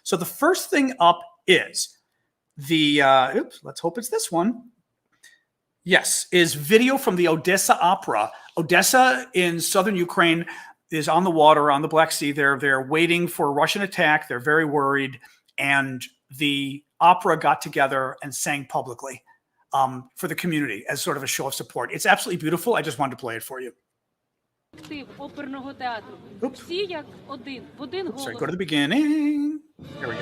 So the first thing up is the, let's hope it's this one. Yes, is video from the Odessa Opera. Odessa in southern Ukraine is on the water, on the Black Sea. They're waiting for a Russian attack. They're very worried. And the opera got together and sang publicly for the community as sort of a show of support. It's absolutely beautiful. I just wanted to play it for you. Oops. Sorry, go to the beginning. Here we go.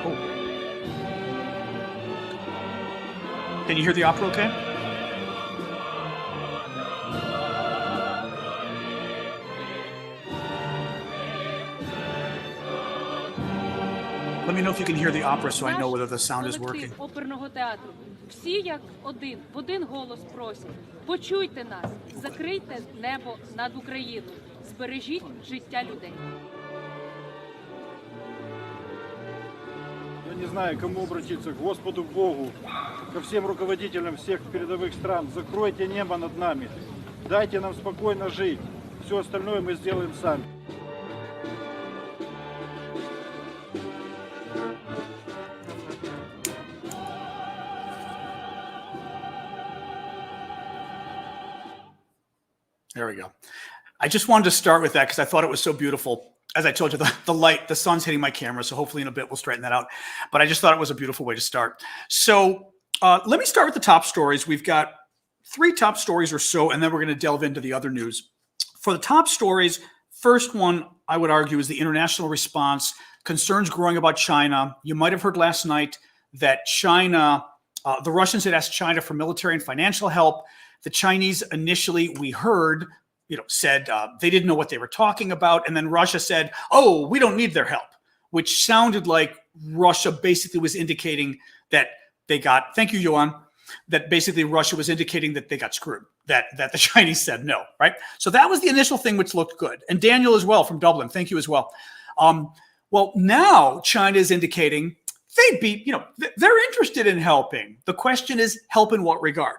Oh. Can you hear the opera okay? Let me know if you can hear the opera so I know whether the sound is working. Оперного театру. Всі як один, в один голос просять. Почуйте нас, закрийте небо над Україною. Збережіть життя людей. Я не знаю, к кому обратиться, к Господу Богу, ко всем руководителям всех передовых стран. Закройте небо над нами. Дайте нам спокойно жить. Все остальное мы сделаем сами. There we go. I just wanted to start with that because I thought it was so beautiful. As I told you, the light, the sun's hitting my camera, so hopefully in a bit we'll straighten that out. But I just thought it was a beautiful way to start. So let me start with the top stories. We've got 3 top stories or so, and then we're going to delve into the other news. For the top stories, first one, I would argue, is the international response. Concerns growing about China. You might have heard last night that China, the Russians had asked China for military and financial help. The Chinese initially, we heard, said they didn't know what they were talking about. And then Russia said, oh, we don't need their help, which sounded like Russia basically was indicating that they got, thank you, Yuan, that basically Russia was indicating that they got screwed, that the Chinese said no, right? So that was the initial thing, which looked good. And Daniel as well from Dublin, thank you as well. Well, now China is indicating they'd be, they're interested in helping. The question is, help in what regard?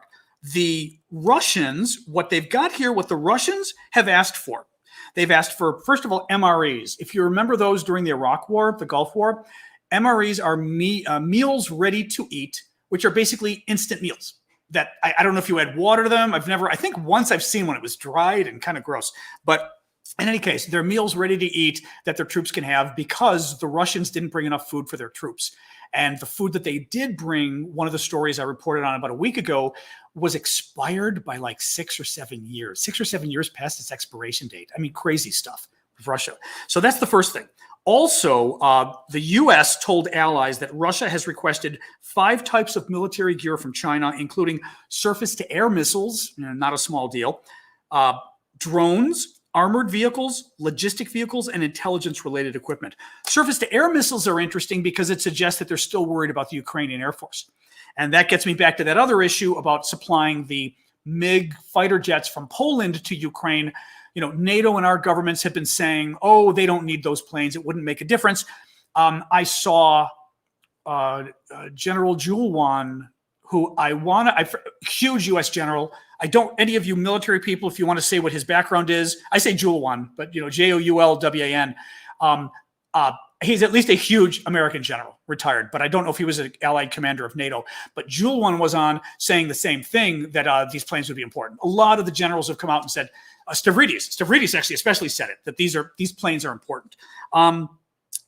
The Russians, what they've got here, what the Russians have asked for, they've asked for, first of all, MREs. If you remember those during the Iraq War, the Gulf War, MREs are meals ready to eat, which are basically instant meals that I don't know if you add water to them. I think once I've seen one, it was dried and kind of gross. But in any case, they're meals ready to eat that their troops can have because the Russians didn't bring enough food for their troops. And the food that they did bring, one of the stories I reported on about a week ago, was expired by like 6 or 7 years. 6 or 7 years past its expiration date. I mean, crazy stuff with Russia. So that's the first thing. Also, the U.S. told allies that Russia has requested 5 types of military gear from China, including surface-to-air missiles, not a small deal, drones, armored vehicles, logistic vehicles, and intelligence-related equipment. Surface-to-air missiles are interesting because it suggests that they're still worried about the Ukrainian Air Force. And that gets me back to that other issue about supplying the MiG fighter jets from Poland to Ukraine. NATO and our governments have been saying, oh, they don't need those planes. It wouldn't make a difference. I saw General Julwan, who huge U.S. general. Any of you military people, if you want to say what his background is, I say Julwan, but Joulwan. He's at least a huge American general, retired, but I don't know if he was an allied commander of NATO. But Julwan was on saying the same thing, that these planes would be important. A lot of the generals have come out and said, Stavridis actually especially said it, that these planes are important.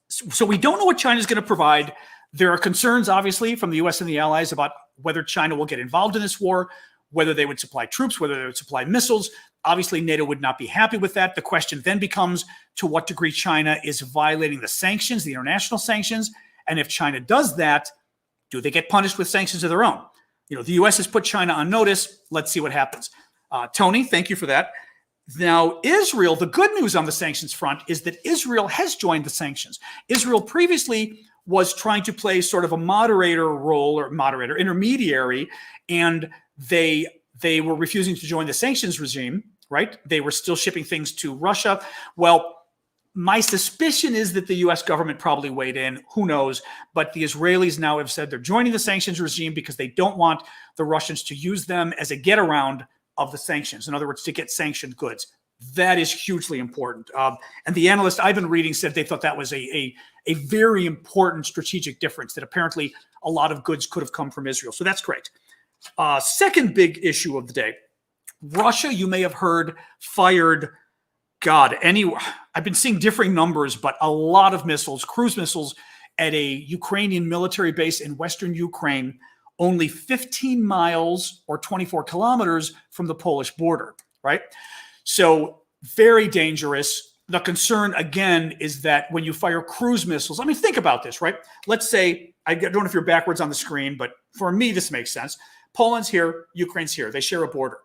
So we don't know what China is going to provide. There are concerns, obviously, from the U.S. and the allies about whether China will get involved in this war, whether they would supply troops, whether they would supply missiles. Obviously, NATO would not be happy with that. The question then becomes to what degree China is violating the sanctions, the international sanctions. And if China does that, do they get punished with sanctions of their own? The U.S. has put China on notice. Let's see what happens. Tony, thank you for that. Now, Israel, the good news on the sanctions front is that Israel has joined the sanctions. Israel previously was trying to play sort of a intermediary, and they were refusing to join the sanctions regime, right? They were still shipping things to Russia. Well, my suspicion is that the U.S. government probably weighed in. Who knows? But the Israelis now have said they're joining the sanctions regime because they don't want the Russians to use them as a get around of the sanctions. In other words, to get sanctioned goods. That is hugely important. And the analyst I've been reading said they thought that was a very important strategic difference, that apparently a lot of goods could have come from Israel. So that's great. Second big issue of the day. Russia, you may have heard, fired, I've been seeing differing numbers, but a lot of missiles, cruise missiles, at a Ukrainian military base in Western Ukraine, only 15 miles or 24 kilometers from the Polish border, right? So very dangerous. The concern, again, is that when you fire cruise missiles, I mean, think about this, right? Let's say, I don't know if you're backwards on the screen, but for me, this makes sense. Poland's here, Ukraine's here. They share a border.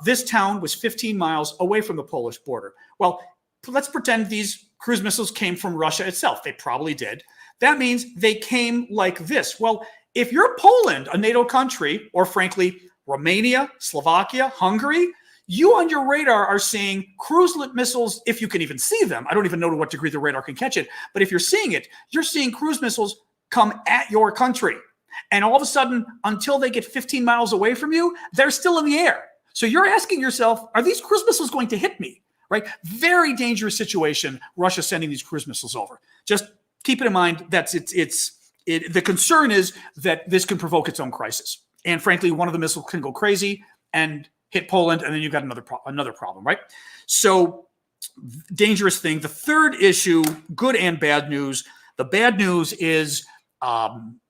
This town was 15 miles away from the Polish border. Well, let's pretend these cruise missiles came from Russia itself. They probably did. That means they came like this. Well, if you're Poland, a NATO country, or frankly, Romania, Slovakia, Hungary, you on your radar are seeing cruise missiles, if you can even see them. I don't even know to what degree the radar can catch it. But if you're seeing it, you're seeing cruise missiles come at your country. And all of a sudden, until they get 15 miles away from you, they're still in the air. So you're asking yourself, are these cruise missiles going to hit me? Right? Very dangerous situation, Russia sending these cruise missiles over. Just keep it in mind that the concern is that this can provoke its own crisis. And frankly, one of the missiles can go crazy and hit Poland, and then you've got another problem, right? So dangerous thing. The third issue, good and bad news. The bad news is,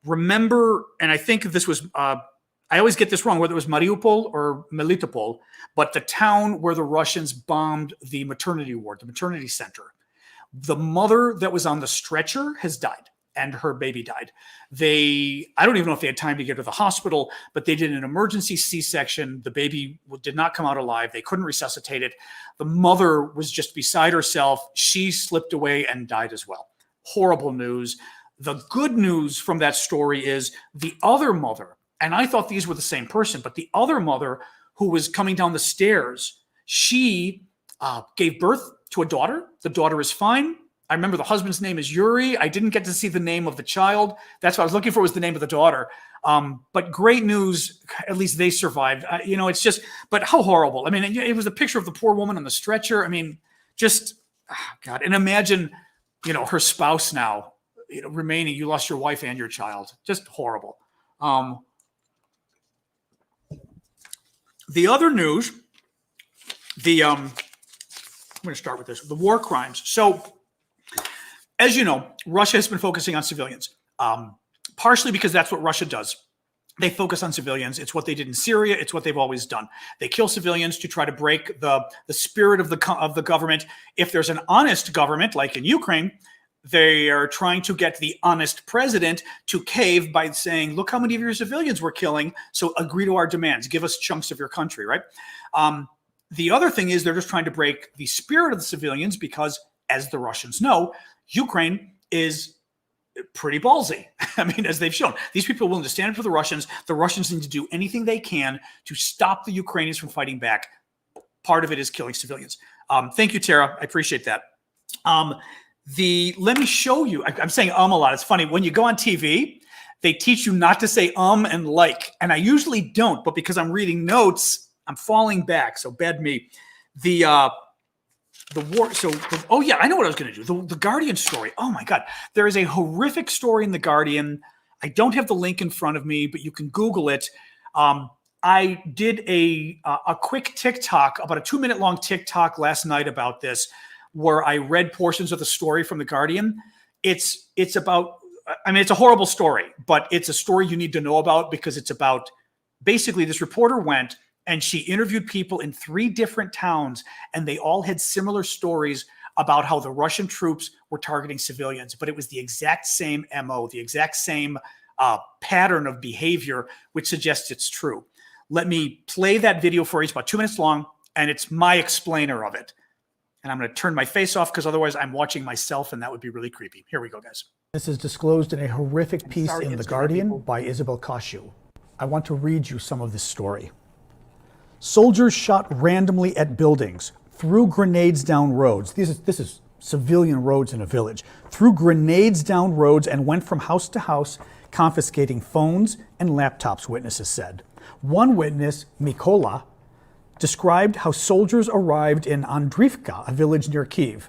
remember, and I think this was, I always get this wrong, whether it was Mariupol or Melitopol, but the town where the Russians bombed the maternity ward, the maternity center. The mother that was on the stretcher has died, and her baby died. I don't even know if they had time to get to the hospital, but they did an emergency C-section. The baby did not come out alive. They couldn't resuscitate it. The mother was just beside herself. She slipped away and died as well. Horrible news. The good news from that story is the other mother, and I thought these were the same person, but the other mother who was coming down the stairs, she gave birth to a daughter. The daughter is fine. I remember the husband's name is Yuri. I didn't get to see the name of the child. That's what I was looking for, was the name of the daughter. But great news, at least they survived. It's just, but how horrible. I mean, it was a picture of the poor woman on the stretcher. I mean, just, God. And imagine, her spouse now, remaining, you lost your wife and your child. Just horrible. The other news, I'm going to start with this, the war crimes. So, as you know, Russia has been focusing on civilians, partially because that's what Russia does. They focus on civilians. It's what they did in Syria. It's what they've always done. They kill civilians to try to break the spirit of the government. If there's an honest government, like in Ukraine, they are trying to get the honest president to cave by saying, look how many of your civilians we're killing, so agree to our demands. Give us chunks of your country, right? The other thing is they're just trying to break the spirit of the civilians because, as the Russians know, Ukraine is pretty ballsy. I mean, as they've shown, these people are willing to stand up for the Russians. The Russians need to do anything they can to stop the Ukrainians from fighting back. Part of it is killing civilians. Thank you, Tara. I appreciate that. Let me show you. I'm saying a lot. It's funny. When you go on TV, they teach you not to say and like. And I usually don't, but because I'm reading notes, I'm falling back. So bad me. The war. Oh yeah, I know what I was going to do. The Guardian story. Oh my God. There is a horrific story in the Guardian. I don't have the link in front of me, but you can Google it. I did a quick TikTok, about a 2-minute long TikTok last night about this, where I read portions of the story from the Guardian. It's about, I mean, it's a horrible story, but it's a story you need to know about because it's about, basically this reporter went and she interviewed people in 3 different towns, and they all had similar stories about how the Russian troops were targeting civilians, but it was the exact same MO, the exact same pattern of behavior, which suggests it's true. Let me play that video for you. It's about 2 minutes long, and it's my explainer of it. And I'm going to turn my face off because otherwise I'm watching myself, and that would be really creepy. Here we go, guys. This is disclosed in a horrific piece in The Guardian by Isabel Kashu. I want to read you some of this story. Soldiers shot randomly at buildings, threw grenades down roads. This is civilian roads in a village. Threw grenades down roads and went from house to house, confiscating phones and laptops, witnesses said. One witness, Mikola, described how soldiers arrived in Andriivka, a village near Kyiv.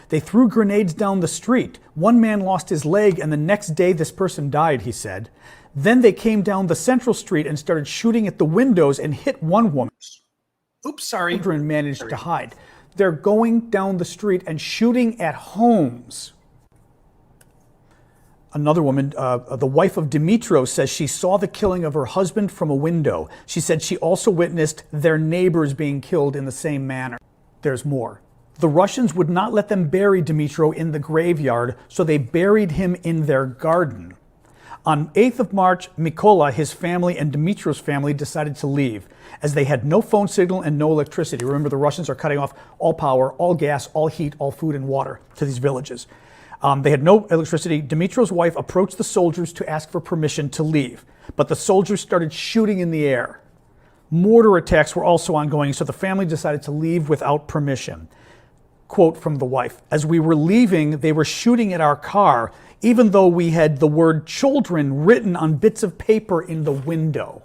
They threw grenades down the street. One man lost his leg, and the next day this person died, he said. Then they came down the central street and started shooting at the windows and hit one woman. Oops, sorry. Children managed to hide. They're going down the street and shooting at homes. Another woman, the wife of Dmytro, says she saw the killing of her husband from a window. She said she also witnessed their neighbors being killed in the same manner. There's more. The Russians would not let them bury Dmytro in the graveyard, so they buried him in their garden. On 8th of March, Mykola, his family, and Dmytro's family decided to leave, as they had no phone signal and no electricity. Remember, the Russians are cutting off all power, all gas, all heat, all food and water to these villages. They had no electricity. Dmytro's wife approached the soldiers to ask for permission to leave, but the soldiers started shooting in the air. Mortar attacks were also ongoing, so the family decided to leave without permission. Quote from the wife, "As we were leaving, they were shooting at our car, even though we had the word children written on bits of paper in the window."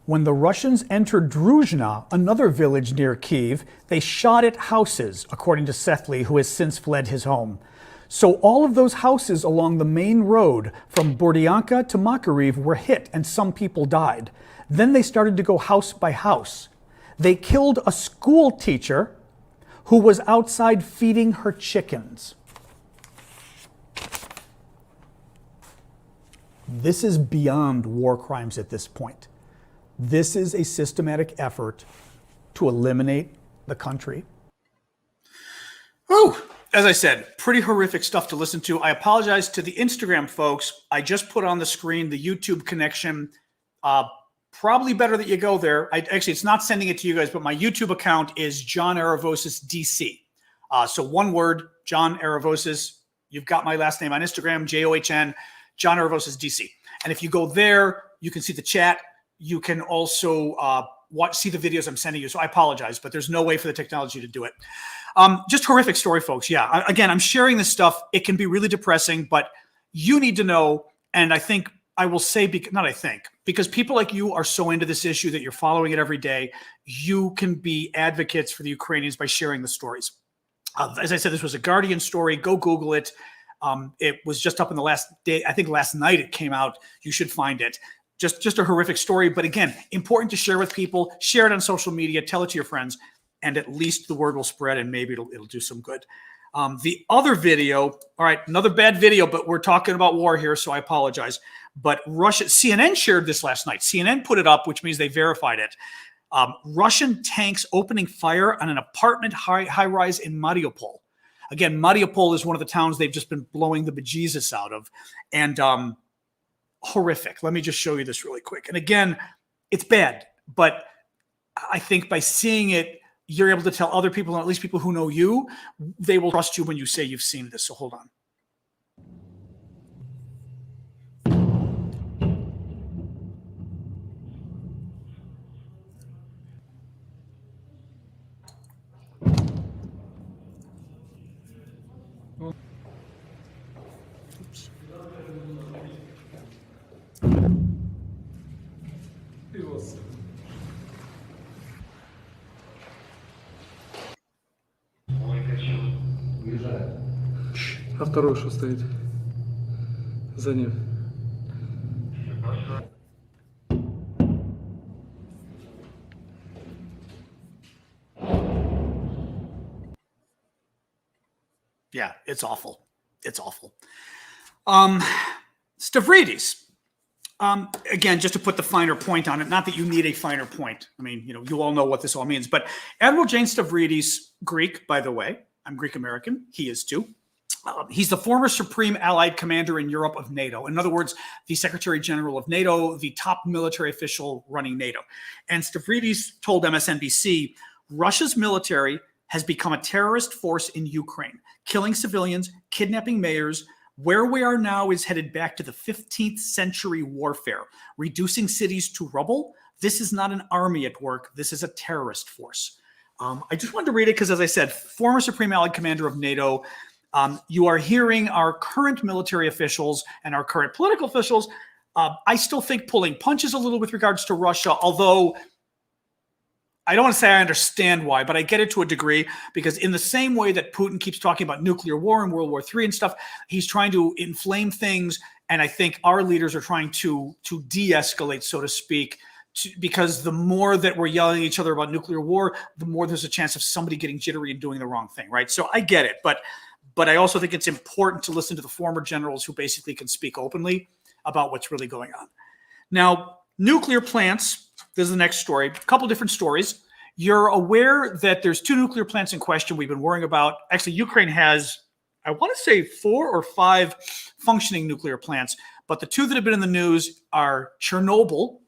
When the Russians entered Druzhna, another village near Kyiv, they shot at houses, according to Sethli, who has since fled his home. So all of those houses along the main road from Bordyanka to Makariv were hit, and some people died. Then they started to go house by house. They killed a school teacher who was outside feeding her chickens. This is beyond war crimes at this point. This is a systematic effort to eliminate the country. Oh, as I said, pretty horrific stuff to listen to. I apologize to the Instagram folks. I just put on the screen the YouTube connection. Probably better that you go there. Actually, it's not sending it to you guys, but my YouTube account is John Aravosis DC. So one word, John Aravosis. You've got my last name on Instagram, JOHN, John Aravosis DC. And if you go there, you can see the chat. You can also see the videos I'm sending you. So I apologize, but there's no way for the technology to do it. Just horrific story, folks. Yeah, again, I'm sharing this stuff. It can be really depressing, but you need to know, and I think I will say, because people like you are so into this issue that you're following it every day, you can be advocates for the Ukrainians by sharing the stories. As I said, this was a Guardian story. Go Google it. It was just up in the last day. I think last night it came out. You should find it. Just a horrific story. But again, important to share with people. Share it on social media. Tell it to your friends. And at least the word will spread and maybe it'll do some good. The other video, all right, another bad video, but we're talking about war here, so I apologize. But CNN shared this last night. CNN put it up, which means they verified it. Russian tanks opening fire on an apartment high-rise in Mariupol. Again, Mariupol is one of the towns they've just been blowing the bejesus out of. And horrific. Let me just show you this really quick. And again, it's bad, but I think by seeing it, you're able to tell other people, and at least people who know you, they will trust you when you say you've seen this. So hold on. А второй что стоит за ним? Yeah, it's awful. It's awful. Stavridis. Again, just to put the finer point on it, not that you need a finer point. I mean, you all know what this all means. But Admiral James Stavridis, Greek, by the way, I'm Greek American. He is too. He's the former Supreme Allied Commander in Europe of NATO. In other words, the Secretary General of NATO, the top military official running NATO. And Stavridis told MSNBC, Russia's military has become a terrorist force in Ukraine, killing civilians, kidnapping mayors. Where we are now is headed back to the 15th century warfare, reducing cities to rubble. This is not an army at work. This is a terrorist force. I just wanted to read it because, as I said, former Supreme Allied Commander of NATO, you are hearing our current military officials and our current political officials, I still think pulling punches a little with regards to Russia, although I don't want to say I understand why, but I get it to a degree, because in the same way that Putin keeps talking about nuclear war and World War III and stuff, he's trying to inflame things. And I think our leaders are trying to de-escalate, so to speak, because the more that we're yelling at each other about nuclear war, the more there's a chance of somebody getting jittery and doing the wrong thing, right? So I get it, but I also think it's important to listen to the former generals who basically can speak openly about what's really going on. Now, nuclear plants, this is the next story, a couple different stories. You're aware that there's 2 nuclear plants in question we've been worrying about. Actually, Ukraine has, I want to say 4 or 5 functioning nuclear plants, but the 2 that have been in the news are Chernobyl,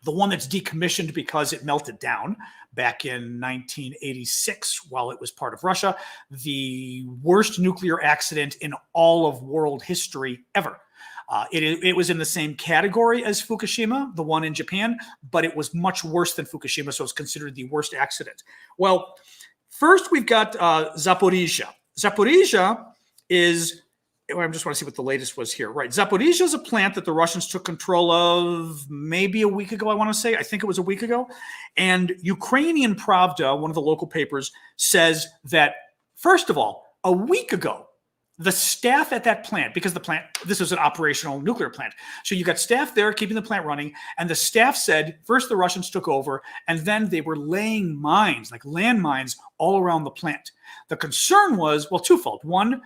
the one that's decommissioned because it melted down back in 1986 while it was part of Russia, the worst nuclear accident in all of world history ever. It was in the same category as Fukushima, the one in Japan, but it was much worse than Fukushima, so it's considered the worst accident. Well, first we've got Zaporizhzhia. Zaporizhzhia is, I just want to see what the latest was here. Right, Zaporizhzhia is a plant that the Russians took control of maybe a week ago, I want to say. I think it was a week ago. And Ukrainian Pravda, one of the local papers, says that, first of all, a week ago, the staff at that plant, because the plant, this was an operational nuclear plant. So you got staff there keeping the plant running. And the staff said, first the Russians took over, and then they were laying mines, like landmines, all around the plant. The concern was, well, twofold. One,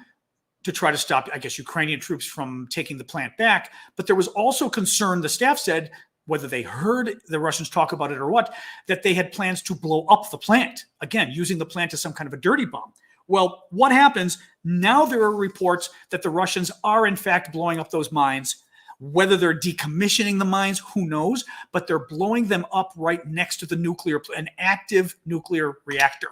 to try to stop, I guess, Ukrainian troops from taking the plant back. But there was also concern, the staff said, whether they heard the Russians talk about it or what, that they had plans to blow up the plant. Again, using the plant as some kind of a dirty bomb. Well, what happens? Now there are reports that the Russians are in fact blowing up those mines. Whether they're decommissioning the mines, who knows? But they're blowing them up right next to the nuclear, an active nuclear reactor.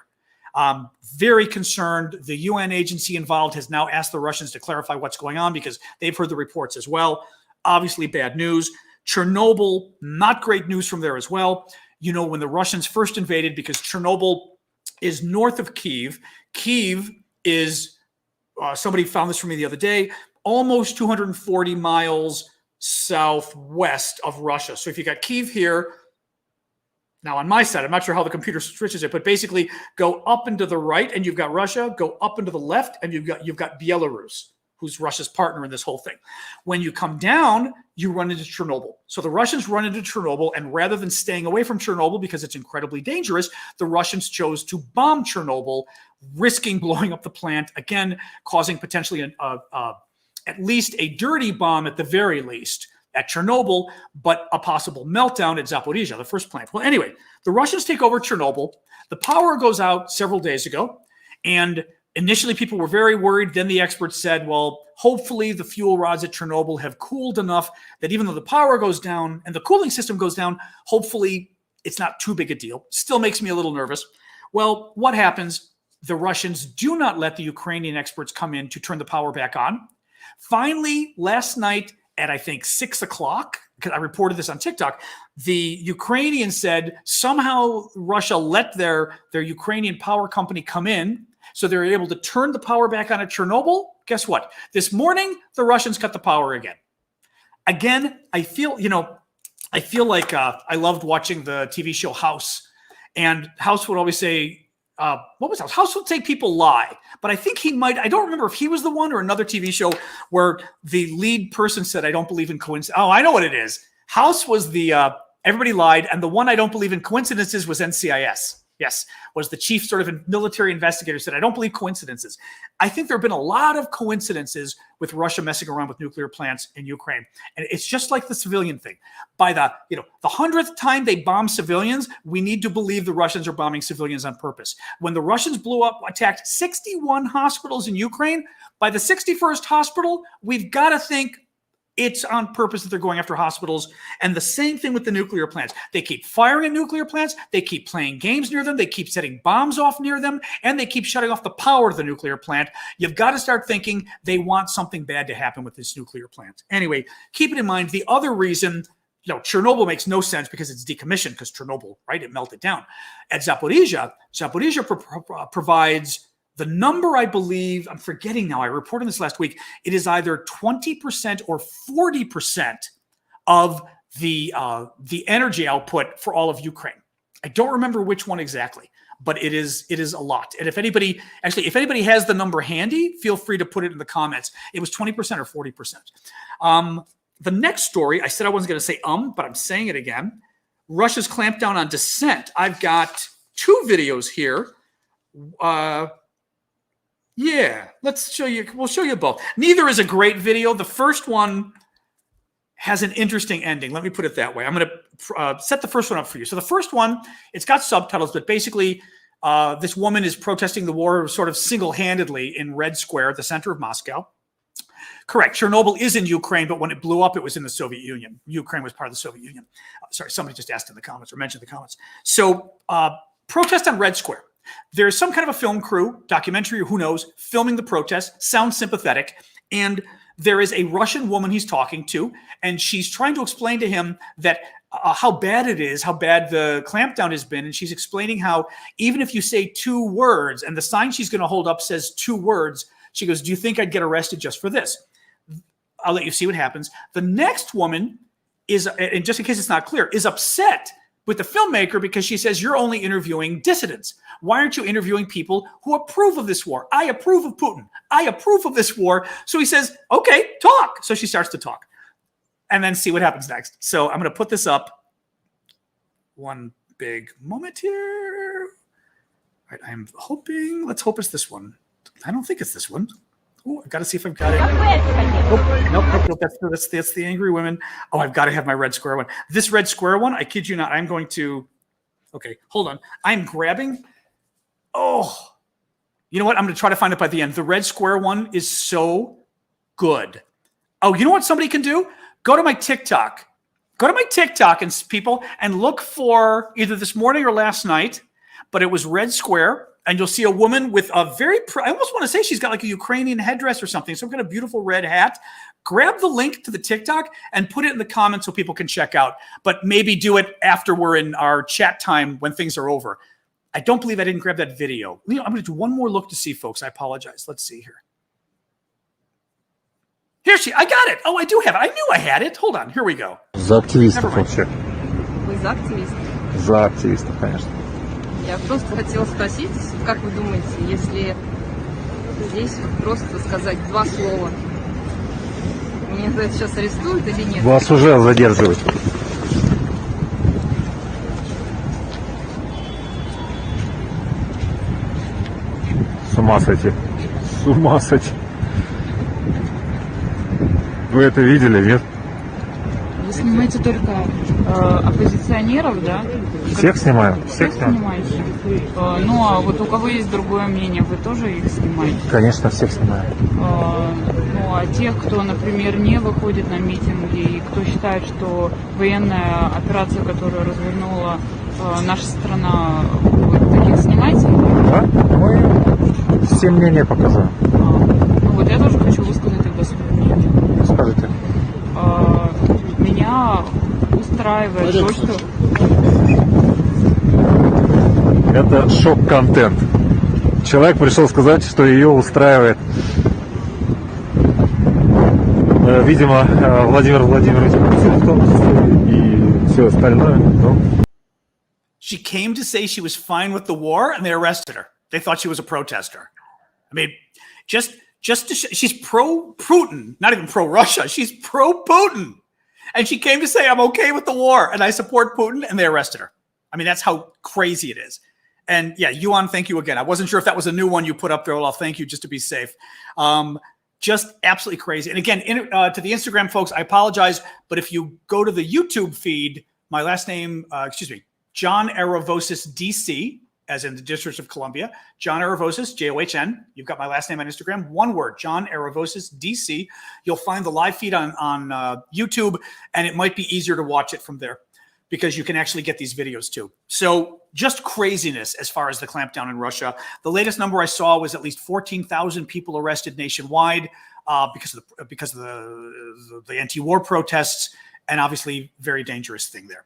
Very concerned. The UN agency involved has now asked the Russians to clarify what's going on because they've heard the reports as well. Obviously bad news. Chernobyl, not great news from there as well. You know, when the Russians first invaded, because Chernobyl is north of Kyiv. Kyiv is, somebody found this for me the other day, almost 240 miles southwest of Russia. So if you got Kyiv here, now on my side, I'm not sure how the computer switches it, but basically go up and to the right and you've got Russia, go up and to the left and you've got Belarus, who's Russia's partner in this whole thing. When you come down, you run into Chernobyl. So the Russians run into Chernobyl, and rather than staying away from Chernobyl because it's incredibly dangerous, the Russians chose to bomb Chernobyl, risking blowing up the plant, again, causing potentially at least a dirty bomb at the very least at Chernobyl, but a possible meltdown at Zaporizhzhia, the first plant. Well, anyway, the Russians take over Chernobyl. The power goes out several days ago, and initially, people were very worried. Then the experts said, well, hopefully the fuel rods at Chernobyl have cooled enough that even though the power goes down and the cooling system goes down, hopefully it's not too big a deal. Still makes me a little nervous. Well, what happens? The Russians do not let the Ukrainian experts come in to turn the power back on. Finally, last night at, I think, 6 o'clock, because I reported this on TikTok, the Ukrainians said somehow Russia let their Ukrainian power company come in, so they're able to turn the power back on at Chernobyl. Guess what? This morning, the Russians cut the power again. Again, I feel like I loved watching the TV show House. And House would always say, what was House? House would say people lie. But I think I don't remember if he was the one or another TV show where the lead person said, I don't believe in coincidence. Oh, I know what it is. House was the, everybody lied. And the one I don't believe in coincidences was NCIS. Yes, was the chief sort of military investigator, said, I don't believe coincidences. I think there have been a lot of coincidences with Russia messing around with nuclear plants in Ukraine. And it's just like the civilian thing. By the 100th time they bomb civilians, we need to believe the Russians are bombing civilians on purpose. When the Russians attacked 61 hospitals in Ukraine, by the 61st hospital, we've got to think it's on purpose that they're going after hospitals. And the same thing with the nuclear plants. They keep firing at nuclear plants. They keep playing games near them. They keep setting bombs off near them. And they keep shutting off the power to the nuclear plant. You've got to start thinking they want something bad to happen with this nuclear plant. Anyway, keep it in mind. The other reason, Chernobyl makes no sense because it's decommissioned, because Chernobyl, right, it melted down. At Zaporizhzhia provides the number, I believe, I'm forgetting now, I reported this last week, it is either 20% or 40% of the energy output for all of Ukraine. I don't remember which one exactly, but it is a lot. And if anybody has the number handy, feel free to put it in the comments. It was 20% or 40%. The next story, I said I wasn't going to say but I'm saying it again. Russia's clampdown on dissent. I've got 2 videos here. Yeah, let's show you. We'll show you both. Neither is a great video. The first one has an interesting ending. Let me put it that way. I'm going to set the first one up for you. So the first one, it's got subtitles, but basically this woman is protesting the war sort of single-handedly in Red Square, the center of Moscow. Correct. Chernobyl is in Ukraine, but when it blew up, it was in the Soviet Union. Ukraine was part of the Soviet Union. Sorry, somebody just asked in the comments or mentioned in the comments. So protest on Red Square. There's some kind of a film crew, documentary, or who knows, filming the protest, sounds sympathetic, and there is a Russian woman he's talking to, and she's trying to explain to him that how bad it is, how bad the clampdown has been, and she's explaining how even if you say 2 words, and the sign she's going to hold up says 2 words, she goes, do you think I'd get arrested just for this? I'll let you see what happens. The next woman is, and just in case it's not clear, is upset with the filmmaker because she says, you're only interviewing dissidents. Why aren't you interviewing people who approve of this war? I approve of Putin. I approve of this war. So he says, okay, talk. So she starts to talk and then see what happens next. So I'm going to put this up. One big moment here. All right, I'm hoping, let's hope it's this one. I don't think it's this one. Oh, I've got to see if I've got it. Oh, nope. That's the angry women. Oh, I've got to have my Red Square one. This Red Square one, I kid you not, I'm going to, okay, hold on. I'm grabbing, you know what? I'm going to try to find it by the end. The Red Square one is so good. Oh, you know what somebody can do? Go to my TikTok. Go to my TikTok and people and look for either this morning or last night, but it was Red Square. And you'll see a woman with a very, I almost want to say she's got like a Ukrainian headdress or something, some kind of beautiful red hat. Grab the link to the TikTok and put it in the comments so people can check out. But maybe do it after we're in our chat time when things are over. I don't believe I didn't grab that video. I'm going to do one more look to see, folks. I apologize. Let's see here. Here I got it. Oh, I do have it. I knew I had it. Hold on. Here we go. За активистов вообще. Вы за активистов? За активистов, конечно. Я просто хотела спросить, как вы думаете, если здесь вот просто сказать 2 слова, меня за это сейчас арестуют или нет? Вас уже задерживают. С ума сойти. С ума сойти. Вы это видели, нет? Вы снимаете только оппозиционеров, да? Всех снимаю. Всех снимаете? Ну, а вот у кого есть другое мнение, вы тоже их снимаете? Конечно, всех снимаю. Ну, а тех, кто, например, не выходит на митинги, и кто считает, что военная операция, которую развернула наша страна, вы таких снимаете? Да, мы все мнения показываем. Ну, вот я тоже хочу высказать тогда свое мнение. Скажите. Меня устраивает то, что... Это шок-контент. Человек пришел сказать, что ее устраивает. Видимо, Владимир Владимирович Путин в том числе и все остальное. Но... She came to say she was fine with the war, and they arrested her. They thought she was a protester. I mean, just to she's pro-Putin, not even pro-Russia. She's pro-Putin. And she came to say, I'm okay with the war, and I support Putin, and they arrested her. I mean, that's how crazy it is. And yeah, Yuan, thank you again. I wasn't sure if that was a new one you put up there. Well, I'll thank you just to be safe. Just absolutely crazy. And again, to the Instagram folks, I apologize, but if you go to the YouTube feed, my last name, John Aravosis DC, as in the District of Columbia, John Aravosis, John. You've got my last name on Instagram. One word, John Aravosis DC. You'll find the live feed on YouTube, and it might be easier to watch it from there because you can actually get these videos too. So just craziness as far as the clampdown in Russia. The latest number I saw was at least 14,000 people arrested nationwide because of the anti-war protests, and obviously very dangerous thing there.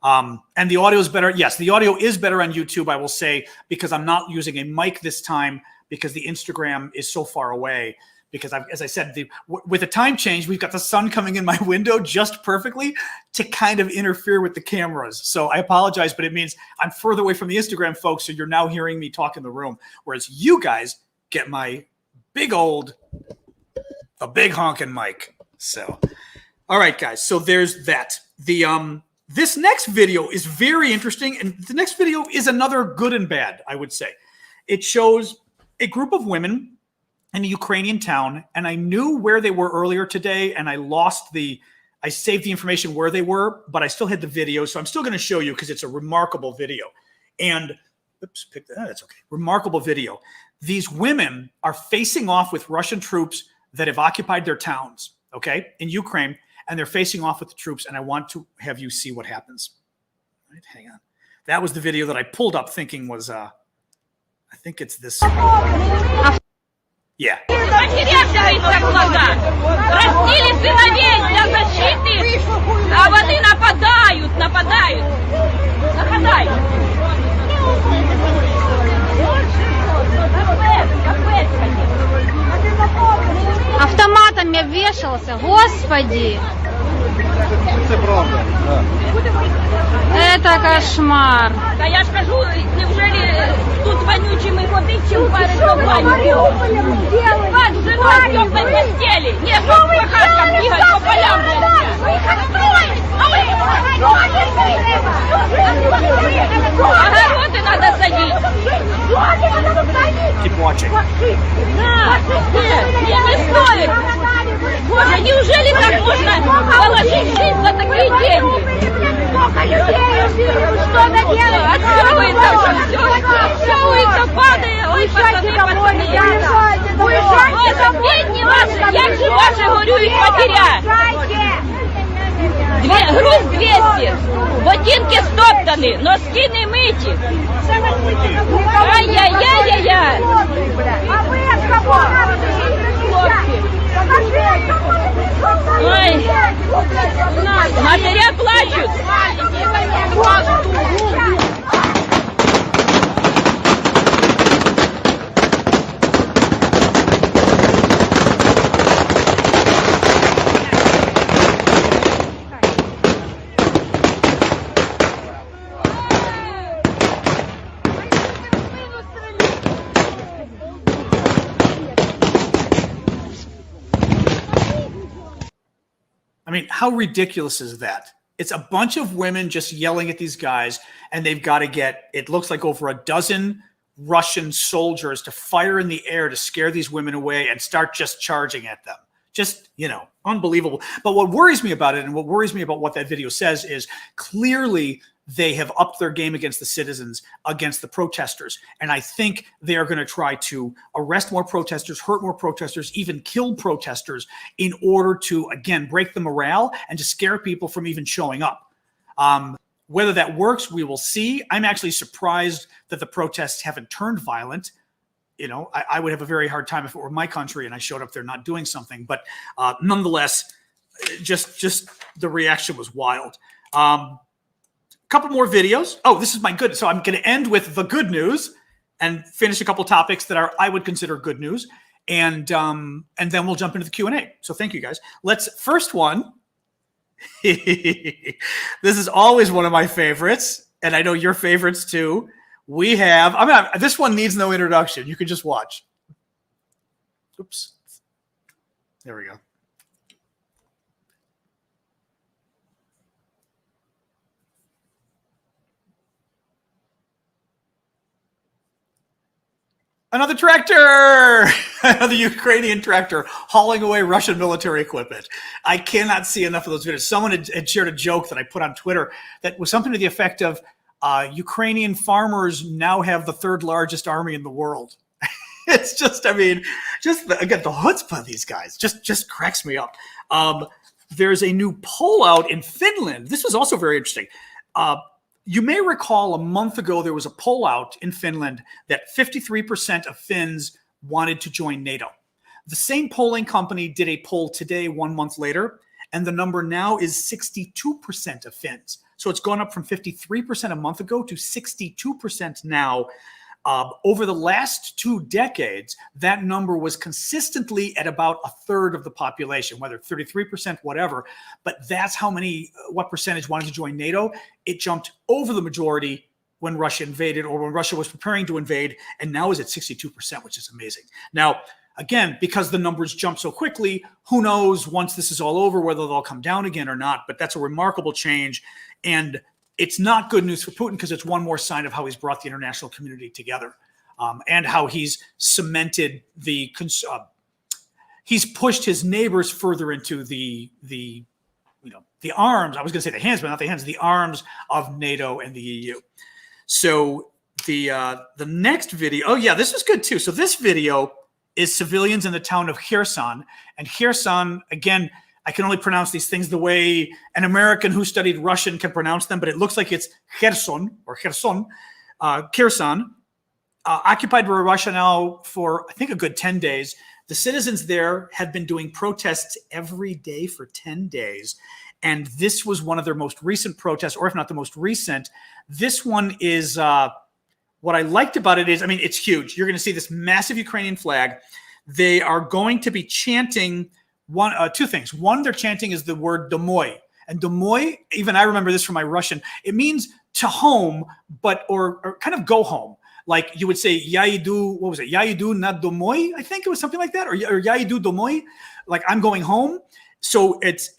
And the audio is better. Yes, the audio is better on YouTube, I will say, because I'm not using a mic this time because the Instagram is so far away. because as I said, with the time change, we've got the sun coming in my window just perfectly to kind of interfere with the cameras. So I apologize, but it means I'm further away from the Instagram folks, so you're now hearing me talk in the room, whereas you guys get my big honking mic. So, all right, guys. So there's that. This next video is very interesting, and the next video is another good and bad, I would say. It shows a group of women in a Ukrainian town, and I knew where they were earlier today, and I saved the information where they were, but I still had the video, so I'm still going to show you because it's a remarkable video. And, that's okay. Remarkable video. These women are facing off with Russian troops that have occupied their towns, okay, in Ukraine, and they're facing off with the troops, and I want to have you see what happens. All right, hang on. That was the video that I pulled up thinking was, I think it's this. Yeah. Потерявшаяся влада, растили сыновей для защиты, а вони нападают. Автоматами вешался, господи! Это правда, да. Это кошмар! Та я ж кажу, неужели тут вонючими водичим парить до баню? Вас с женой в теплой постели. Нет, что по хаткам бегать, по полям гулять. Огороды надо садить. Keep watching. Да, не стоит. Боже, неужели так можно положить жизнь за такие деньги? Что она делает? Все падает. Ой, пацаны. Ой, бідні ваші, як же ваші горюють матеря. Груз 200, ботинки стоптані, носки не миті. Ай-яй-яй-яй-яй. А вы от кого? Ой, матеря плачуть. I mean, how ridiculous is that? It's a bunch of women just yelling at these guys, and they've got to get, it looks like over a dozen Russian soldiers to fire in the air to scare these women away and start just charging at them. Just, unbelievable. But what worries me about it, and what worries me about what that video says, is clearly they have upped their game against the citizens, against the protesters. And I think they are going to try to arrest more protesters, hurt more protesters, even kill protesters in order to, again, break the morale and to scare people from even showing up. Whether that works, we will see. I'm actually surprised that the protests haven't turned violent. I would have a very hard time if it were my country and I showed up there not doing something. But nonetheless, just the reaction was wild. Couple more videos. Oh, this is my good. So I'm going to end with the good news and finish a couple topics that I would consider good news. And then we'll jump into the Q&A. So thank you guys. First one. This is always one of my favorites. And I know your favorites too. This one needs no introduction. You can just watch. Oops. There we go. Another tractor, another Ukrainian tractor hauling away Russian military equipment. I cannot see enough of those videos. Someone had shared a joke that I put on Twitter that was something to the effect of Ukrainian farmers now have the third largest army in the world. It's just, again, the chutzpah of these guys just cracks me up. There's a new poll out in Finland. This was also very interesting. You may recall a month ago, there was a poll out in Finland that 53% of Finns wanted to join NATO. The same polling company did a poll today, 1 month later, and the number now is 62% of Finns. So it's gone up from 53% a month ago to 62% now. Over the last 2 decades, that number was consistently at about a third of the population, whether 33%, whatever. But that's how many, what percentage wanted to join NATO. It jumped over the majority when Russia invaded, or when Russia was preparing to invade, and now is at 62%, which is amazing. Now, again, because the numbers jump so quickly, who knows once this is all over whether they'll come down again or not, but that's a remarkable change. And it's not good news for Putin because it's one more sign of how he's brought the international community together, and how he's cemented he's pushed his neighbors further into the arms. I was going to say the hands, but not the hands, the arms of NATO and the EU. So the next video, oh yeah, this is good too. So this video is civilians in the town of Kherson, and Kherson, again, I can only pronounce these things the way an American who studied Russian can pronounce them, but it looks like it's Kherson or Kherson, Kherson, occupied by Russia now for, I think, a good 10 days. The citizens there have been doing protests every day for 10 days. And this was one of their most recent protests, or if not the most recent. This one is, what I liked about it is, I mean, it's huge. You're going to see this massive Ukrainian flag. They are going to be chanting two things. One, they're chanting is the word domoy. And domoy, even I remember this from my Russian, it means to home, but, or kind of go home. Like you would say, ya idu, what was it? Ya idu na domoy, I think it was something like that. Or ya idu domoy, like I'm going home. So it's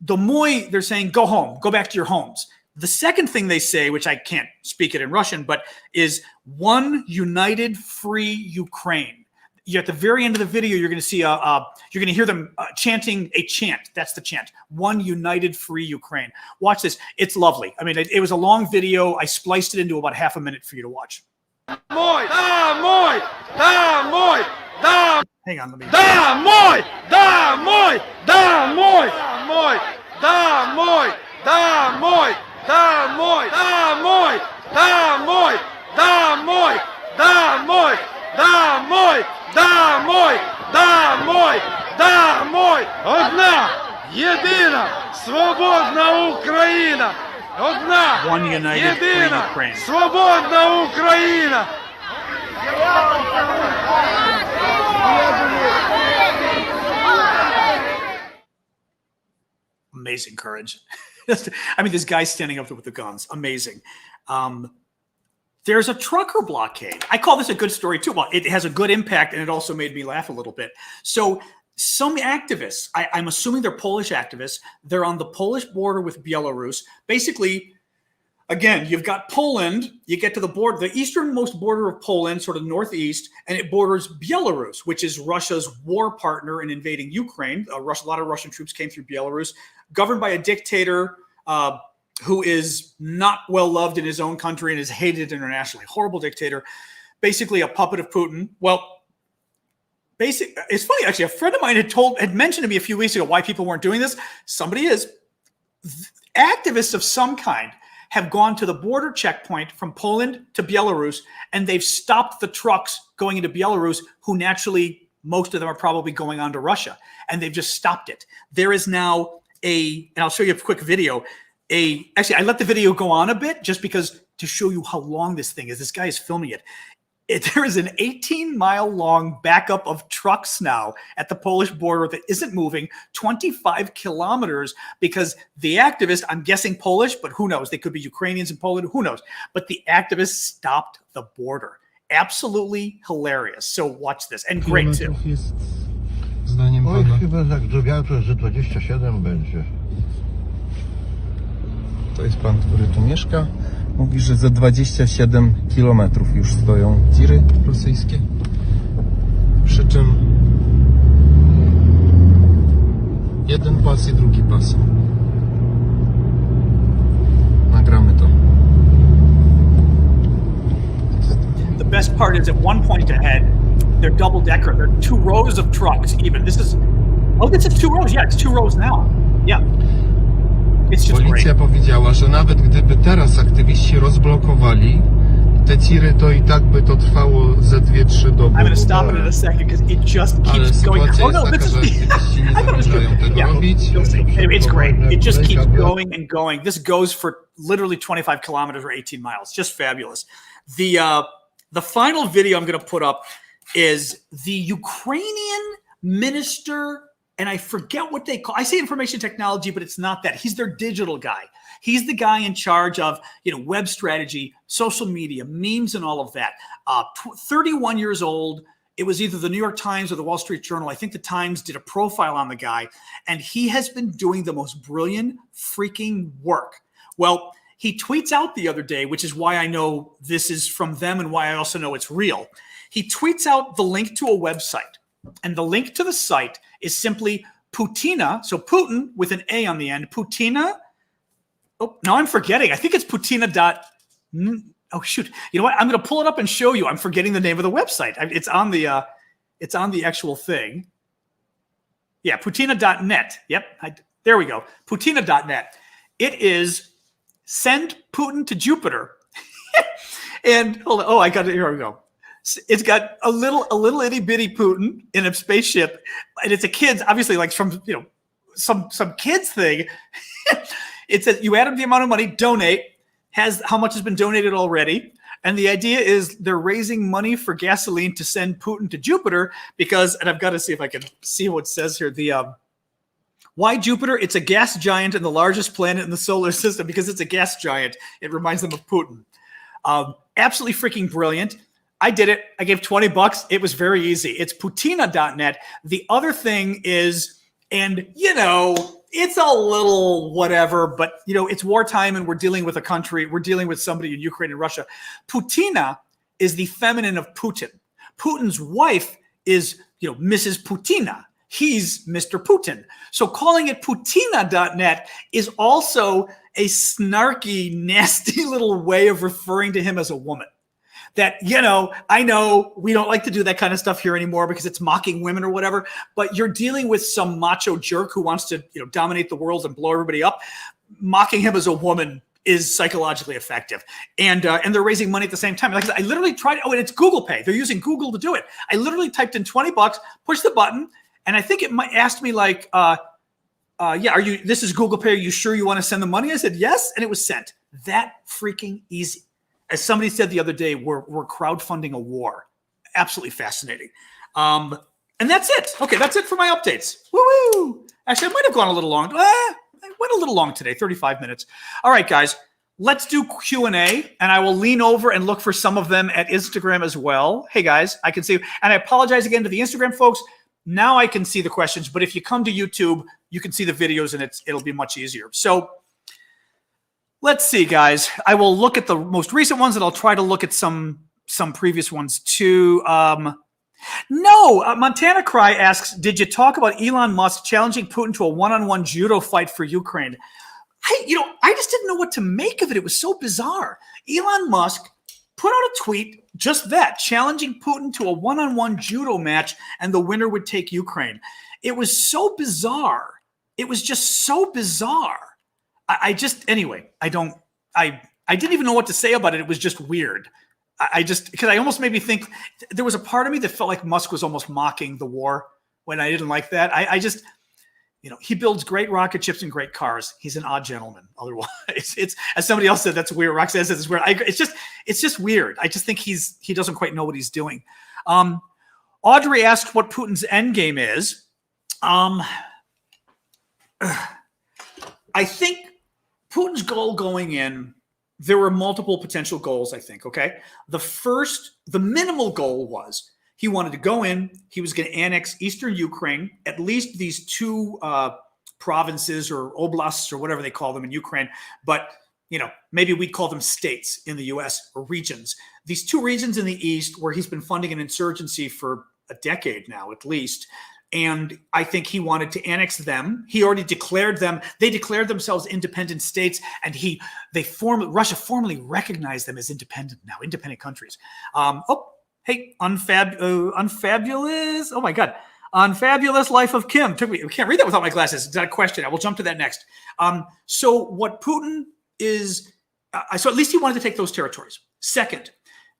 domoy, they're saying go home, go back to your homes. The second thing they say, which I can't speak it in Russian, but is one united free Ukraine. You're at the very end of the video, you're going to see you're going to hear them chanting a chant. That's the chant. One united free Ukraine. Watch this. It's lovely. I mean, it was a long video. I spliced it into about half a minute for you to watch. Hang on, let me. Одна, єдина, свободна Україна. Одна, One united free єдина, Ukraine. свободна Україна. Amazing courage. I mean, this guy standing up there with the guns. Amazing. There's a trucker blockade. I call this a good story too. Well, it has a good impact, and it also made me laugh a little bit. So some activists, I'm assuming they're Polish activists, they're on the Polish border with Belarus. Basically, again, you've got Poland, you get to the border, the easternmost border of Poland, sort of northeast, and it borders Belarus, which is Russia's war partner in invading Ukraine. A lot of Russian troops came through Belarus, governed by a dictator who is not well loved in his own country and is hated internationally. Horrible dictator, basically a puppet of Putin. Well, it's funny, actually, a friend of mine had mentioned to me a few weeks ago why people weren't doing this. Somebody is. Activists of some kind have gone to the border checkpoint from Poland to Belarus, and they've stopped the trucks going into Belarus, who naturally, most of them are probably going on to Russia, and they've just stopped it. There is now and I'll show you a quick video, actually, I let the video go on a bit just because to show you how long this thing is. This guy is filming it. There is an 18-mile long backup of trucks now at the Polish border that isn't moving 25 kilometers because the activists, I'm guessing Polish, but who knows? They could be Ukrainians in Poland, who knows? But the activists stopped the border. Absolutely hilarious. So watch this. And great too. Oj, chyba tak do wiatru, że 27 będzie. To jest pan, który tu mieszka. Mówi, że za 27 kilometrów już stoją tiry rosyjskie. Przy czym jeden pas i drugi pas. Nagramy to. The best part is at one point ahead, they're double decker. There are 2 rows of trucks even. This is 2 rows. Yeah, it's 2 rows now. Yeah. Policja powiedziała, że nawet gdyby teraz aktywiści rozblokowali te tiry, to i tak by to trwało ze 2-3 doby. I'm going to stop it in a second because it just keeps going. Oh no, this is aktywiści nie zamierzają tego robić. It's great. It just keeps going and going. This goes for literally 25 kilometers or 18 miles. Just fabulous. the final video I'm going to put up is the Ukrainian minister, and I forget what they call. I say information technology, but it's not that. He's their digital guy. He's the guy in charge of, web strategy, social media, memes, and all of that. 31 years old. It was either the New York Times or the Wall Street Journal. I think the Times did a profile on the guy, and he has been doing the most brilliant freaking work. Well, he tweets out the other day, which is why I know this is from them and why I also know it's real. He tweets out the link to a website, and the link to the site is simply Putina, so Putin with an A on the end, Putina. Oh, now I'm forgetting. I think it's Putina. Oh shoot! You know what? I'm going to pull it up and show you. I'm forgetting the name of the website. It's on the actual thing. Yeah, Putina.net. Yep, there we go. Putina.net. It is send Putin to Jupiter. And hold on. Oh, I got it. Here we go. It's got a little itty bitty Putin in a spaceship, and it's a kid's, obviously, like from some kids thing. It says you add up the amount of money, donate. Has how much has been donated already, and the idea is they're raising money for gasoline to send Putin to Jupiter because, and I've got to see if I can see what it says here. Why Jupiter? It's a gas giant and the largest planet in the solar system because it's a gas giant. It reminds them of Putin. Absolutely freaking brilliant. I did it. I gave $20. It was very easy. It's Putina.net. The other thing is, and it's a little whatever, but it's wartime and we're dealing with a country. We're dealing with somebody in Ukraine and Russia. Putina is the feminine of Putin. Putin's wife is, Mrs. Putina. He's Mr. Putin. So calling it Putina.net is also a snarky, nasty little way of referring to him as a woman. That, I know we don't like to do that kind of stuff here anymore because it's mocking women or whatever, but you're dealing with some macho jerk who wants to, dominate the world and blow everybody up. Mocking him as a woman is psychologically effective. And they're raising money at the same time. Like I said, I literally tried, and it's Google Pay. They're using Google to do it. I literally typed in $20, pushed the button, and I think it might asked me like, this is Google Pay. Are you sure you want to send the money? I said, yes. And it was sent. That freaking easy. As somebody said the other day, we're crowdfunding a war. Absolutely fascinating. And that's it. Okay, that's it for my updates. Woo-woo! Actually, I might have gone a little long. I went a little long today, 35 minutes. All right, guys, let's do Q&A, and I will lean over and look for some of them at Instagram as well. Hey, guys, I can see. And I apologize again to the Instagram folks. Now I can see the questions, but if you come to YouTube, you can see the videos, and it'll be much easier. So let's see, guys. I will look at the most recent ones, and I'll try to look at some previous ones too. Montana Cry asks, did you talk about Elon Musk challenging Putin to a one-on-one judo fight for Ukraine? I just didn't know what to make of it. It was so bizarre. Elon Musk put out a tweet, just that, challenging Putin to a one-on-one judo match, and the winner would take Ukraine. It was so bizarre. It was just so bizarre. I didn't even know what to say about it. It was just weird. Because I almost made me think, there was a part of me that felt like Musk was almost mocking the war when I didn't like that. He builds great rocket ships and great cars. He's an odd gentleman. Otherwise, it's as somebody else said, that's weird. Roxanne says it's weird. It's just weird. I just think he doesn't quite know what he's doing. Audrey asked what Putin's end game is. I think Putin's goal going in, there were multiple potential goals, I think, okay? The minimal goal was he wanted to go in, he was going to annex eastern Ukraine, at least these two provinces or oblasts or whatever they call them in Ukraine, but maybe we'd call them states in the US or regions. These two regions in the east where he's been funding an insurgency for a decade now, at least. And I think he wanted to annex them. He already declared them. They declared themselves independent states, and Russia formally recognized them as independent countries. Unfabulous. Oh my God. Unfabulous Life of Kim. I can't read that without my glasses. Is that a question? I will jump to that next. So what Putin is, so at least he wanted to take those territories. Second,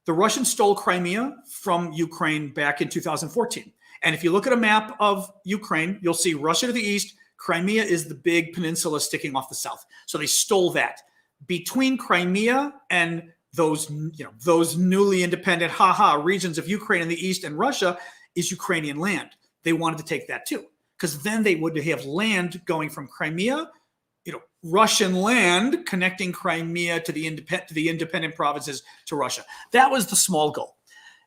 the Russians stole Crimea from Ukraine back in 2014. And if you look at a map of Ukraine, you'll see Russia to the east. Crimea is the big peninsula sticking off the south. So they stole that. Between Crimea and those newly independent regions of Ukraine in the east and Russia is Ukrainian land. They wanted to take that too, because then they would have land going from Crimea, Russian land connecting Crimea to the independent provinces to Russia. That was the small goal.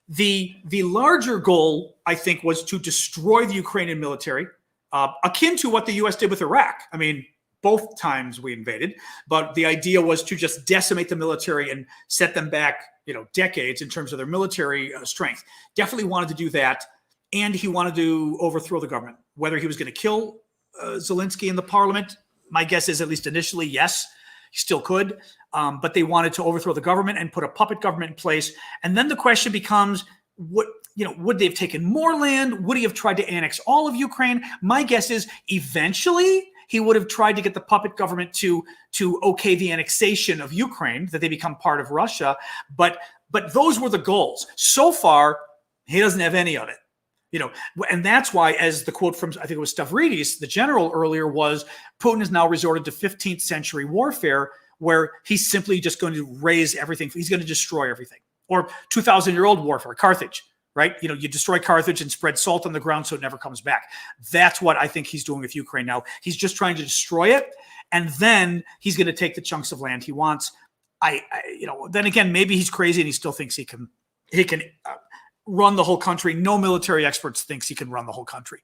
The larger goal, I think, was to destroy the Ukrainian military, akin to what the U.S. did with Iraq. I mean, both times we invaded, but the idea was to just decimate the military and set them back, decades in terms of their military strength. Definitely wanted to do that, and he wanted to overthrow the government. Whether he was going to kill Zelensky in the parliament, my guess is, at least initially, yes, he still could. But they wanted to overthrow the government and put a puppet government in place. And then the question becomes, would they have taken more land? Would he have tried to annex all of Ukraine? My guess is eventually he would have tried to get the puppet government to okay the annexation of Ukraine, that they become part of Russia. But those were the goals. So far, he doesn't have any of it. And that's why, as the quote from, I think it was Stavridis, the general earlier, was Putin has now resorted to 15th century warfare, where he's simply just going to raise everything. He's going to destroy everything. Or 2,000-year-old warfare, Carthage, right? You destroy Carthage and spread salt on the ground so it never comes back. That's what I think he's doing with Ukraine now. He's just trying to destroy it, and then he's going to take the chunks of land he wants. Then again, maybe he's crazy and he still thinks he can run the whole country. No military experts thinks he can run the whole country.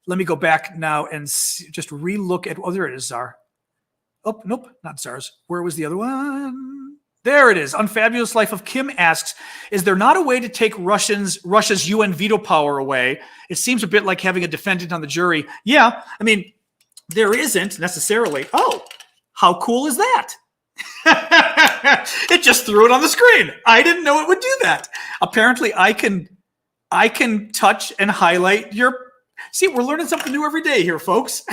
Let me go back now and just re-look at, there it is, Czar. Oh, nope, not Czars. Where was the other one? There it is. Unfabulous Life of Kim asks, is there not a way to take Russia's UN veto power away? It seems a bit like having a defendant on the jury. Yeah, I mean, there isn't necessarily. Oh, how cool is that? It just threw it on the screen. I didn't know it would do that. Apparently, I can touch and highlight your. See, we're learning something new every day here, folks.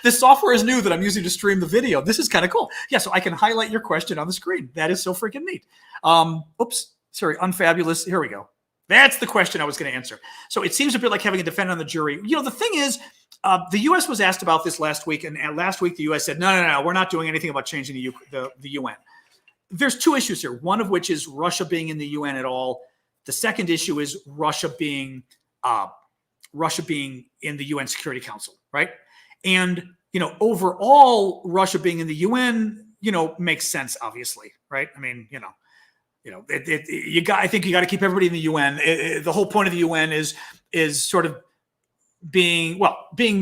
This software is new that I'm using to stream the video. This is kind of cool. Yeah, so I can highlight your question on the screen. That is so freaking neat. Oops, sorry, unfabulous. Here we go. That's the question I was going to answer. So it seems a bit like having a defendant on the jury. The thing is, the U.S. was asked about this last week, and last week the U.S. said, no, we're not doing anything about changing the UN. There's two issues here, one of which is Russia being in the UN at all. The second issue is Russia being in the UN Security Council, right? And, overall, Russia being in the UN, makes sense, obviously, right? I mean, I think you got to keep everybody in the UN. The whole point of the UN is sort of being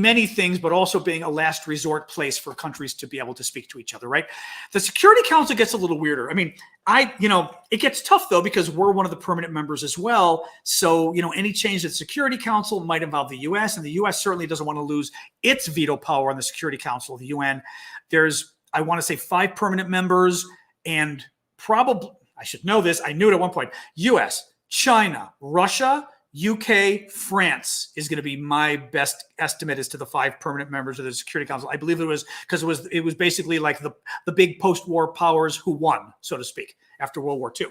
many things, but also being a last resort place for countries to be able to speak to each other, right? The Security Council gets a little weirder. I mean, it gets tough though, because we're one of the permanent members as well. So, any change to the Security Council might involve the U.S., and the U.S. certainly doesn't want to lose its veto power on the Security Council of the UN. There's, I want to say, 5 permanent members, and probably, I should know this, I knew it at one point, U.S., China, Russia, UK, France is going to be my best estimate as to the 5 permanent members of the Security Council. I believe it was because it was basically like the big post-war powers who won, so to speak, after World War II.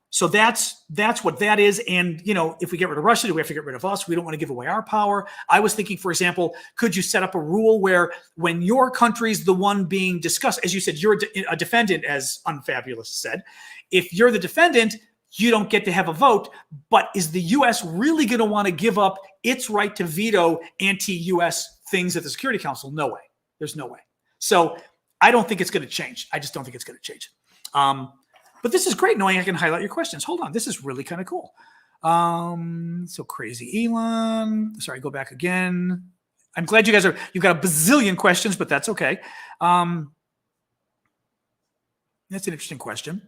So that's what that is. And, if we get rid of Russia, do we have to get rid of us? We don't want to give away our power. I was thinking, for example, could you set up a rule where when your country's the one being discussed, as you said, you're a defendant, as Unfabulous said, if you're the defendant, you don't get to have a vote. But is the U.S. really going to want to give up its right to veto anti-U.S. things at the Security Council? No way. There's no way. So I don't think it's going to change. I just don't think it's going to change. But this is great knowing I can highlight your questions. Hold on. This is really kind of cool. So Crazy Elon. Sorry, go back again. I'm glad you've got a bazillion questions, but that's okay. That's an interesting question.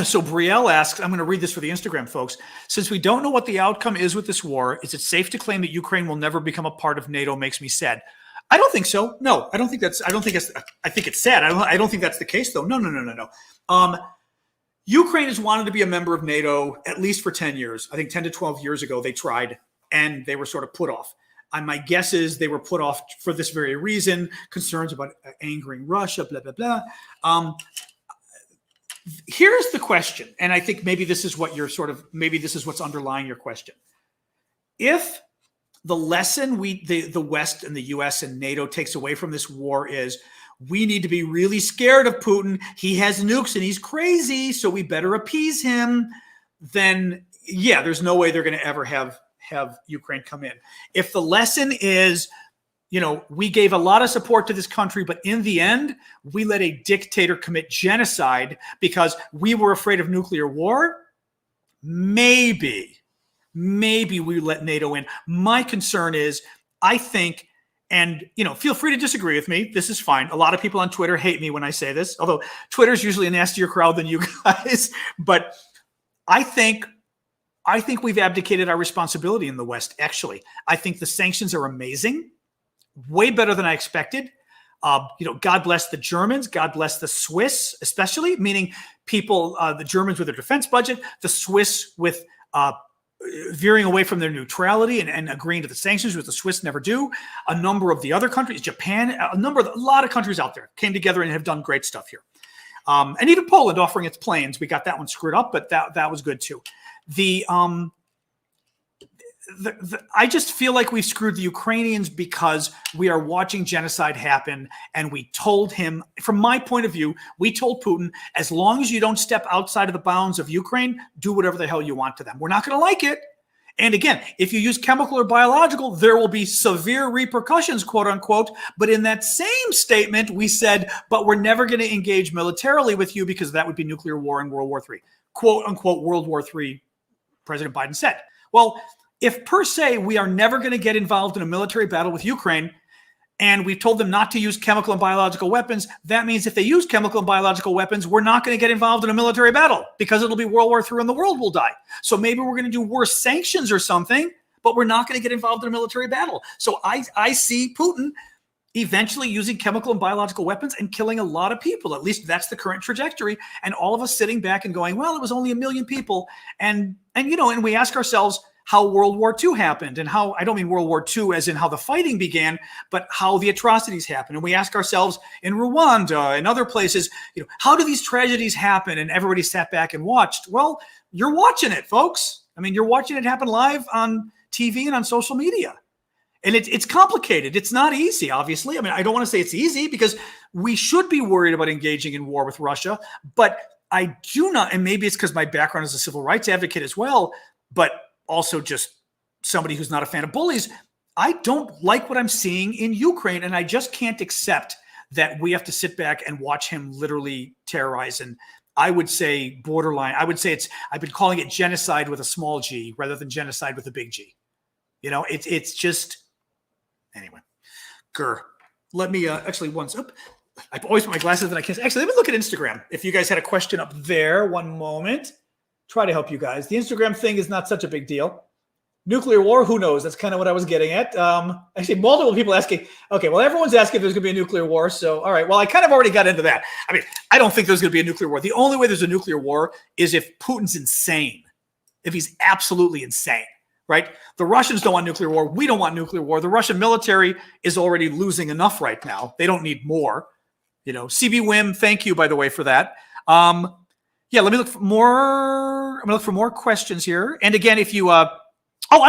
So Brielle asks, I'm going to read this for the Instagram folks. Since we don't know what the outcome is with this war, is it safe to claim that Ukraine will never become a part of NATO? Makes me sad. I don't think so. No, I think it's sad. I don't think that's the case though. No. Ukraine has wanted to be a member of NATO at least for 10 years. I think 10 to 12 years ago they tried and they were sort of put off. And my guess is they were put off for this very reason, concerns about angering Russia, blah, blah, blah. Here's the question, and I think maybe this is what maybe this is what's underlying your question. If the lesson the West and the US and NATO takes away from this war is we need to be really scared of Putin. He has nukes and he's crazy, so we better appease him. Then, yeah, there's no way they're going to ever have Ukraine come in. If the lesson is, we gave a lot of support to this country, but in the end, we let a dictator commit genocide because we were afraid of nuclear war, maybe we let NATO in. My concern is, I think, and feel free to disagree with me. This is fine. A lot of people on Twitter hate me when I say this, although Twitter's usually a nastier crowd than you guys. But I think we've abdicated our responsibility in the West, actually. I think the sanctions are amazing, way better than I expected. God bless the Germans, God bless the Swiss, especially, meaning people, the Germans with their defense budget, the Swiss with veering away from their neutrality and agreeing to the sanctions, which the Swiss never do. A number of the other countries, Japan, a lot of countries out there came together and have done great stuff here. And even Poland offering its planes. We got that one screwed up, but that was good too. I just feel like we've screwed the Ukrainians because we are watching genocide happen, and we told him, from my point of view, we told Putin, as long as you don't step outside of the bounds of Ukraine, do whatever the hell you want to them. We're not going to like it. And again, if you use chemical or biological, there will be severe repercussions, quote unquote. But in that same statement, we said, but we're never going to engage militarily with you because that would be nuclear war and World War III. Quote unquote, World War III, President Biden said. Well, if per se we are never going to get involved in a military battle with Ukraine, and we've told them not to use chemical and biological weapons, that means if they use chemical and biological weapons, we're not going to get involved in a military battle because it'll be World War III and the world will die. So maybe we're going to do worse sanctions or something, but we're not going to get involved in a military battle. So I see Putin eventually using chemical and biological weapons and killing a lot of people. At least that's the current trajectory. And all of us sitting back and going, well, it was only 1 million people. And we ask ourselves, how World War II happened, and how, I don't mean World War II as in how the fighting began, but how the atrocities happened. And we ask ourselves in Rwanda and other places, how do these tragedies happen? And everybody sat back and watched. Well, you're watching it, folks. I mean, you're watching it happen live on TV and on social media. And it's complicated. It's not easy, obviously. I mean, I don't want to say it's easy because we should be worried about engaging in war with Russia, but I do not, and maybe it's because my background as a civil rights advocate as well, but also just somebody who's not a fan of bullies. I don't like what I'm seeing in Ukraine, and I just can't accept that we have to sit back and watch him literally terrorize. And I would say borderline. I would say I've been calling it genocide with a small g rather than genocide with a big G. It's just, anyway. Let me actually once up. I always put my glasses that I can't. Actually, let me look at Instagram. If you guys had a question up there, one moment. Try to help you guys. The Instagram thing is not such a big deal. Nuclear war, who knows? That's kind of what I was getting at. Actually, multiple people asking, okay, well, everyone's asking if there's going to be a nuclear war. So, all right, well, I kind of already got into that. I mean, I don't think there's going to be a nuclear war. The only way there's a nuclear war is if Putin's insane, if he's absolutely insane, right? The Russians don't want nuclear war. We don't want nuclear war. The Russian military is already losing enough right now. They don't need more. CB Wim, thank you, by the way, for that. Yeah, let me look for more. I'm going to look for more questions here. And again, if you, I'm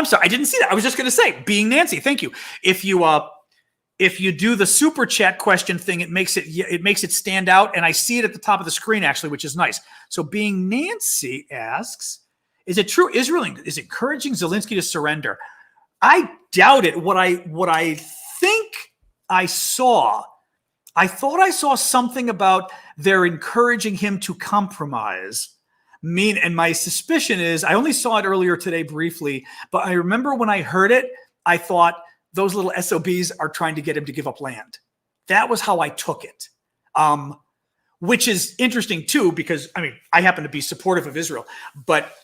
sorry, I didn't see that. I was just going to say, being Nancy, thank you. If you do the super chat question thing, it makes it stand out, and I see it at the top of the screen actually, which is nice. So being Nancy asks, is it true Israel is encouraging Zelensky to surrender? I doubt it. What I think I saw. I thought I saw something about they're encouraging him to compromise. And my suspicion is, I only saw it earlier today briefly, but I remember when I heard it, I thought those little SOBs are trying to get him to give up land. That was how I took it, which is interesting too, because I happen to be supportive of Israel, but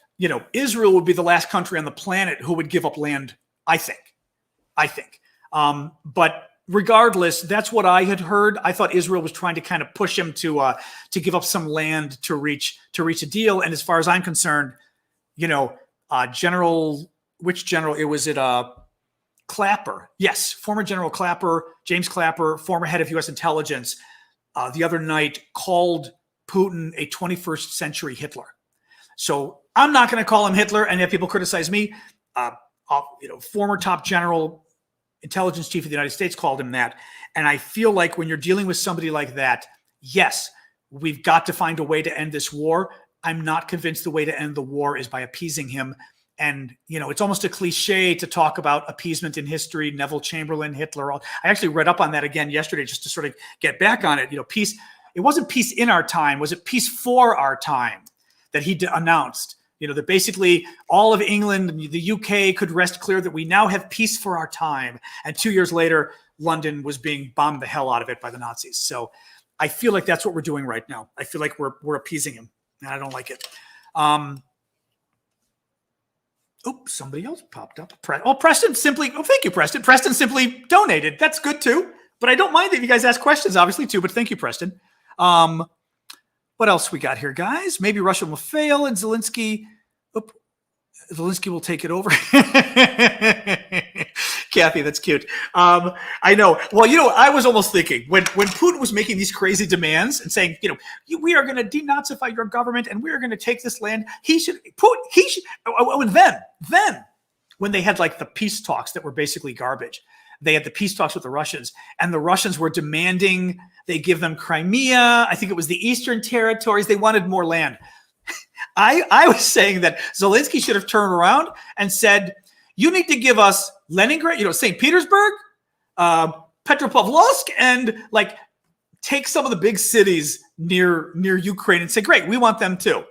Israel would be the last country on the planet who would give up land, I think. But regardless, that's what I had heard. I thought Israel was trying to kind of push him to give up some land to reach a deal. And as far as I'm concerned, which general? It was Clapper. Yes, former General Clapper, James Clapper, former head of U.S. intelligence, the other night called Putin a 21st century Hitler. So I'm not going to call him Hitler and have people criticize me. Former top general intelligence chief of the United States called him that. And I feel like when you're dealing with somebody like that, yes, we've got to find a way to end this war. I'm not convinced the way to end the war is by appeasing him. And, you know, it's almost a cliche to talk about appeasement in history, Neville Chamberlain, Hitler. I actually read up on that again yesterday just to sort of get back on it. You know, peace, it wasn't peace in our time. Was it peace for our time that he announced? You know, that basically all of England, the UK could rest clear that we now have peace for our time. And 2 years later, London was being bombed the hell out of it by the Nazis. So I feel like that's what we're doing right now. I feel like we're appeasing him, and I don't like it. Oops, somebody else popped up. Preston simply, thank you, Preston. Preston simply donated. That's good too. But I don't mind that you guys ask questions, obviously, too. But thank you, Preston. What else we got here, guys? Maybe Russia will fail and Zelensky will take it over. Kathy, that's cute. I know. Well, you know, I was almost thinking when Putin was making these crazy demands and saying, you know, we are going to denazify your government and we are going to take this land. Then when they had like the peace talks that were basically garbage, they had the peace talks with the Russians, and the Russians were demanding they give them Crimea. I think it was the Eastern territories. They wanted more land. I was saying that Zelensky should have turned around and said, you need to give us Leningrad, you know, St. Petersburg, Petropavlovsk, and like take some of the big cities near Ukraine and say, great, we want them too.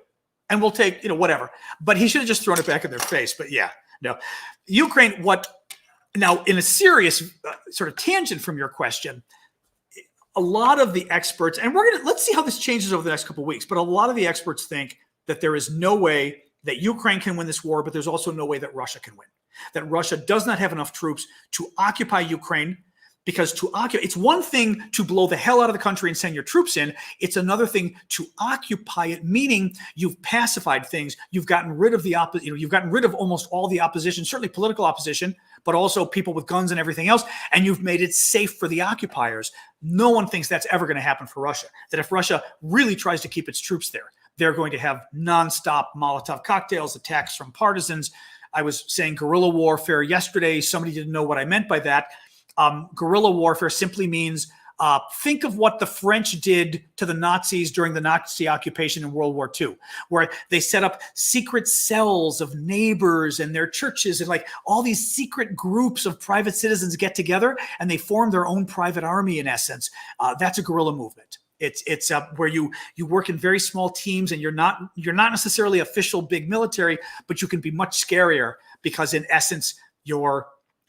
And we'll take, you know, whatever. But he should have just thrown it back in their face. But yeah, no. Ukraine, now in a serious sort of tangent from your question, a lot of the experts, and let's see how this changes over the next couple of weeks, but a lot of the experts think that there is no way that Ukraine can win this war, but there's also no way that Russia can win. That Russia does not have enough troops to occupy Ukraine, because it's one thing to blow the hell out of the country and send your troops in. It's another thing to occupy it, meaning you've pacified things. You've gotten rid of you've gotten rid of almost all the opposition, certainly political opposition, but also people with guns and everything else. And you've made it safe for the occupiers. No one thinks that's ever going to happen for Russia. That if Russia really tries to keep its troops there, they're going to have nonstop Molotov cocktails, attacks from partisans. I was saying guerrilla warfare yesterday. Somebody didn't know what I meant by that. Guerrilla warfare simply means think of what the French did to the Nazis during the Nazi occupation in World War II, where they set up secret cells of neighbors and their churches, and like all these secret groups of private citizens get together and they form their own private army in essence. That's a guerrilla movement. It's where you work in very small teams, and you're not necessarily official big military, but you can be much scarier because in essence you're,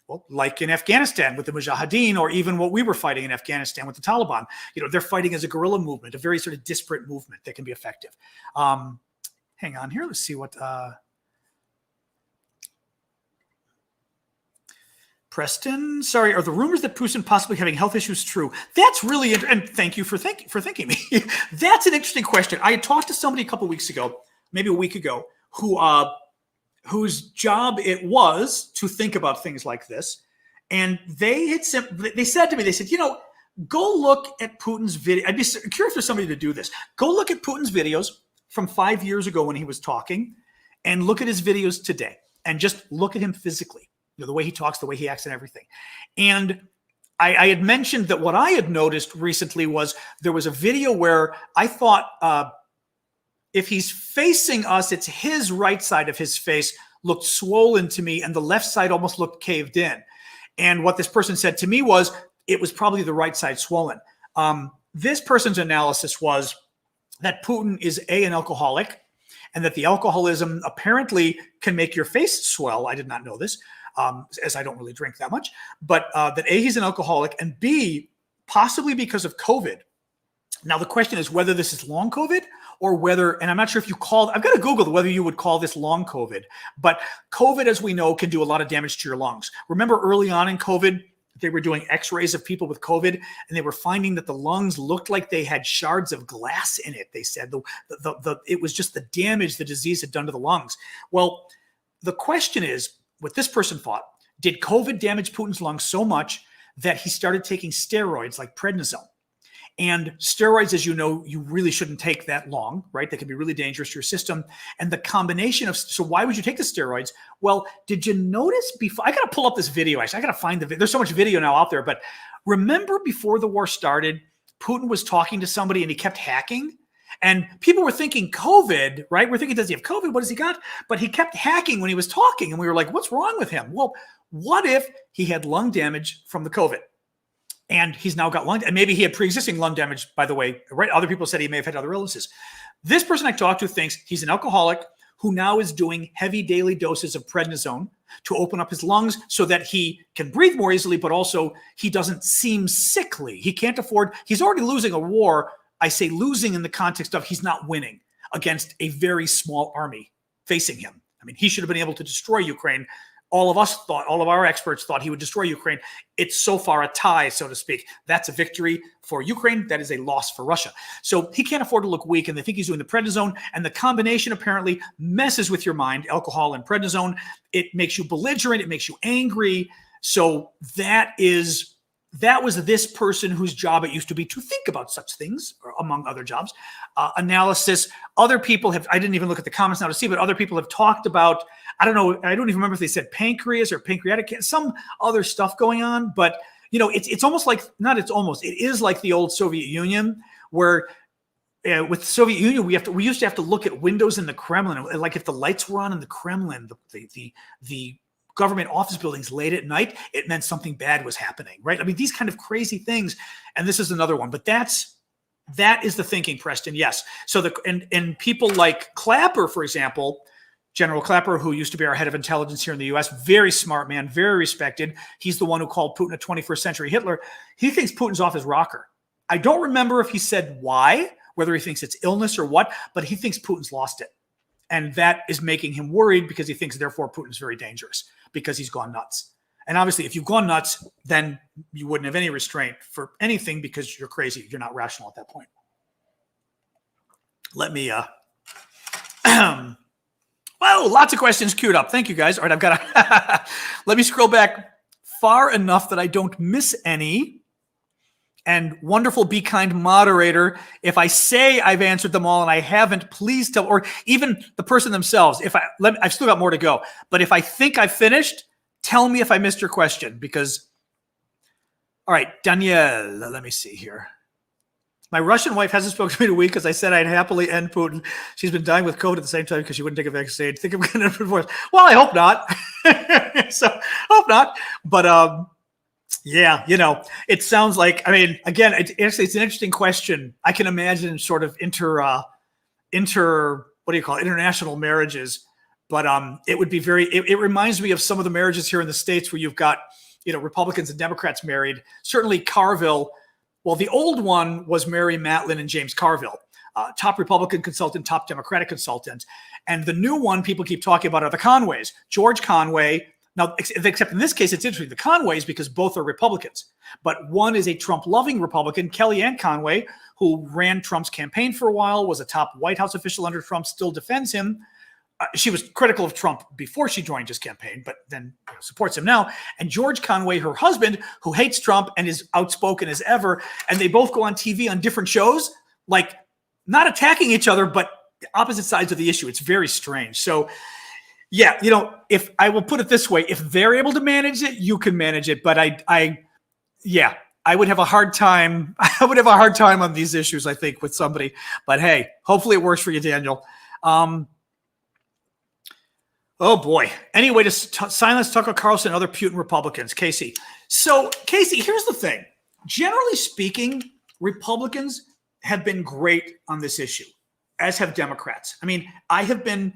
well, like in Afghanistan with the Mujahideen, or even what we were fighting in Afghanistan with the Taliban. You know, they're fighting as a guerrilla movement, a very sort of disparate movement that can be effective. Hang on here. Let's see what Preston. Sorry, are the rumors that Putin possibly having health issues true? That's really and thank you for thinking me. That's an interesting question. I had talked to somebody a couple of weeks ago, maybe a week ago, whose job it was to think about things like this. And they said to me, you know, go look at Putin's video. I'd be curious for somebody to do this. Go look at Putin's videos from 5 years ago when he was talking, and look at his videos today, and just look at him physically, you know, the way he talks, the way he acts and everything. And I had mentioned that what I had noticed recently was there was a video where I thought, if he's facing us, it's his right side of his face looked swollen to me, and the left side almost looked caved in. And what this person said to me was it was probably the right side swollen. This person's analysis was that Putin is an alcoholic, and that the alcoholism apparently can make your face swell. I did not know this, as I don't really drink that much. But that A, he's an alcoholic, and B, possibly because of COVID. Now, the question is whether this is long COVID or whether, and I'm not sure if I've got to Google whether you would call this long COVID, but COVID, as we know, can do a lot of damage to your lungs. Remember early on in COVID, they were doing x-rays of people with COVID, and they were finding that the lungs looked like they had shards of glass in it. They said it was just the damage the disease had done to the lungs. Well, the question is, what this person thought, did COVID damage Putin's lungs so much that he started taking steroids like prednisone? And steroids, as you know, you really shouldn't take that long, right? They can be really dangerous to your system. And the combination of, so why would you take the steroids? Well, did you notice before, I got to pull up this video, actually, I got to find the video. There's so much video now out there, but remember before the war started, Putin was talking to somebody and he kept hacking? And people were thinking COVID, right? We're thinking, does he have COVID? What has he got? But he kept hacking when he was talking. And we were like, what's wrong with him? Well, what if he had lung damage from the COVID? And he's now got lung, and maybe he had pre-existing lung damage, by the way, right? Other people said he may have had other illnesses. This person I talked to thinks he's an alcoholic who now is doing heavy daily doses of prednisone to open up his lungs so that he can breathe more easily, but also he doesn't seem sickly. He can't afford, he's already losing a war. I say losing in the context of he's not winning against a very small army facing him. I mean, he should have been able to destroy Ukraine. All of us thought, all of our experts thought he would destroy Ukraine. It's so far a tie, so to speak. That's a victory for Ukraine. That is a loss for Russia. So he can't afford to look weak, and they think he's doing the prednisone, and the combination apparently messes with your mind, alcohol and prednisone. It makes you belligerent. It makes you angry. So that was this person whose job it used to be to think about such things, among other jobs. Analysis. Other people have, I didn't even look at the comments now to see, but other people have talked about, I don't know, I don't even remember if they said pancreas or pancreatic cancer, some other stuff going on. But, you know, it's almost like, not it's almost, it is like the old Soviet Union where with the Soviet Union, we used to have to look at windows in the Kremlin. Like if the lights were on in the Kremlin, the government office buildings late at night, it meant something bad was happening, right? I mean, these kind of crazy things. And this is another one, but that is the thinking, Preston. Yes. So and people like Clapper, for example, General Clapper, who used to be our head of intelligence here in the US, very smart man, very respected. He's the one who called Putin a 21st century Hitler. He thinks Putin's off his rocker. I don't remember if he said why, whether he thinks it's illness or what, but he thinks Putin's lost it. And that is making him worried because he thinks, therefore, Putin's very dangerous because he's gone nuts. And obviously, if you've gone nuts, then you wouldn't have any restraint for anything because you're crazy. You're not rational at that point. Let me, well, lots of questions queued up. Thank you, guys. All right, I've got to, let me scroll back far enough that I don't miss any. And wonderful Be Kind moderator, if I say I've answered them all and I haven't, please tell, or even the person themselves, I've still got more to go. But if I think I've finished, tell me if I missed your question because, all right, Danielle, let me see here. My Russian wife hasn't spoken to me in a week because I said I'd happily end Putin. She's been dying with COVID at the same time because she wouldn't take a vaccine. Think I'm going to divorce. Well, I hope not. So, hope not. But, yeah, you know, it sounds like, I mean, again, it's an interesting question. I can imagine sort of what do you call it, international marriages. But it would be it reminds me of some of the marriages here in the States where you've got, you know, Republicans and Democrats married. Certainly Carville. Well, the old one was Mary Matlin and James Carville, top Republican consultant, top Democratic consultant. And the new one people keep talking about are the Conways. George Conway. Now, except in this case, it's interesting. The Conways, because both are Republicans, but one is a Trump-loving Republican, Kellyanne Conway, who ran Trump's campaign for a while, was a top White House official under Trump, still defends him. She was critical of Trump before she joined his campaign, but then supports him now. And George Conway, her husband, who hates Trump and is outspoken as ever, and they both go on TV on different shows, like not attacking each other, but opposite sides of the issue. It's very strange. So, yeah, you know, if I will put it this way, if they're able to manage it, you can manage it. But I would have a hard time. I would have a hard time on these issues, I think, with somebody. But hey, hopefully it works for you, Daniel. Oh boy. Anyway, to silence Tucker Carlson and other Putin Republicans, Casey. So, Casey, here's the thing. Generally speaking, Republicans have been great on this issue, as have Democrats. I mean, I have been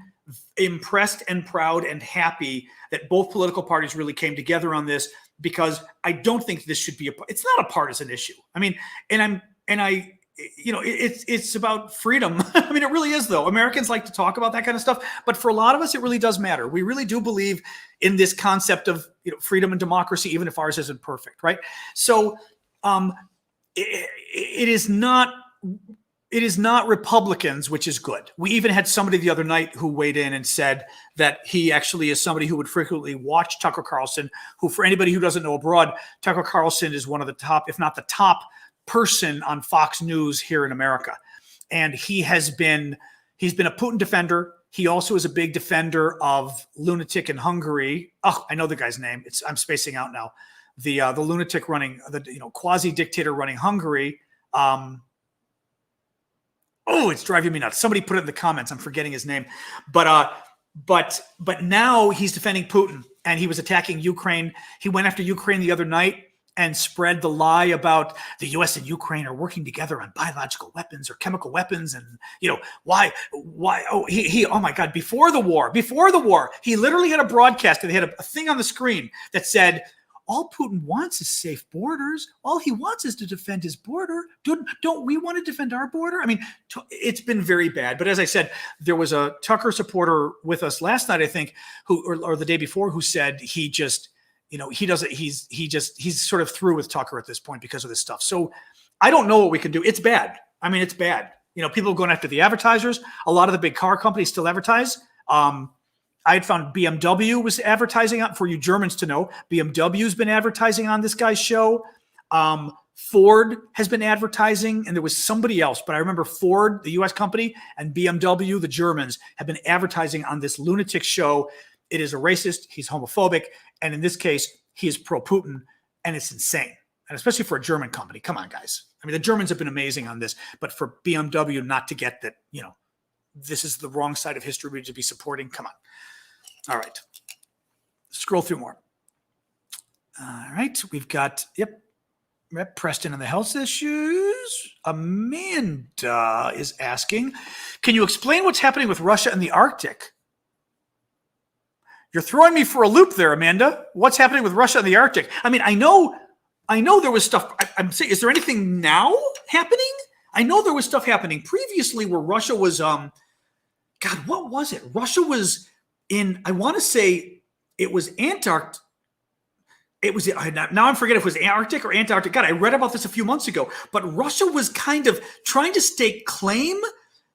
impressed and proud and happy that both political parties really came together on this because I don't think this should be it's not a partisan issue. I mean, you know, it's about freedom. I mean, it really is, though. Americans like to talk about that kind of stuff, but for a lot of us, it really does matter. We really do believe in this concept of, you know, freedom and democracy, even if ours isn't perfect, right? So, it is not Republicans, which is good. We even had somebody the other night who weighed in and said that he actually is somebody who would frequently watch Tucker Carlson, who, for anybody who doesn't know abroad, Tucker Carlson is one of the top, if not the top, person on Fox News here in America. And he's been a Putin defender. He also is a big defender of lunatic in Hungary. Oh, I know the guy's name. I'm spacing out now. The lunatic running, quasi dictator running Hungary. It's driving me nuts. Somebody put it in the comments. I'm forgetting his name. But now he's defending Putin, and he was attacking Ukraine. He went after Ukraine the other night and spread the lie about the U.S. and Ukraine are working together on biological weapons or chemical weapons. And, why? Oh my God, before the war, he literally had a broadcast, and they had a thing on the screen that said, all Putin wants is safe borders. All he wants is to defend his border. Don't we want to defend our border? I mean, it's been very bad. But as I said, there was a Tucker supporter with us last night, I think, or the day before, who said he just, he's sort of through with Tucker at this point because of this stuff. So I don't know what we can do. It's bad. I mean, it's bad. People are going after the advertisers. A lot of the big car companies still advertise. I had found BMW was advertising on, for you Germans to know, BMW's been advertising on this guy's show. Ford has been advertising, and there was somebody else, but I remember Ford, the US company, and BMW, the Germans, have been advertising on this lunatic show. It is a racist, he's homophobic, and in this case, he is pro-Putin, and it's insane. And especially for a German company. Come on, guys. I mean, the Germans have been amazing on this, but for BMW not to get that, this is the wrong side of history we need to be supporting. Come on. All right. Scroll through more. All right. We've got, Rep Preston and the health issues. Amanda is asking, can you explain what's happening with Russia and the Arctic? You're throwing me for a loop there, Amanda. What's happening with Russia and the Arctic? I mean, I know there was stuff. I'm saying, is there anything now happening? I know there was stuff happening previously where Russia was, God, what was it? Russia was in, I want to say it was Antarctic. Now I'm forgetting if it was Arctic or Antarctic. God, I read about this a few months ago, but Russia was kind of trying to stake claim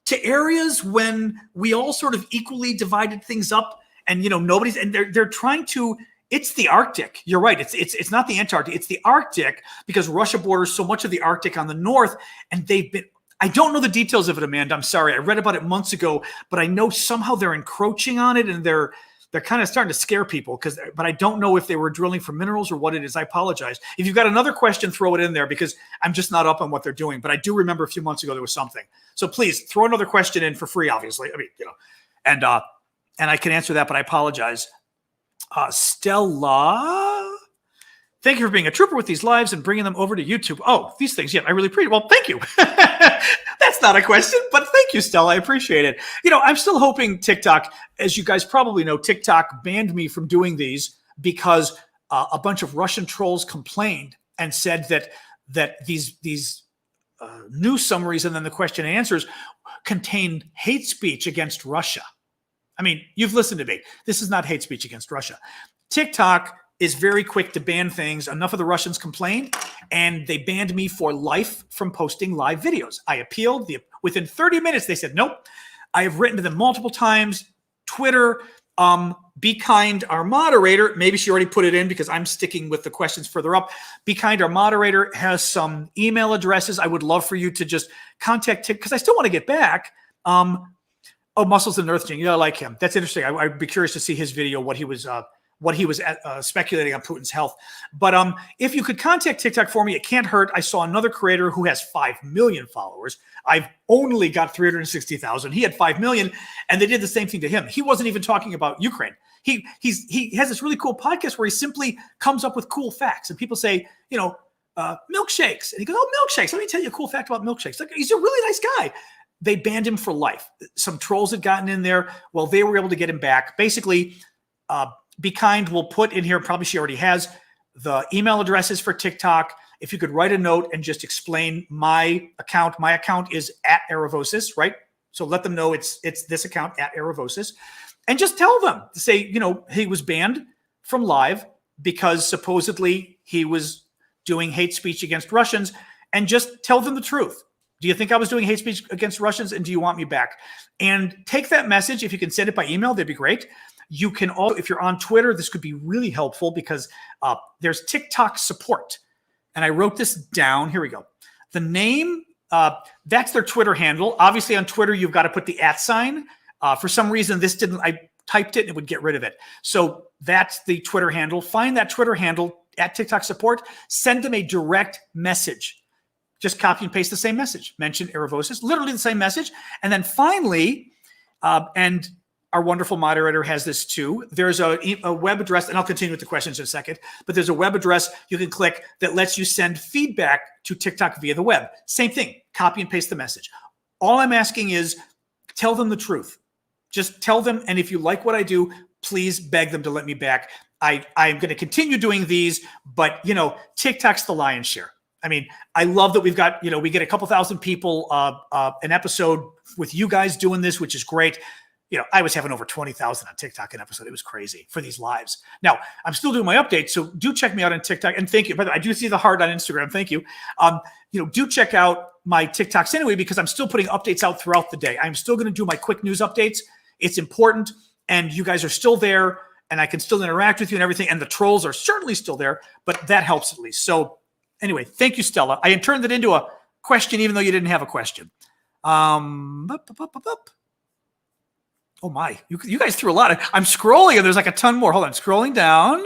to areas when we all sort of equally divided things up, and nobody's, and they're trying to. It's the Arctic. You're right. It's not the Antarctic. It's the Arctic, because Russia borders so much of the Arctic on the north, and they've been. I don't know the details of it, Amanda. I'm sorry. I read about it months ago, but I know somehow they're encroaching on it, and they're kind of starting to scare people. But I don't know if they were drilling for minerals or what it is. I apologize. If you've got another question, throw it in there, because I'm just not up on what they're doing. But I do remember a few months ago there was something. So please throw another question in for free. Obviously, I mean, and I can answer that. But I apologize. Stella, thank you for being a trooper with these lives and bringing them over to YouTube. Oh, these things. Yeah, I really appreciate it. Well, thank you. That's not a question, but thank you, Stella. I appreciate it. I'm still hoping TikTok, as you guys probably know, TikTok banned me from doing these because a bunch of Russian trolls complained and said that these news summaries and then the question and answers contained hate speech against Russia. I mean, you've listened to me. This is not hate speech against Russia. TikTok is very quick to ban things. Enough of the Russians complained, and they banned me for life from posting live videos. I appealed. Within 30 minutes, they said, nope. I have written to them multiple times. Twitter, Be Kind, our moderator, maybe she already put it in because I'm sticking with the questions further up. Be Kind, our moderator, has some email addresses. I would love for you to just contact him because I still want to get back. Muscles and Earth Gene. Yeah, I like him. That's interesting. I'd be curious to see his video, what he was speculating on Putin's health. But if you could contact TikTok for me, it can't hurt. I saw another creator who has 5 million followers. I've only got 360,000. He had 5 million, and they did the same thing to him. He wasn't even talking about Ukraine. He has this really cool podcast where he simply comes up with cool facts, and people say, milkshakes, and he goes, "Oh, milkshakes. Let me tell you a cool fact about milkshakes." Like, he's a really nice guy. They banned him for life. Some trolls had gotten in there. Well, they were able to get him back. Basically, Be Kind will put in here, probably she already has, the email addresses for TikTok. If you could write a note and just explain my account. My account is @Aravosis, right? So let them know it's this account @Aravosis. And just tell them to say, he was banned from live because supposedly he was doing hate speech against Russians, and just tell them the truth. Do you think I was doing hate speech against Russians, and do you want me back? And take that message. If you can send it by email, that'd be great. You can also, if you're on Twitter, this could be really helpful because there's TikTok support. And I wrote this down. Here we go. The name, that's their Twitter handle. Obviously on Twitter, you've got to put the @sign. For some reason, this didn't, I typed it and it would get rid of it. So that's the Twitter handle. Find that Twitter handle at TikTok support. Send them a direct message. Just copy and paste the same message. Mention Erevosis, literally the same message. And then finally, and our wonderful moderator has this too. There's a web address, and I'll continue with the questions in a second, but there's a web address you can click that lets you send feedback to TikTok via the web. Same thing, copy and paste the message. All I'm asking is tell them the truth. Just tell them, and if you like what I do, please beg them to let me back. I'm going to continue doing these, but, you know, TikTok's the lion's share. I mean, I love that we've got, you know, we get a couple thousand people an episode with you guys doing this, which is great. You know, I was having over 20,000 on TikTok an episode. It was crazy for these lives. Now, I'm still doing my updates, so do check me out on TikTok. And thank you. By the way, I do see the heart on Instagram. Thank you. You know, do check out my TikToks anyway, because I'm still putting updates out throughout the day. I'm still going to do my quick news updates. It's important, and you guys are still there, and I can still interact with you and everything, and the trolls are certainly still there, but that helps at least. So anyway, thank you, Stella. I turned it into a question, even though you didn't have a question. Oh my, you guys threw a lot. I'm scrolling and there's like a ton more. Hold on, scrolling down.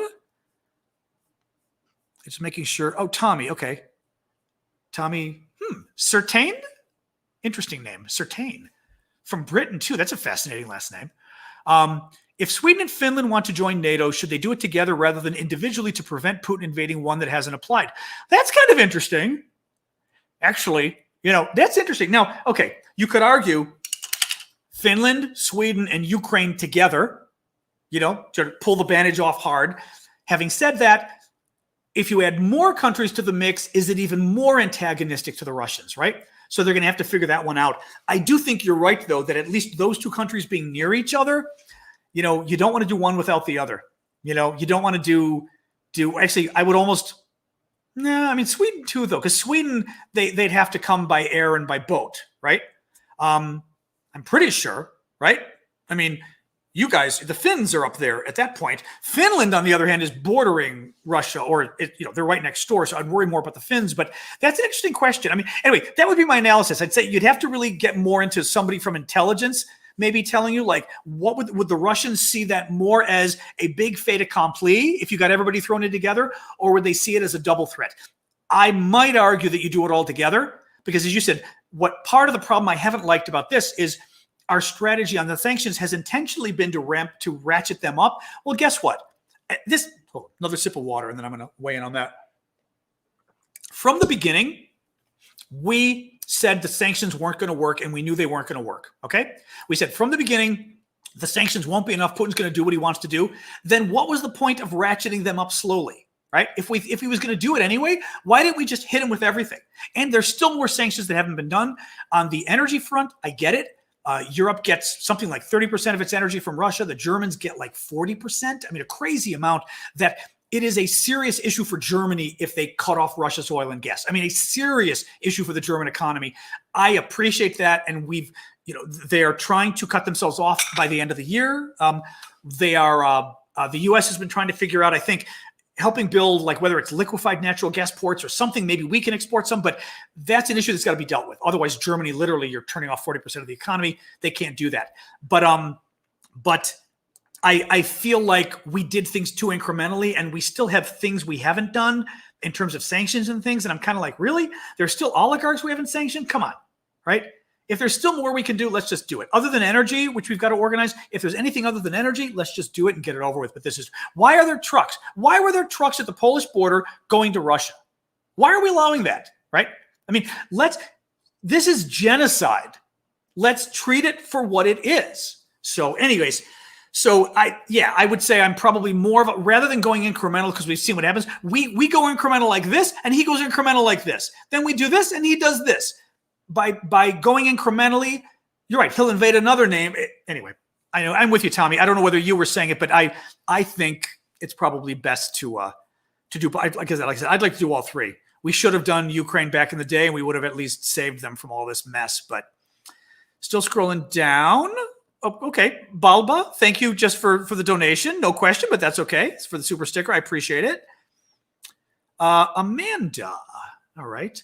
Just making sure. Oh, Tommy, okay. Tommy, Certain? Interesting name, Certain. From Britain too, that's a fascinating last name. If Sweden and Finland want to join NATO, should they do it together rather than individually to prevent Putin invading one that hasn't applied? That's kind of interesting. Actually, you know, that's interesting. Now, okay, you could argue Finland, Sweden, and Ukraine together, you know, to pull the bandage off hard. Having said that, if you add more countries to the mix, is it even more antagonistic to the Russians, right? So they're going to have to figure that one out. I do think you're right, though, that at least those two countries being near each other, you know, you don't want to do one without the other. You know, you don't want to do actually, I would almost, no, I mean, Sweden too, though, because Sweden, they'd have to come by air and by boat, right? I'm pretty sure, right? I mean, you guys, the Finns are up there at that point. Finland, on the other hand, is bordering Russia, or you know, they're right next door. So I'd worry more about the Finns. But that's an interesting question. I mean, anyway, that would be my analysis. I'd say you'd have to really get more into somebody from intelligence, maybe telling you, like, what would the Russians see that more as a big fait accompli if you got everybody thrown in together, or would they see it as a double threat? I might argue that you do it all together, because as you said, what part of the problem I haven't liked about this is our strategy on the sanctions has intentionally been to ratchet them up. Well, guess what? Another sip of water, and then I'm going to weigh in on that. From the beginning, we said the sanctions weren't going to work, and we knew they weren't going to work, okay? We said from the beginning, the sanctions won't be enough. Putin's going to do what he wants to do. Then what was the point of ratcheting them up slowly, right? If he was going to do it anyway, why didn't we just hit him with everything? And there's still more sanctions that haven't been done. On the energy front, I get it. Europe gets something like 30% of its energy from Russia. The Germans get like 40%. I mean, a crazy amount. That it is a serious issue for Germany if they cut off Russia's oil and gas. I mean, a serious issue for the German economy. I appreciate that. And they are trying to cut themselves off by the end of the year. The U.S. has been trying to figure out, I think, helping build, like, whether it's liquefied natural gas ports or something, maybe we can export some, but that's an issue that's got to be dealt with. Otherwise, Germany, literally, you're turning off 40% of the economy. They can't do that. But I feel like we did things too incrementally, and we still have things we haven't done in terms of sanctions and things. And I'm kind of like, really? There's still oligarchs we haven't sanctioned? Come on, right? If there's still more we can do, let's just do it. Other than energy, which we've got to organize, if there's anything other than energy, let's just do it and get it over with. But this is, why are there trucks? Why were there trucks at the Polish border going to Russia? Why are we allowing that, right? I mean, this is genocide. Let's treat it for what it is. So anyways, I would say I'm probably more of a, rather than going incremental, because we've seen what happens, we go incremental like this, and he goes incremental like this. Then we do this, and he does this. By going incrementally, you're right, he'll invade another name. Anyway, I know I'm with you, Tommy. I don't know whether you were saying it, but I think it's probably best to do, like I said, I'd like to do all three. We should have done Ukraine back in the day, and we would have at least saved them from all this mess. But still scrolling down. Oh, okay, Balba, thank you just for the donation. No question, but that's okay. It's for the super sticker. I appreciate it. Amanda, all right.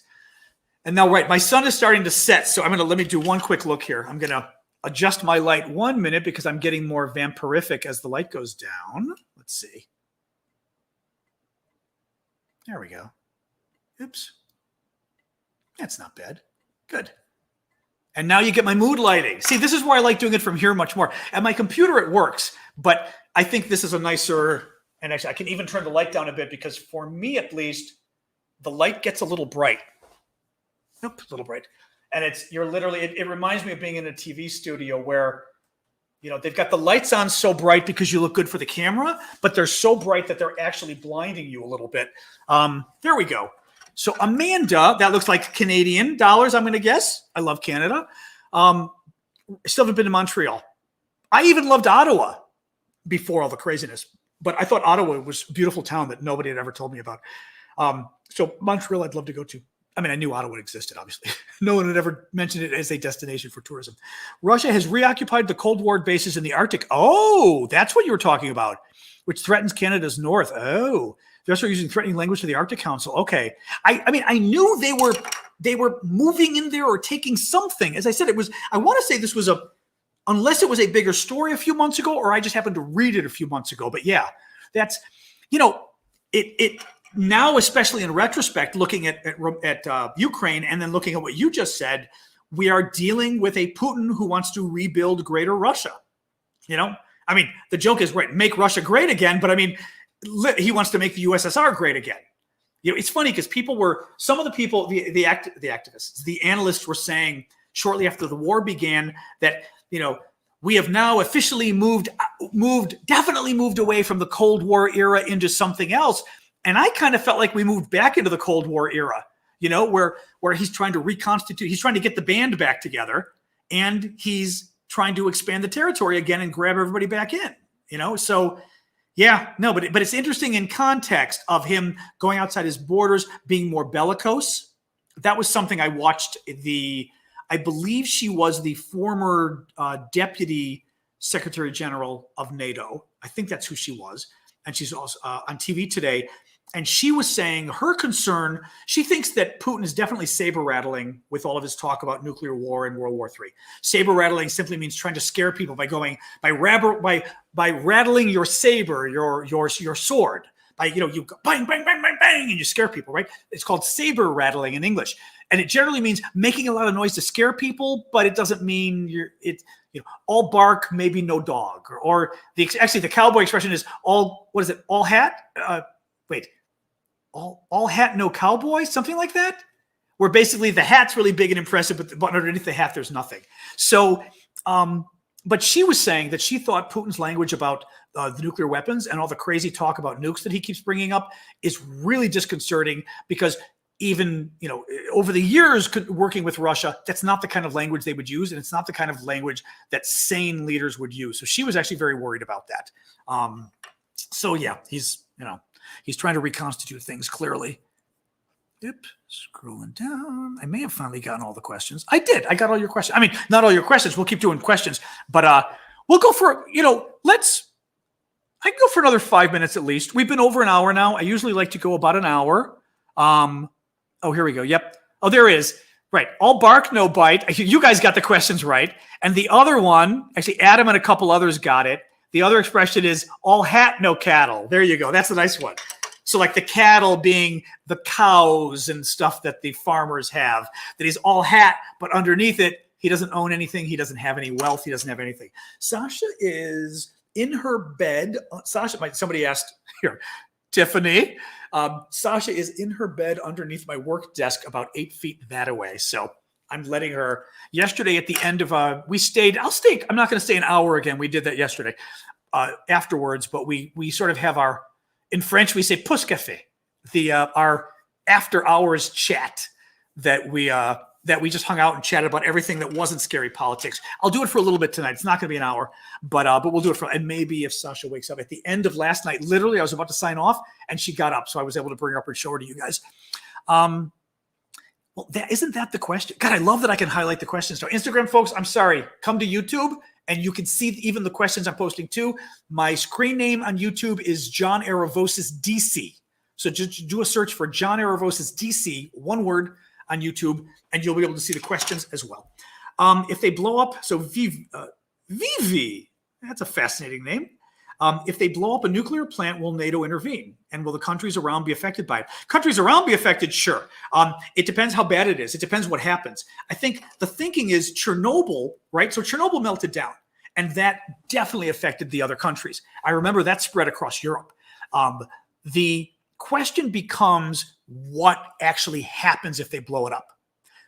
And now, right, my sun is starting to set. So let me do one quick look here. I'm going to adjust my light 1 minute because I'm getting more vampirific as the light goes down. Let's see. There we go. Oops. That's not bad. Good. And now you get my mood lighting. See, this is why I like doing it from here much more. At my computer, it works, but I think this is a nicer, and actually I can even turn the light down a bit because for me at least, the light gets a little bright. Nope, a little bright. And you're literally, it reminds me of being in a TV studio where, they've got the lights on so bright because you look good for the camera, but they're so bright that they're actually blinding you a little bit. There we go. So Amanda, that looks like Canadian dollars, I'm going to guess. I love Canada. I still haven't been to Montreal. I even loved Ottawa before all the craziness, but I thought Ottawa was a beautiful town that nobody had ever told me about. So Montreal, I'd love to go to. I knew Ottawa existed, obviously. No one had ever mentioned it as a destination for tourism. Russia has reoccupied the Cold War bases in the Arctic. Oh, that's what you were talking about, which threatens Canada's north. Oh, they're also using threatening language to the Arctic Council. Okay. I knew they were moving in there or taking something. As I said, I want to say this was unless it was a bigger story a few months ago, or I just happened to read it a few months ago. But yeah, that's, it now, especially in retrospect, looking at Ukraine and then looking at what you just said, we are dealing with a Putin who wants to rebuild greater Russia. The joke is, right, make Russia great again, but he wants to make the USSR great again. It's funny because some of the people, the activists, the analysts were saying shortly after the war began that, we have now officially definitely moved away from the Cold War era into something else. And I kind of felt like we moved back into the Cold War era, where he's trying to reconstitute, he's trying to get the band back together, and he's trying to expand the territory again and grab everybody back in, So, yeah, no, but it's interesting in context of him going outside his borders, being more bellicose. That was something I watched. I believe she was the former deputy secretary general of NATO. I think that's who she was. And she's also on TV today. And she was saying her concern, she thinks that Putin is definitely saber rattling with all of his talk about nuclear war and World War III. Saber rattling simply means trying to scare people by rattling your saber, your sword. You go bang, bang, bang, bang, bang, and you scare people, right? It's called saber rattling in English. And it generally means making a lot of noise to scare people, but it doesn't mean all bark, maybe no dog. Or the cowboy expression is all hat? All hat, no cowboy, something like that, where basically the hat's really big and impressive, but underneath the hat, there's nothing. So, but she was saying that she thought Putin's language about the nuclear weapons and all the crazy talk about nukes that he keeps bringing up is really disconcerting because even, over the years working with Russia, that's not the kind of language they would use. And it's not the kind of language that sane leaders would use. So she was actually very worried about that. So yeah, he's trying to reconstitute things clearly. Yep, scrolling down. I may have finally gotten all the questions. I did. I got all your questions. Not all your questions. We'll keep doing questions, but we'll go for, I can go for another 5 minutes at least. We've been over an hour now. I usually like to go about an hour. Oh, here we go. Yep. Oh, there is. Right. All bark, no bite. You guys got the questions right. And the other one, actually, Adam and a couple others got it. The other expression is all hat, no cattle. There you go. That's a nice one. So like the cattle being the cows and stuff that the farmers have, that he's all hat, but underneath it, he doesn't own anything. He doesn't have any wealth. He doesn't have anything. Sasha is in her bed. Somebody asked here, Tiffany. Sasha is in her bed underneath my work desk about 8 feet that away. So I'm letting her. Yesterday at the end of I'm not going to stay an hour again. We did that yesterday afterwards, but we sort of have in French, we say pouce café, our after hours chat that we just hung out and chatted about everything that wasn't scary politics. I'll do it for a little bit tonight. It's not going to be an hour, but we'll do it and maybe if Sasha wakes up at the end of last night, literally I was about to sign off and she got up. So I was able to bring her up and show her to you guys. Well, isn't that the question? God, I love that I can highlight the questions. Now, Instagram folks, I'm sorry. Come to YouTube and you can see even the questions I'm posting too. My screen name on YouTube is John Aravosis DC. So just do a search for John Aravosis DC, one word. on YouTube, and you'll be able to see the questions as well. If they blow up, so Vivi, that's a fascinating name. If they blow up a nuclear plant, will NATO intervene? And will the countries around be affected by it? Countries around be affected? Sure. It depends how bad it is. It depends what happens. I think the thinking is Chernobyl, right? So Chernobyl melted down, and that definitely affected the other countries. I remember that spread across Europe. The question becomes what actually happens if they blow it up.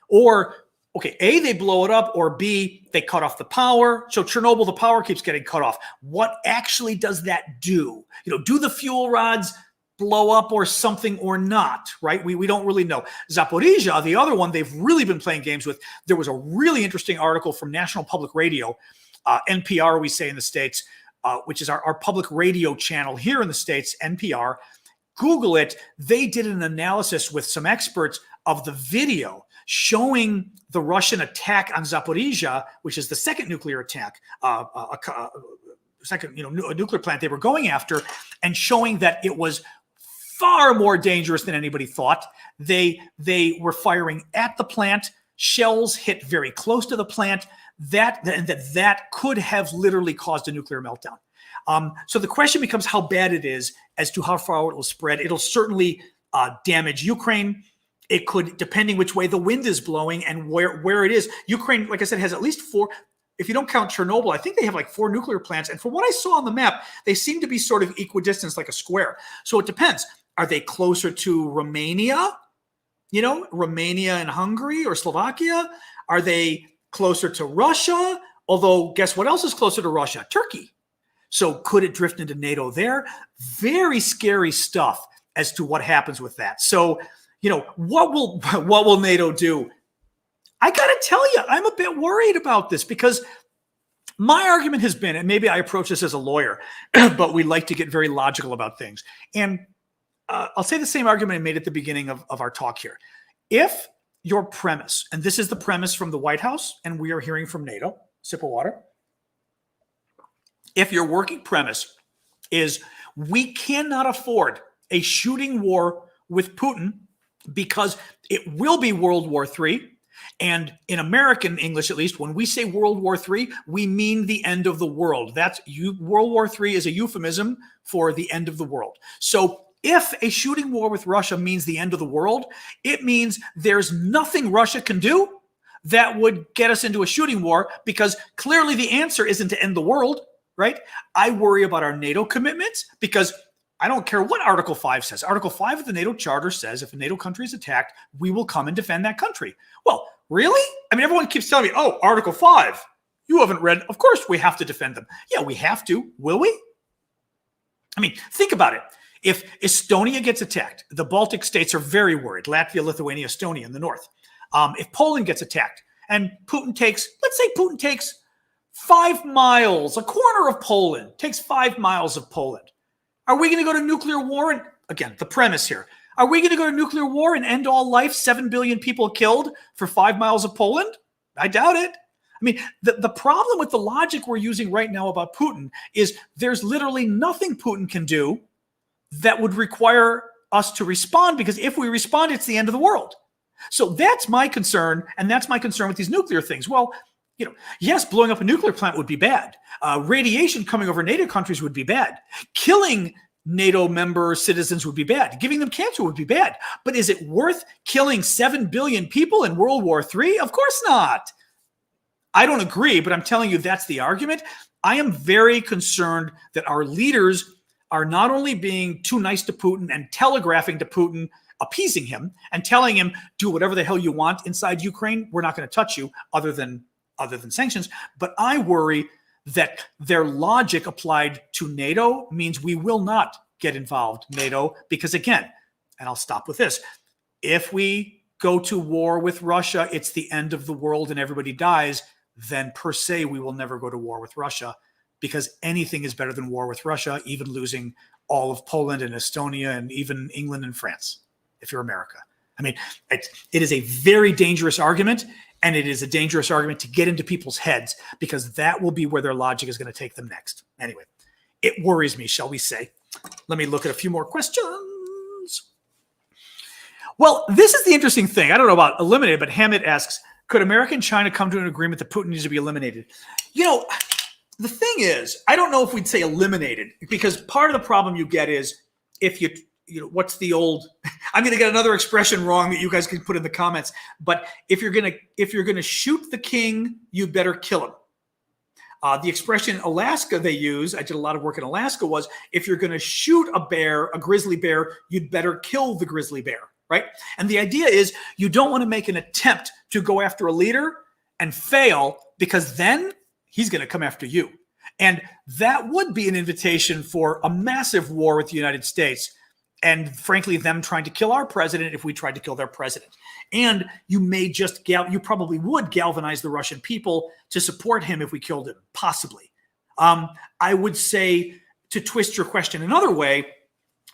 Or, okay, A, they blow it up, or B, they cut off the power. So Chernobyl, the power keeps getting cut off. What actually does that do? Do the fuel rods blow up or something or not, right? We don't really know. Zaporizhia, the other one they've really been playing games with. There was a really interesting article from National Public Radio, NPR, we say in the States, which is our public radio channel here in the States, NPR. Google it. They did an analysis with some experts of the video showing the Russian attack on Zaporizhia, which is the second nuclear attack, a nuclear plant they were going after, and showing that it was far more dangerous than anybody thought. They were firing at the plant. Shells hit very close to the plant. That could have literally caused a nuclear meltdown. So the question becomes how bad it is as to how far it will spread. It'll certainly damage Ukraine. It could, depending which way the wind is blowing and where it is. Ukraine, like I said, has at least 4, if you don't count Chernobyl, I think they have like 4 nuclear plants. And from what I saw on the map, they seem to be sort of equidistant, like a square. So it depends. Are they closer to Romania? Romania and Hungary or Slovakia? Are they closer to Russia? Although, guess what else is closer to Russia? Turkey. So could it drift into NATO there? Very scary stuff as to what happens with that. So, what will NATO do? I got to tell you, I'm a bit worried about this because my argument has been, and maybe I approach this as a lawyer, but we like to get very logical about things. And I'll say the same argument I made at the beginning of our talk here. If your premise, and this is the premise from the White House, and we are hearing from NATO, sip of water. If your working premise is we cannot afford a shooting war with Putin because it will be World War III, and in American English, at least, when we say World War III, we mean the end of the world. World War III is a euphemism for the end of the world. So if a shooting war with Russia means the end of the world, it means there's nothing Russia can do that would get us into a shooting war, because clearly the answer isn't to end the world, right? I worry about our NATO commitments because I don't care what Article 5 says. Article 5 of the NATO Charter says if a NATO country is attacked, we will come and defend that country. Well, really? I mean, everyone keeps telling me, oh, Article 5, you haven't read. Of course we have to defend them. Yeah, we have to. Will we? I mean, think about it. If Estonia gets attacked, the Baltic states are very worried. Latvia, Lithuania, Estonia in the north. If Poland gets attacked and let's say Putin takes 5 miles, a corner of Poland, takes 5 miles of Poland. Are we going to go to nuclear war? And again, the premise here, are we going to go to nuclear war and end all life, 7 billion people killed for 5 miles of Poland? I doubt it. I mean, the problem with the logic we're using right now about Putin is there's literally nothing Putin can do that would require us to respond, because if we respond, it's the end of the world. So that's my concern, and that's my concern with these nuclear things. Well, yes, blowing up a nuclear plant would be bad. Radiation coming over NATO countries would be bad. Killing NATO member citizens would be bad. Giving them cancer would be bad. But is it worth killing 7 billion people in World War III? Of course not. I don't agree, but I'm telling you that's the argument. I am very concerned that our leaders are not only being too nice to Putin and telegraphing to Putin, appeasing him, and telling him, do whatever the hell you want inside Ukraine. We're not going to touch you other than sanctions. But I worry that their logic applied to NATO means we will not get involved, NATO, because again, and I'll stop with this, if we go to war with Russia, it's the end of the world and everybody dies, then per se, we will never go to war with Russia, because anything is better than war with Russia, even losing all of Poland and Estonia and even England and France, if you're America. I mean, it is a very dangerous argument, and it is a dangerous argument to get into people's heads, because that will be where their logic is going to take them next. Anyway, it worries me, shall we say. Let me look at a few more questions. Well, this is the interesting thing. I don't know about eliminated, but Hammett asks, could America and China come to an agreement that Putin needs to be eliminated? You know, the thing is, I don't know if we'd say eliminated, because part of the problem you get is if you know, what's the old, I'm going to get another expression wrong that you guys can put in the comments, but if you're going to shoot the king, you better kill him. The expression in Alaska they use, I did a lot of work in Alaska, was if you're going to shoot a bear, a grizzly bear, you'd better kill the grizzly bear, right? And the idea is you don't want to make an attempt to go after a leader and fail, because then he's going to come after you. And that would be an invitation for a massive war with the United States, and frankly, them trying to kill our president if we tried to kill their president. And you may just, you probably would galvanize the Russian people to support him if we killed him, possibly. I would say, to twist your question another way,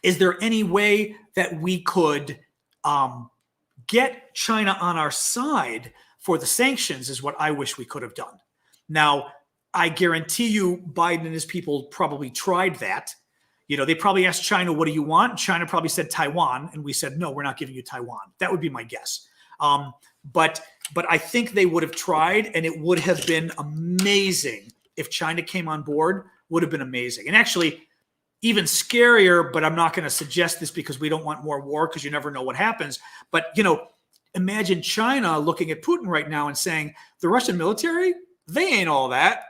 is there any way that we could get China on our side for the sanctions is what I wish we could have done. Now, I guarantee you Biden and his people probably tried that. You know, they probably asked China, what do you want? China probably said Taiwan, and we said, no, we're not giving you Taiwan. That would be my guess. But I think they would have tried, and it would have been amazing if China came on board. Would have been amazing. And actually, even scarier, but I'm not going to suggest this because we don't want more war, because you never know what happens. But, you know, imagine China looking at Putin right now and saying, the Russian military, they ain't all that,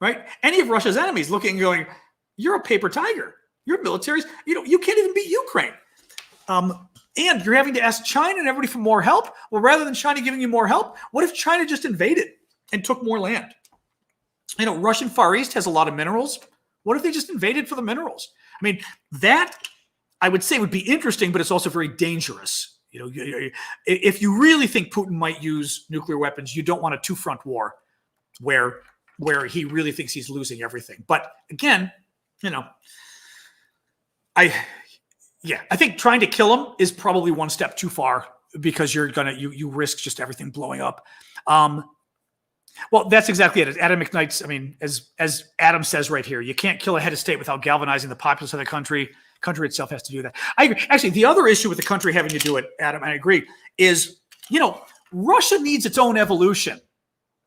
right? Any of Russia's enemies looking and going, you're a paper tiger. Your military's, you know, you can't even beat Ukraine. And you're having to ask China and everybody for more help. Well, rather than China giving you more help, what if China just invaded and took more land? You know, Russian Far East has a lot of minerals. What if they just invaded for the minerals? I mean, that I would say would be interesting, but it's also very dangerous. You know, if you really think Putin might use nuclear weapons, you don't want a two-front war where he really thinks he's losing everything. But again, you know, I think trying to kill him is probably one step too far, because you risk just everything blowing up. Well, that's exactly it. Adam McKnight's, I mean, as Adam says right here, you can't kill a head of state without galvanizing the populace of the country. Country itself has to do that. I agree. Actually, the other issue with the country having to do it, Adam, I agree, is, you know, Russia needs its own evolution,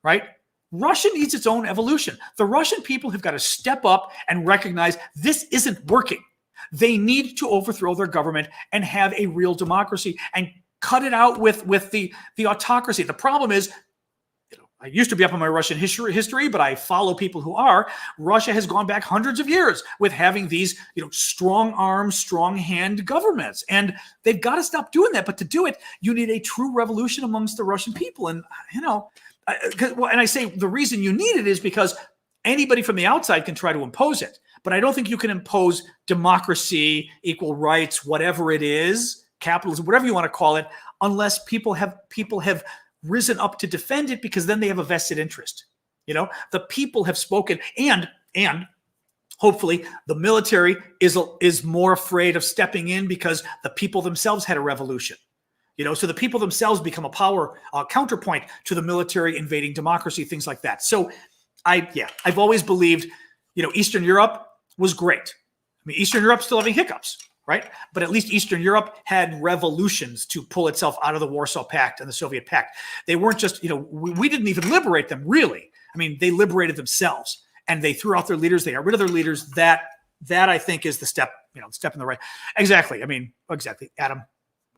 right? Russia needs its own evolution. The Russian people have got to step up and recognize this isn't working. They need to overthrow their government and have a real democracy and cut it out with the autocracy. The problem is, you know, I used to be up on my Russian history, but I follow people who are. Russia has gone back hundreds of years with having these, you know, strong arm, strong hand governments, and they've got to stop doing that. But to do it, you need a true revolution amongst the Russian people, and you know. And I say the reason you need it is because anybody from the outside can try to impose it. But I don't think you can impose democracy, equal rights, whatever it is, capitalism, whatever you want to call it, unless people have risen up to defend it, because then they have a vested interest. You know, the people have spoken, and hopefully the military is more afraid of stepping in because the people themselves had a revolution. You know, so the people themselves become a power counterpoint to the military invading democracy, things like that. So I've always believed, you know, Eastern Europe was great. I mean, Eastern Europe's still having hiccups, right? But at least Eastern Europe had revolutions to pull itself out of the Warsaw Pact and the Soviet Pact. They weren't just, you know, we didn't even liberate them, really. I mean, they liberated themselves, and they threw out their leaders. They got rid of their leaders. That I think is the step, you know, the step in the right. Exactly. I mean, exactly, Adam.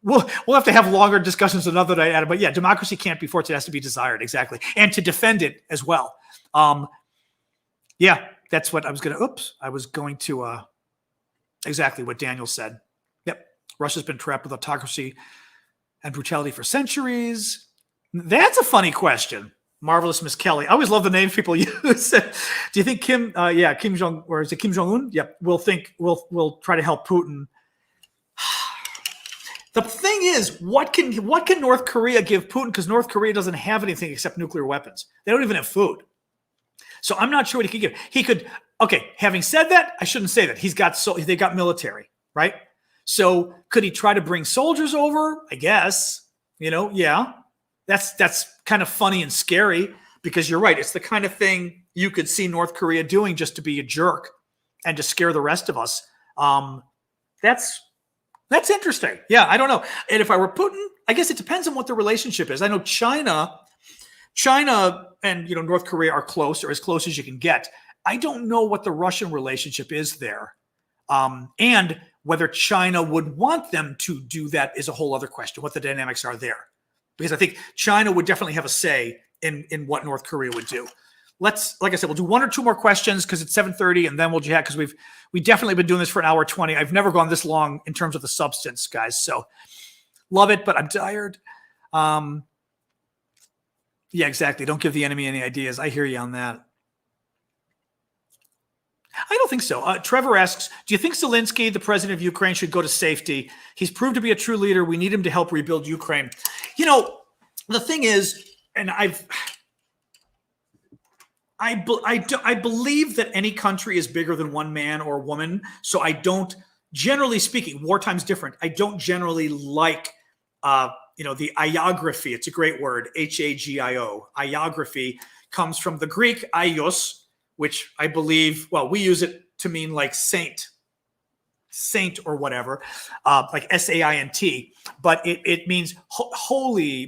We'll have to have longer discussions another day, Adam. But yeah, democracy can't be forced; it has to be desired, exactly, and to defend it as well. Yeah, that's what I was going to. I was going to exactly what Daniel said. Yep, Russia's been trapped with autocracy and brutality for centuries. That's a funny question. Marvelous Miss Kelly. I always love the names people use. Do you think Kim Jong, or is it Kim Jong Un? Yep, we'll try to help Putin. The thing is, what can North Korea give Putin? Because North Korea doesn't have anything except nuclear weapons. They don't even have food. So I'm not sure what he could give. He could. Okay. Having said that, I shouldn't say that. They got military, right? So could he try to bring soldiers over? I guess. You know, yeah. That's kind of funny and scary, because you're right. It's the kind of thing you could see North Korea doing just to be a jerk and to scare the rest of us. That's That's interesting. Yeah, I don't know. And if I were Putin, I guess it depends on what the relationship is. I know China and North Korea are close, or as close as you can get. I don't know what the Russian relationship is there, and whether China would want them to do that is a whole other question. What the dynamics are there, because I think China would definitely have a say in what North Korea would do. Let's, like I said, we'll do one or two more questions because it's 7:30, and then we'll chat because we definitely been doing this for an hour 20. I've never gone this long in terms of the substance, guys. So love it, but I'm tired. Yeah, exactly. Don't give the enemy any ideas. I hear you on that. I don't think so. Trevor asks, do you think Zelensky, the president of Ukraine, should go to safety? He's proved to be a true leader. We need him to help rebuild Ukraine. The thing is, and I believe that any country is bigger than one man or woman. So I don't, generally speaking, wartime's different. I don't generally like, the iography. It's a great word, Hagio. Iography comes from the Greek aios, which I believe, we use it to mean like saint or whatever, like SAINT, but it means holy,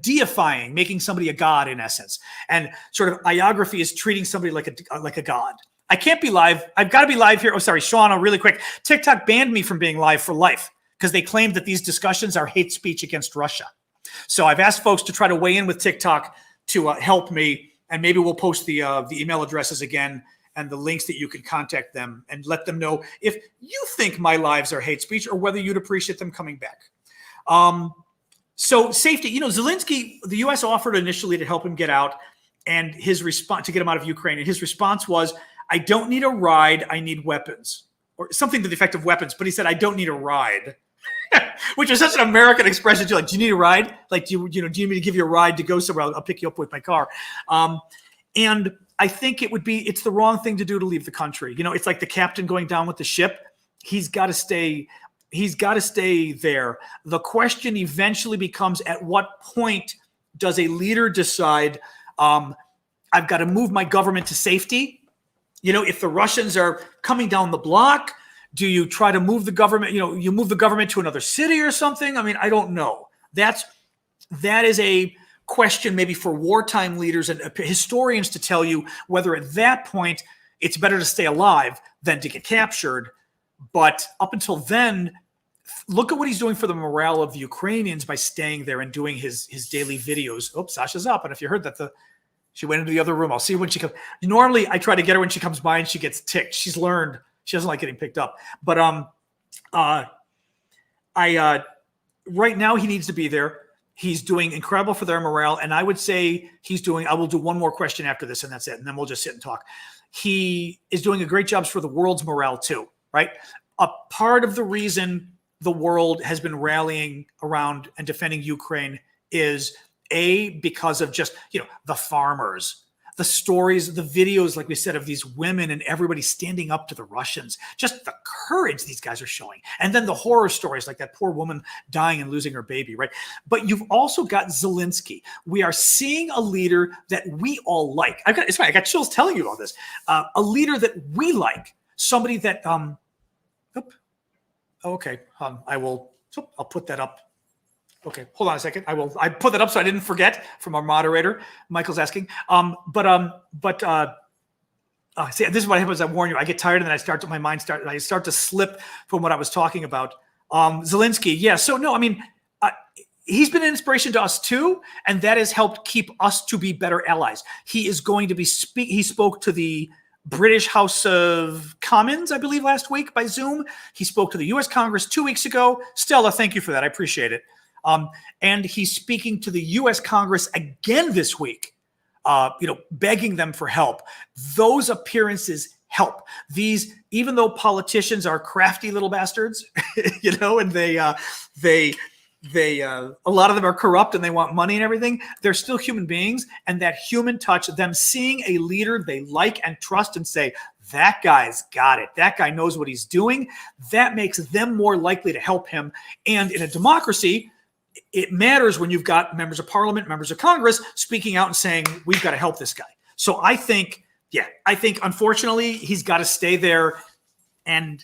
deifying, making somebody a god in essence. And sort of iography is treating somebody like a god. I can't be live. I've got to be live here. Oh, sorry, Shauna, really quick. TikTok banned me from being live for life because they claimed that these discussions are hate speech against Russia. So I've asked folks to try to weigh in with TikTok to help me, and maybe we'll post the email addresses again and the links that you can contact them and let them know if you think my lives are hate speech or whether you'd appreciate them coming back. So safety, Zelensky, the U.S. offered initially to help him get out, and his response to get him out of Ukraine. And his response was, I don't need a ride. I need weapons, or something to the effect of weapons. But he said, I don't need a ride, which is such an American expression. You're like, do you need a ride? Like, do you need me to give you a ride to go somewhere? I'll pick you up with my car. And I think it's the wrong thing to do to leave the country. It's like the captain going down with the ship. He's got to stay there. The question eventually becomes, at what point does a leader decide, I've got to move my government to safety? If the Russians are coming down the block, do you try to move the government? You move the government to another city or something? I mean, I don't know. That is a question maybe for wartime leaders and historians to tell you whether at that point it's better to stay alive than to get captured. But up until then, look at what he's doing for the morale of the Ukrainians by staying there and doing his daily videos. Oh, Sasha's up. And if you heard that, she went into the other room. I'll see when she comes. Normally, I try to get her when she comes by and she gets ticked. She's learned. She doesn't like getting picked up. But right now he needs to be there. He's doing incredible for their morale. And I would say I will do one more question after this, and that's it. And then we'll just sit and talk. He is doing a great job for the world's morale too, right? A part of the reason the world has been rallying around and defending Ukraine is because of just, the farmers, the stories, the videos, like we said, of these women and everybody standing up to the Russians, just the courage these guys are showing. And then the horror stories, like that poor woman dying and losing her baby, right? But you've also got Zelensky. We are seeing a leader that we all like. It's funny, I got chills telling you all this. A leader that we like, somebody that, okay, I'll put that up. Okay, hold on a second. I put that up so I didn't forget from our moderator. Michael's asking. See, this is what happens. I warn you. I get tired and then I start to slip from what I was talking about. Zelensky, yeah. So no, I mean, he's been an inspiration to us too, and that has helped keep us to be better allies. He is going to be he spoke to the British House of Commons, I believe, last week by Zoom. He spoke to the U.S. Congress 2 weeks ago. Stella, thank you for that. I appreciate it. And he's speaking to the U.S. Congress again this week, begging them for help. Those appearances help. Even though politicians are crafty little bastards, and they a lot of them are corrupt and they want money and everything, they're still human beings. And that human touch, them seeing a leader they like and trust and say, that guy's got it, that guy knows what he's doing, that makes them more likely to help him. And in a democracy, it matters when you've got members of parliament, members of Congress speaking out and saying, we've got to help this guy. So I think unfortunately he's got to stay there. And,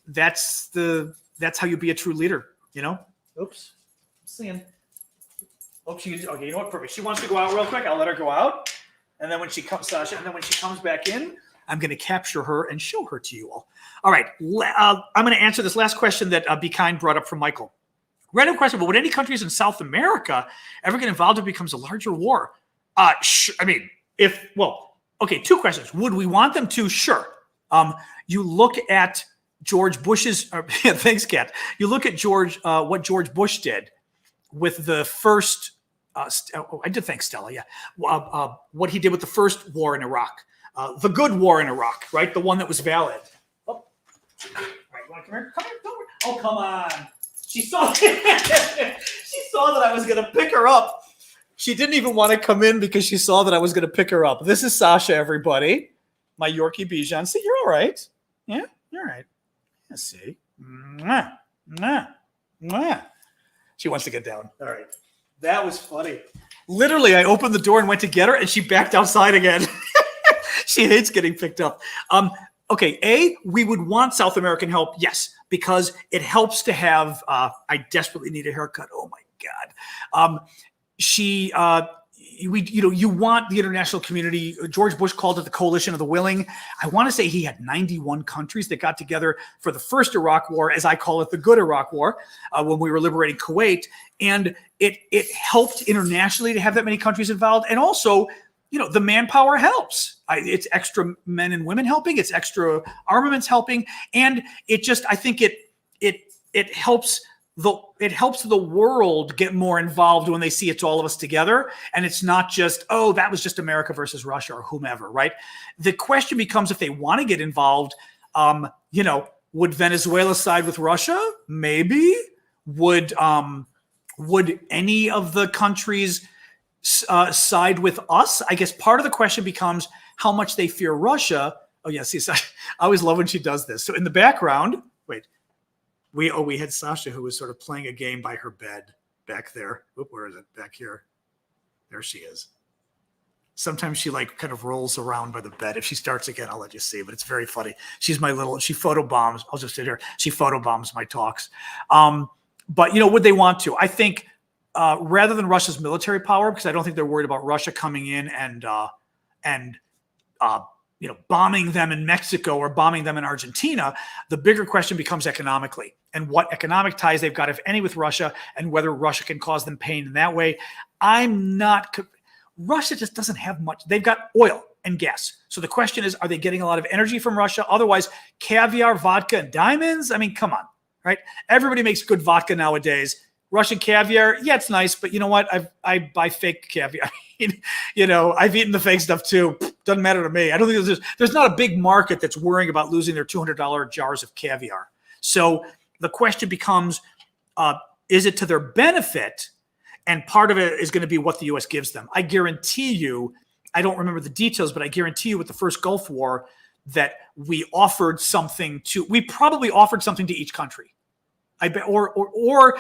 that's the that's how you be a true leader, you know? Oops. I'm seeing. Oh, okay, you know what? Perfect. She wants to go out real quick. I'll let her go out. And then when she comes, Sasha, and then when she comes back in, I'm going to capture her and show her to you all. All right. I'm going to answer this last question that Be Kind brought up from Michael. Random question, but would any countries in South America ever get involved if it becomes a larger war? I mean, okay, two questions. Would we want them to? Sure. You look at George Bush's, thanks, Kat. You look at what George Bush did with the first, I did thank Stella, yeah. What he did with the first war in Iraq, the good war in Iraq, right? The one that was valid. Oh, right, you want to come here? Come here, don't worry. Oh, come on. She saw she saw that I was going to pick her up. She didn't even want to come in because she saw that I was going to pick her up. This is Sasha, everybody. My Yorkie Bijan. See, you're all right. Yeah, you're all right. Let's see. Mwah, mwah, mwah. She wants to get down. All right. That was funny. Literally, I opened the door and went to get her, and she backed outside again. She hates getting picked up. Okay, we would want South American help, yes, because it helps to have. I desperately need a haircut. Oh my God. You want the international community. George Bush called it the coalition of the willing. I want to say he had 91 countries that got together for the first Iraq war, as I call it, the good Iraq war, when we were liberating Kuwait. And it helped internationally to have that many countries involved. And also, the manpower helps. It's extra men and women helping. It's extra armaments helping. And I think it helps the world get more involved when they see it's all of us together. And it's not just, that was just America versus Russia or whomever, right? The question becomes, if they want to get involved, would Venezuela side with Russia? Maybe. Would any of the countries side with us? I guess part of the question becomes how much they fear Russia. Oh, yeah, see, I always love when she does this. So in the background, wait. We had Sasha, who was sort of playing a game by her bed back there. Oop, where is it? Back here. There she is. Sometimes she kind of rolls around by the bed. If she starts again, I'll let you see, but it's very funny. She photobombs. I'll just sit here. She photobombs my talks. But, would they want to? I think rather than Russia's military power, because I don't think they're worried about Russia coming in and bombing them in Mexico or bombing them in Argentina, the bigger question becomes economically and what economic ties they've got, if any, with Russia, and whether Russia can cause them pain in that way. Russia just doesn't have much. They've got oil and gas. So the question is, are they getting a lot of energy from Russia? Otherwise, caviar, vodka, and diamonds? I mean, come on, right? Everybody makes good vodka nowadays. Russian caviar, yeah, it's nice, but you know what? I buy fake caviar. I've eaten the fake stuff too. Doesn't matter to me. I don't think there's not a big market that's worrying about losing their $200 jars of caviar. So the question becomes, is it to their benefit? And part of it is going to be what the U.S. gives them. I guarantee you, I don't remember the details, but I guarantee you with the first Gulf War that we probably offered something to each country. I bet, or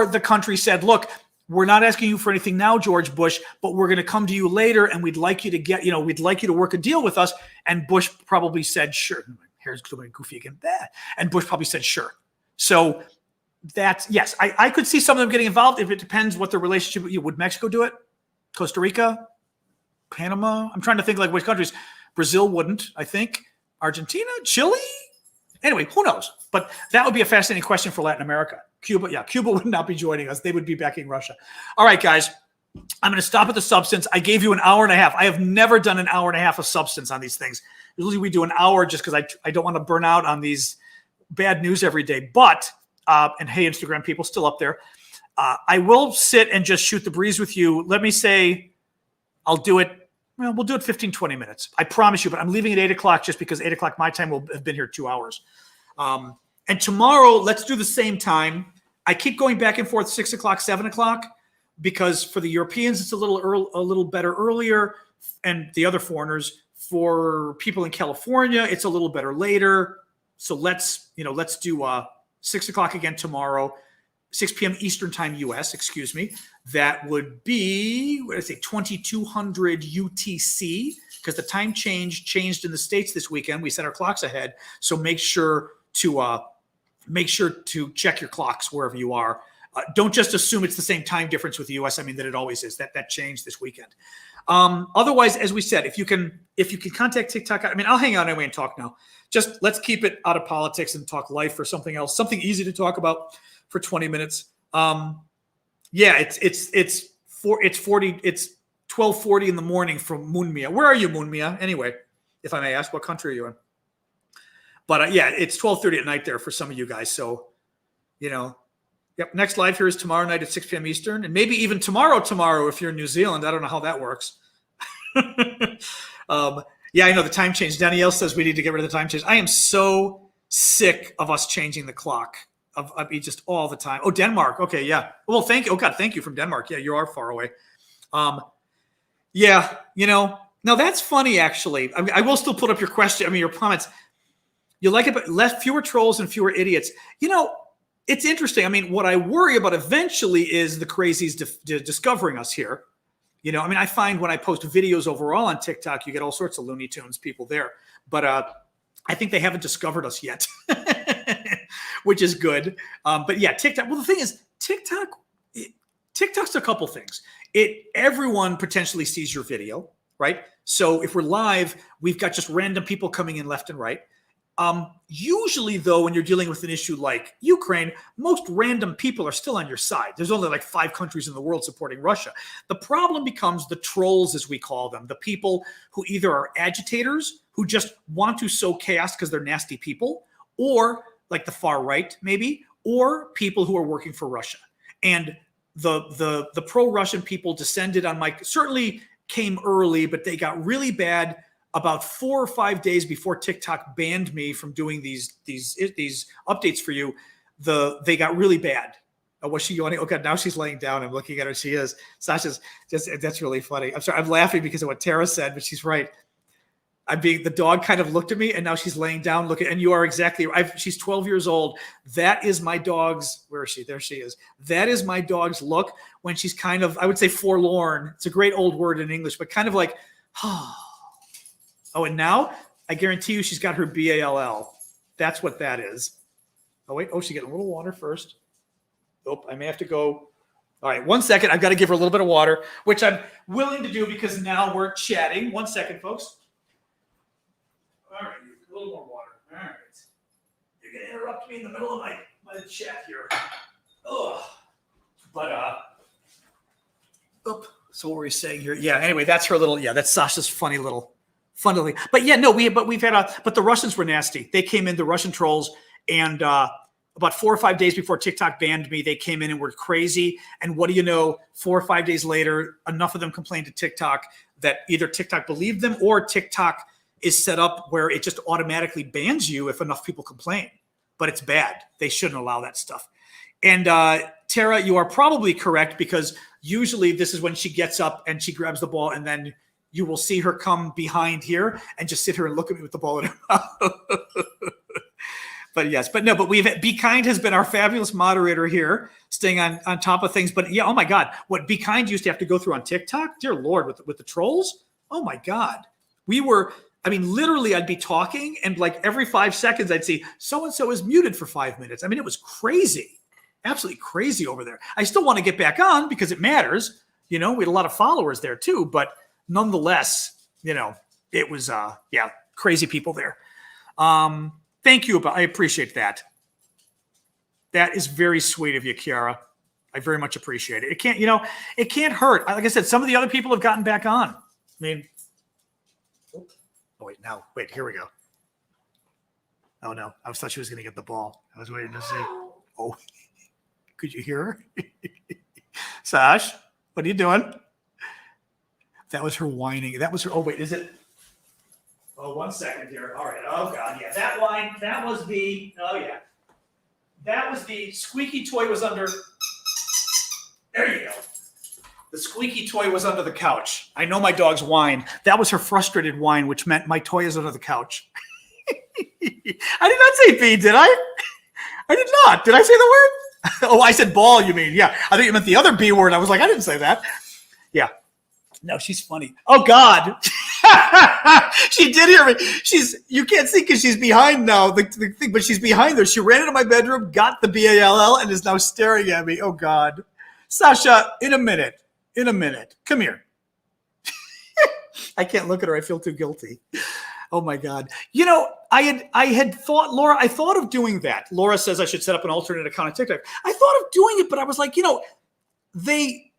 the country said, look, we're not asking you for anything now, George Bush, but we're going to come to you later, and we'd like you to work a deal with us. And Bush probably said, sure. Here's going goofy again. And Bush probably said, sure. So yes, I could see some of them getting involved. If it depends what the relationship would Mexico do it? Costa Rica, Panama. I'm trying to think which countries. Brazil wouldn't, I think. Argentina, Chile. Anyway, who knows? But that would be a fascinating question for Latin America. Cuba would not be joining us. They would be backing Russia. All right, guys, I'm going to stop at the substance. I gave you an hour and a half. I have never done an hour and a half of substance on these things. Usually we do an hour just because I don't want to burn out on these bad news every day. But, and hey, Instagram people, still up there. I will sit and just shoot the breeze with you. Let me say I'll do it. Well, we'll do it 15, 20 minutes. I promise you, but I'm leaving at 8 o'clock just because 8 o'clock my time will have been here 2 hours. And tomorrow, let's do the same time. I keep going back and forth 6 o'clock, 7 o'clock, because for the Europeans, it's a little better earlier. And the other foreigners, for people in California, it's a little better later. So let's do 6 o'clock again tomorrow, 6 p.m. Eastern time, US, excuse me. That would be, 2200 UTC, because the time changed in the States this weekend. We set our clocks ahead. So make sure to make sure to check your clocks wherever you are. Don't just assume it's the same time difference with the U.S. I mean, that it always is. That changed this weekend. Otherwise, as we said, if you can contact TikTok, I mean, I'll hang out anyway and talk now. Just let's keep it out of politics and talk life or something else, something easy to talk about for 20 minutes. It's 12:40 in the morning from Munmia. Where are you, Munmia? Anyway, if I may ask, what country are you in? But it's 12:30 at night there for some of you guys. So, yep. Next live here is tomorrow night at 6 p.m. Eastern, and maybe even tomorrow if you're in New Zealand. I don't know how that works. I know the time change. Danielle says we need to get rid of the time change. I am so sick of us changing the clock. Of just all the time. Oh, Denmark. Okay, yeah. Well, thank you. Oh God, thank you from Denmark. Yeah, you are far away. Now that's funny actually. I mean, I will still put up your question. I mean, your comments. You like it, but fewer trolls and fewer idiots. It's interesting. I mean, what I worry about eventually is the crazies discovering us here. I mean, I find when I post videos overall on TikTok, you get all sorts of Looney Tunes people there. But I think they haven't discovered us yet, which is good. But yeah, TikTok. Well, the thing is, TikTok's a couple things. Everyone potentially sees your video, right? So if we're live, we've got just random people coming in left and right. Usually, though, when you're dealing with an issue like Ukraine, most random people are still on your side. There's only like 5 countries in the world supporting Russia. The problem becomes the trolls, as we call them, the people who either are agitators, who just want to sow chaos because they're nasty people, or like the far right, maybe, or people who are working for Russia. And the pro-Russian people descended on certainly came early, but they got really bad about 4 or 5 days before TikTok banned me from doing these updates for you. They got really bad. Was she yawning? Okay, now she's laying down. I'm looking at her. She is. Sasha's that's really funny. I'm sorry. I'm laughing because of what Tara said, but she's right. The dog kind of looked at me and now she's laying down looking, and you are exactly right. She's 12 years old. That is my dog's, where is she? There she is. That is my dog's look when she's kind of, I would say forlorn. It's a great old word in English, but kind of like, Oh, and now I guarantee you she's got her BALL. That's what that is. Oh, wait. Oh, she's getting a little water first. Oh, I may have to go. All right. 1 second. I've got to give her a little bit of water, which I'm willing to do because now we're chatting. 1 second, folks. All right. A little more water. All right. You're going to interrupt me in the middle of my chat here. Ugh. But, so what were we saying here? Yeah. Anyway, that's her little, that's Sasha's funny little. Funnily, but we've had but the Russians were nasty. They came in, the Russian trolls, and about 4 or 5 days before TikTok banned me, they came in and were crazy. And what do you know? 4 or 5 days later, enough of them complained to TikTok that either TikTok believed them or TikTok is set up where it just automatically bans you if enough people complain. But it's bad. They shouldn't allow that stuff. And Tara, you are probably correct because usually this is when she gets up and she grabs the ball and then you will see her come behind here and just sit here and look at me with the ball in her mouth. But Be Kind has been our fabulous moderator here, staying on top of things. But yeah, oh my God, what Be Kind used to have to go through on TikTok, dear Lord, with the trolls. Oh my God. Literally I'd be talking and like every 5 seconds I'd see so-and-so is muted for 5 minutes. I mean, it was crazy, absolutely crazy over there. I still want to get back on because it matters. We had a lot of followers there too, but nonetheless, it was, crazy people there. Thank you. I appreciate that. That is very sweet of you, Kiara. I very much appreciate it. It can't hurt. Like I said, some of the other people have gotten back on. Here we go. Oh no, I thought she was going to get the ball. I was waiting to see. Oh, could you hear her? Sash, what are you doing? That was her whining. That was her. Oh, wait, is it? Oh, 1 second here. All right. Oh, God. Yeah. That whine. That was the. Oh, yeah. That was the squeaky toy was under. There you go. The squeaky toy was under the couch. I know my dog's whine. That was her frustrated whine, which meant my toy is under the couch. I did not say B, did I? I did not. Did I say the word? Oh, I said ball, you mean. Yeah. I think you meant the other B word. I was like, I didn't say that. Yeah. No, she's funny. Oh God. She did hear me. You can't see because she's behind now, the thing, but she's behind there. She ran into my bedroom, got the BALL, and is now staring at me. Oh God. Sasha, in a minute. Come here. I can't look at her. I feel too guilty. Oh my God. You know, I had thought, Laura, I thought of doing that. Laura says I should set up an alternate account on TikTok. I thought of doing it, but I was like, you know, they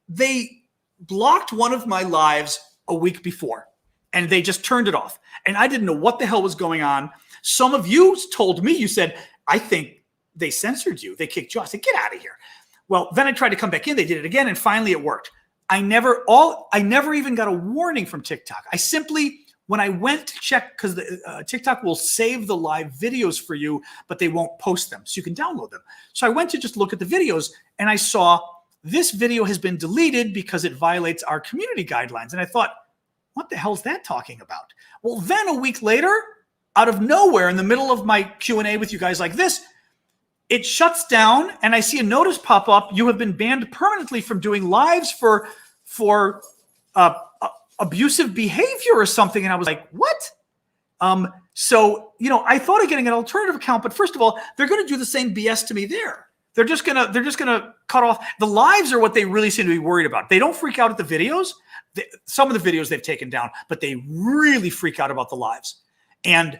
blocked one of my lives a week before and they just turned it off. And I didn't know what the hell was going on. Some of you told me, you said, I think they censored you. They kicked you. I said, get out of here. Well, then I tried to come back in. They did it again. And finally it worked. I never even got a warning from TikTok. I simply, when I went to check, because TikTok will save the live videos for you, but they won't post them. So you can download them. So I went to just look at the videos and I saw this video has been deleted because it violates our community guidelines. And I thought, what the hell is that talking about? Well, then a week later, out of nowhere, in the middle of my Q&A with you guys like this, it shuts down and I see a notice pop up. You have been banned permanently from doing lives for abusive behavior or something. And I was like, what? So, you know, I thought of getting an alternative account, but first of all, they're going to do the same BS to me there. They're just gonna cut off. The lives are what they really seem to be worried about. They don't freak out at the videos. Some of the videos they've taken down, but they really freak out about the lives. And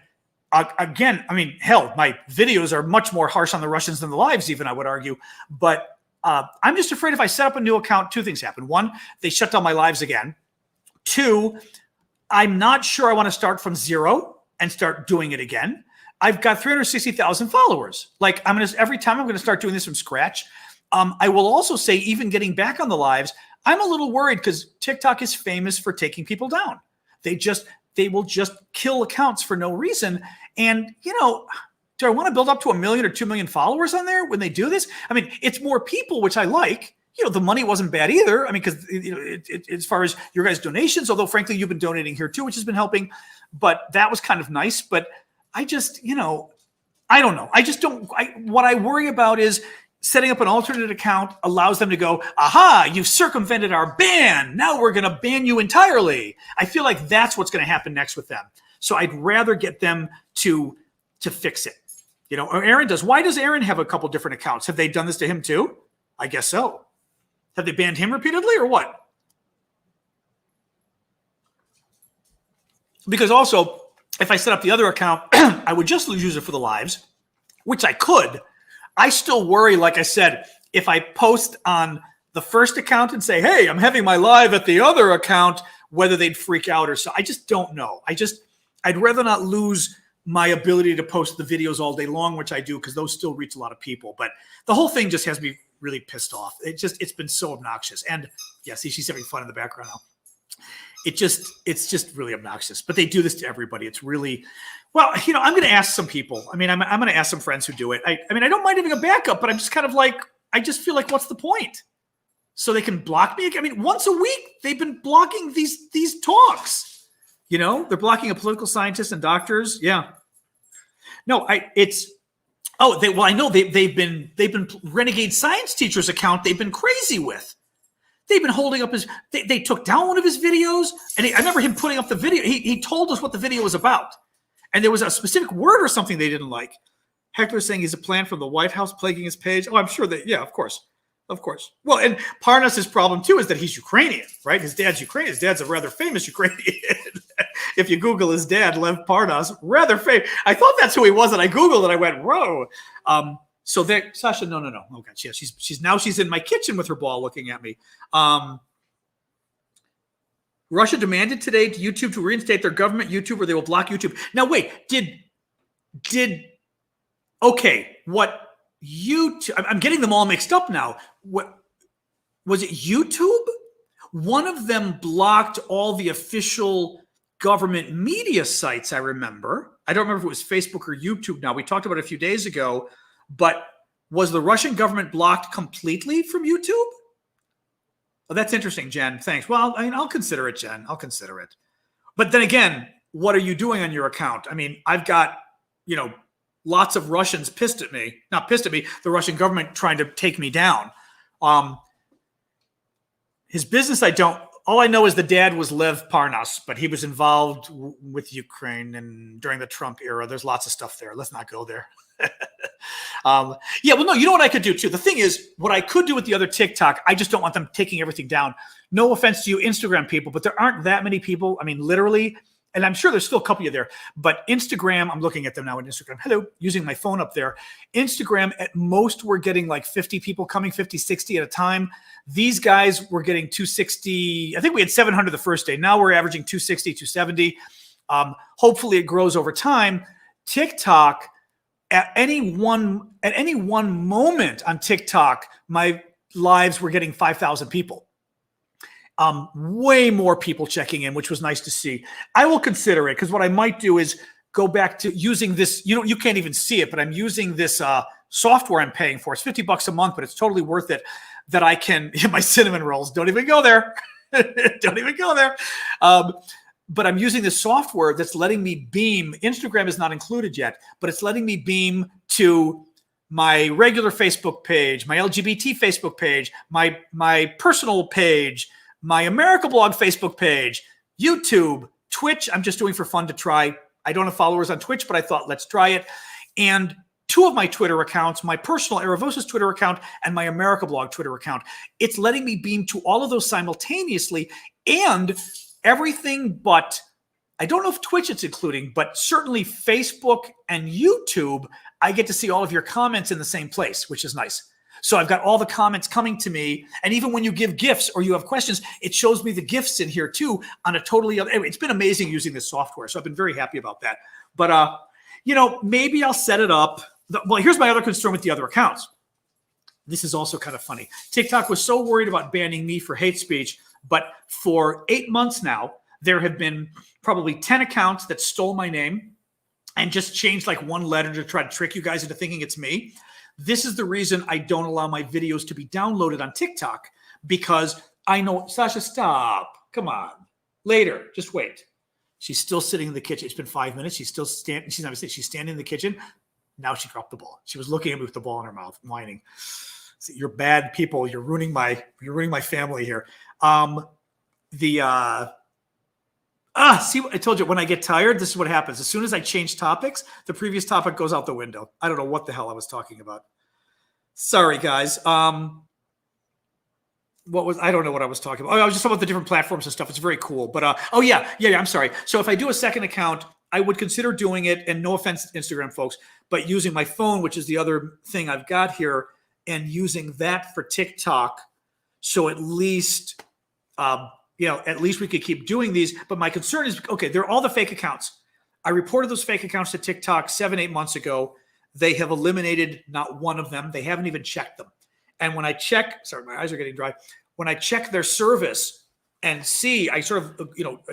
again, I mean, hell, my videos are much more harsh on the Russians than the lives, even, I would argue. But I'm just afraid if I set up a new account, two things happen. One, they shut down my lives again. Two, I'm not sure I want to start from zero and start doing it again. I've got 360,000 followers. Like every time I'm going to start doing this from scratch. I will also say, even getting back on the lives, I'm a little worried because TikTok is famous for taking people down. They will just kill accounts for no reason. And, you know, do I want to build up to 1 million or 2 million followers on there when they do this? I mean, it's more people, which I like. You know, the money wasn't bad either. I mean, because, you know, as far as your guys' donations, although frankly, you've been donating here too, which has been helping. But that was kind of nice. But I just, you know, I don't know. I just don't. What I worry about is setting up an alternate account allows them to go, aha, you've circumvented our ban. Now we're going to ban you entirely. I feel like that's what's going to happen next with them. So I'd rather get them to fix it. You know, or Aaron does. Why does Aaron have a couple different accounts? Have they done this to him too? I guess so. Have they banned him repeatedly or what? Because also, if I set up the other account, I would just use it for the lives, which I could. I still worry, like I said, if I post on the first account and say, hey, I'm having my live at the other account, whether they'd freak out or so. I just don't know. I'd rather not lose my ability to post the videos all day long, which I do because those still reach a lot of people. But the whole thing just has me really pissed off. It's been so obnoxious. And yeah, see, she's having fun in the background now. It's just really obnoxious. But they do this to everybody. It's really, well, you know, I'm going to ask some people. I mean, I'm going to ask some friends who do it. I mean, I don't mind having a backup, but I'm just kind of like, I just feel like, what's the point? So they can block me? I mean, once a week, they've been blocking these talks. You know, they're blocking a political scientist and doctors. Yeah. No, I know they've been renegade science teacher's account. They've been crazy with. They've been holding up they took down one of his videos. And I remember him putting up the video. He told us what the video was about. And there was a specific word or something they didn't like. Heckler saying he's a plan from the White House plaguing his page. Oh, I'm sure that, yeah, of course. Of course. Well, and Parnas's problem too is that he's Ukrainian, right? His dad's Ukrainian. His dad's a rather famous Ukrainian. If you Google his dad, Lev Parnas, rather famous. I thought that's who he was, and I Googled it. I went, whoa. So there, Sasha, no. Oh God, yeah, she's in my kitchen with her ball looking at me. Russia demanded today to YouTube to reinstate their government YouTube, or they will block YouTube. Now wait, what YouTube? I'm getting them all mixed up now. What was it? YouTube? One of them blocked all the official government media sites. I remember. I don't remember if it was Facebook or YouTube. Now we talked about it a few days ago. But was the Russian government blocked completely from YouTube? Oh, that's interesting, Jen. Thanks. Well, I mean, I'll consider it, Jen. I'll consider it. But then again, what are you doing on your account? I mean, I've got, you know, lots of Russians pissed at me. Not pissed at me. The Russian government trying to take me down. His business, I don't All I know is the dad was Lev Parnas, but he was involved with Ukraine and during the Trump era. There's lots of stuff there. Let's not go there. Yeah, well, no, you know what I could do too? The thing is, what I could do with the other TikTok, I just don't want them taking everything down. No offense to you Instagram people, but there aren't that many people. I mean, literally, and I'm sure there's still a couple of you there, but Instagram, I'm looking at them now on Instagram. Hello, using my phone up there. Instagram, at most, we're getting like 50 people coming, 50, 60 at a time. These guys were getting 260. I think we had 700 the first day. Now we're averaging 260, 270. Hopefully it grows over time. TikTok, at any one moment on TikTok, my lives were getting 5,000 people. Way more people checking in, which was nice to see. I will consider it, because what I might do is go back to using this. You can't even see it, but I'm using this software I'm paying for. It's $50 a month, but it's totally worth it. That I can, my cinnamon rolls, don't even go there. Don't even go there. But I'm using this software that's letting me beam. Instagram is not included yet, but it's letting me beam to my regular Facebook page, my LGBT Facebook page, my personal page, my America Blog Facebook page, YouTube, Twitch. I'm just doing for fun to try. I don't have followers on Twitch, but I thought let's try it. And 2 of my Twitter accounts, my personal Erevosis Twitter account and my America Blog Twitter account. It's letting me beam to all of those simultaneously, and everything but, I don't know if Twitch it's including, but certainly Facebook and YouTube, I get to see all of your comments in the same place, which is nice. So I've got all the comments coming to me, and even when you give gifts or you have questions, it shows me the gifts in here too on a totally other. Anyway, it's been amazing using this software, so I've been very happy about that. But maybe I'll set it up. Well, here's my other concern with the other accounts. This is also kind of funny. TikTok was so worried about banning me for hate speech, but for 8 months now, there have been probably 10 accounts that stole my name and just changed like one letter to try to trick you guys into thinking it's me. This is the reason I don't allow my videos to be downloaded on TikTok, because I know, Sasha, stop. Come on. Later. Just wait. She's still sitting in the kitchen. It's been 5 minutes. She's still standing. She's standing in the kitchen. Now she dropped the ball. She was looking at me with the ball in her mouth, whining. So you're bad people. You're ruining my family here. See what I told you, when I get tired, this is what happens. As soon as I change topics, the previous topic goes out the window. I don't know what the hell I was talking about. Sorry, guys. I don't know what I was talking about. I was just talking about the different platforms and stuff. It's very cool. But yeah, I'm sorry. So if I do a second account, I would consider doing it, and no offense to Instagram folks, but using my phone, which is the other thing I've got here, and using that for TikTok. So at least, at least we could keep doing these. But my concern is, okay, they're all the fake accounts. I reported those fake accounts to TikTok 7-8 months ago. They have eliminated not one of them. They haven't even checked them. And when I check, sorry, my eyes are getting dry. When I check their service and see, I sort of,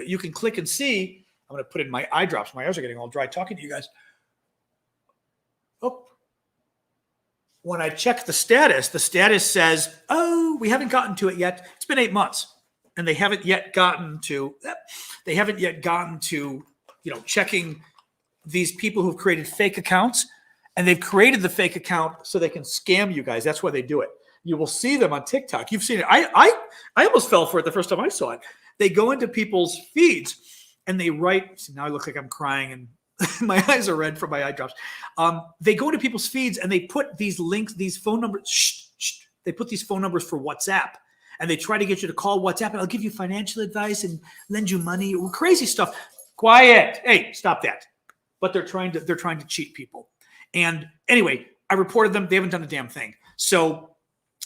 you can click and see. I'm going to put in my eye drops. My eyes are getting all dry talking to you guys. Oh. When I check the status says, oh, we haven't gotten to it yet. It's been 8 months. And they haven't yet gotten to, checking these people who've created fake accounts. And they've created the fake account so they can scam you guys. That's why they do it. You will see them on TikTok. You've seen it. I almost fell for it the first time I saw it. They go into people's feeds and they write. See, now I look like I'm crying and my eyes are red from my eye drops. They go into people's feeds and they put these links, these phone numbers. They put these phone numbers for WhatsApp. And they try to get you to call WhatsApp, and I'll give you financial advice and lend you money. Crazy stuff. Quiet. Hey, stop that. But they're trying to cheat people. And anyway, I reported them. They haven't done a damn thing. So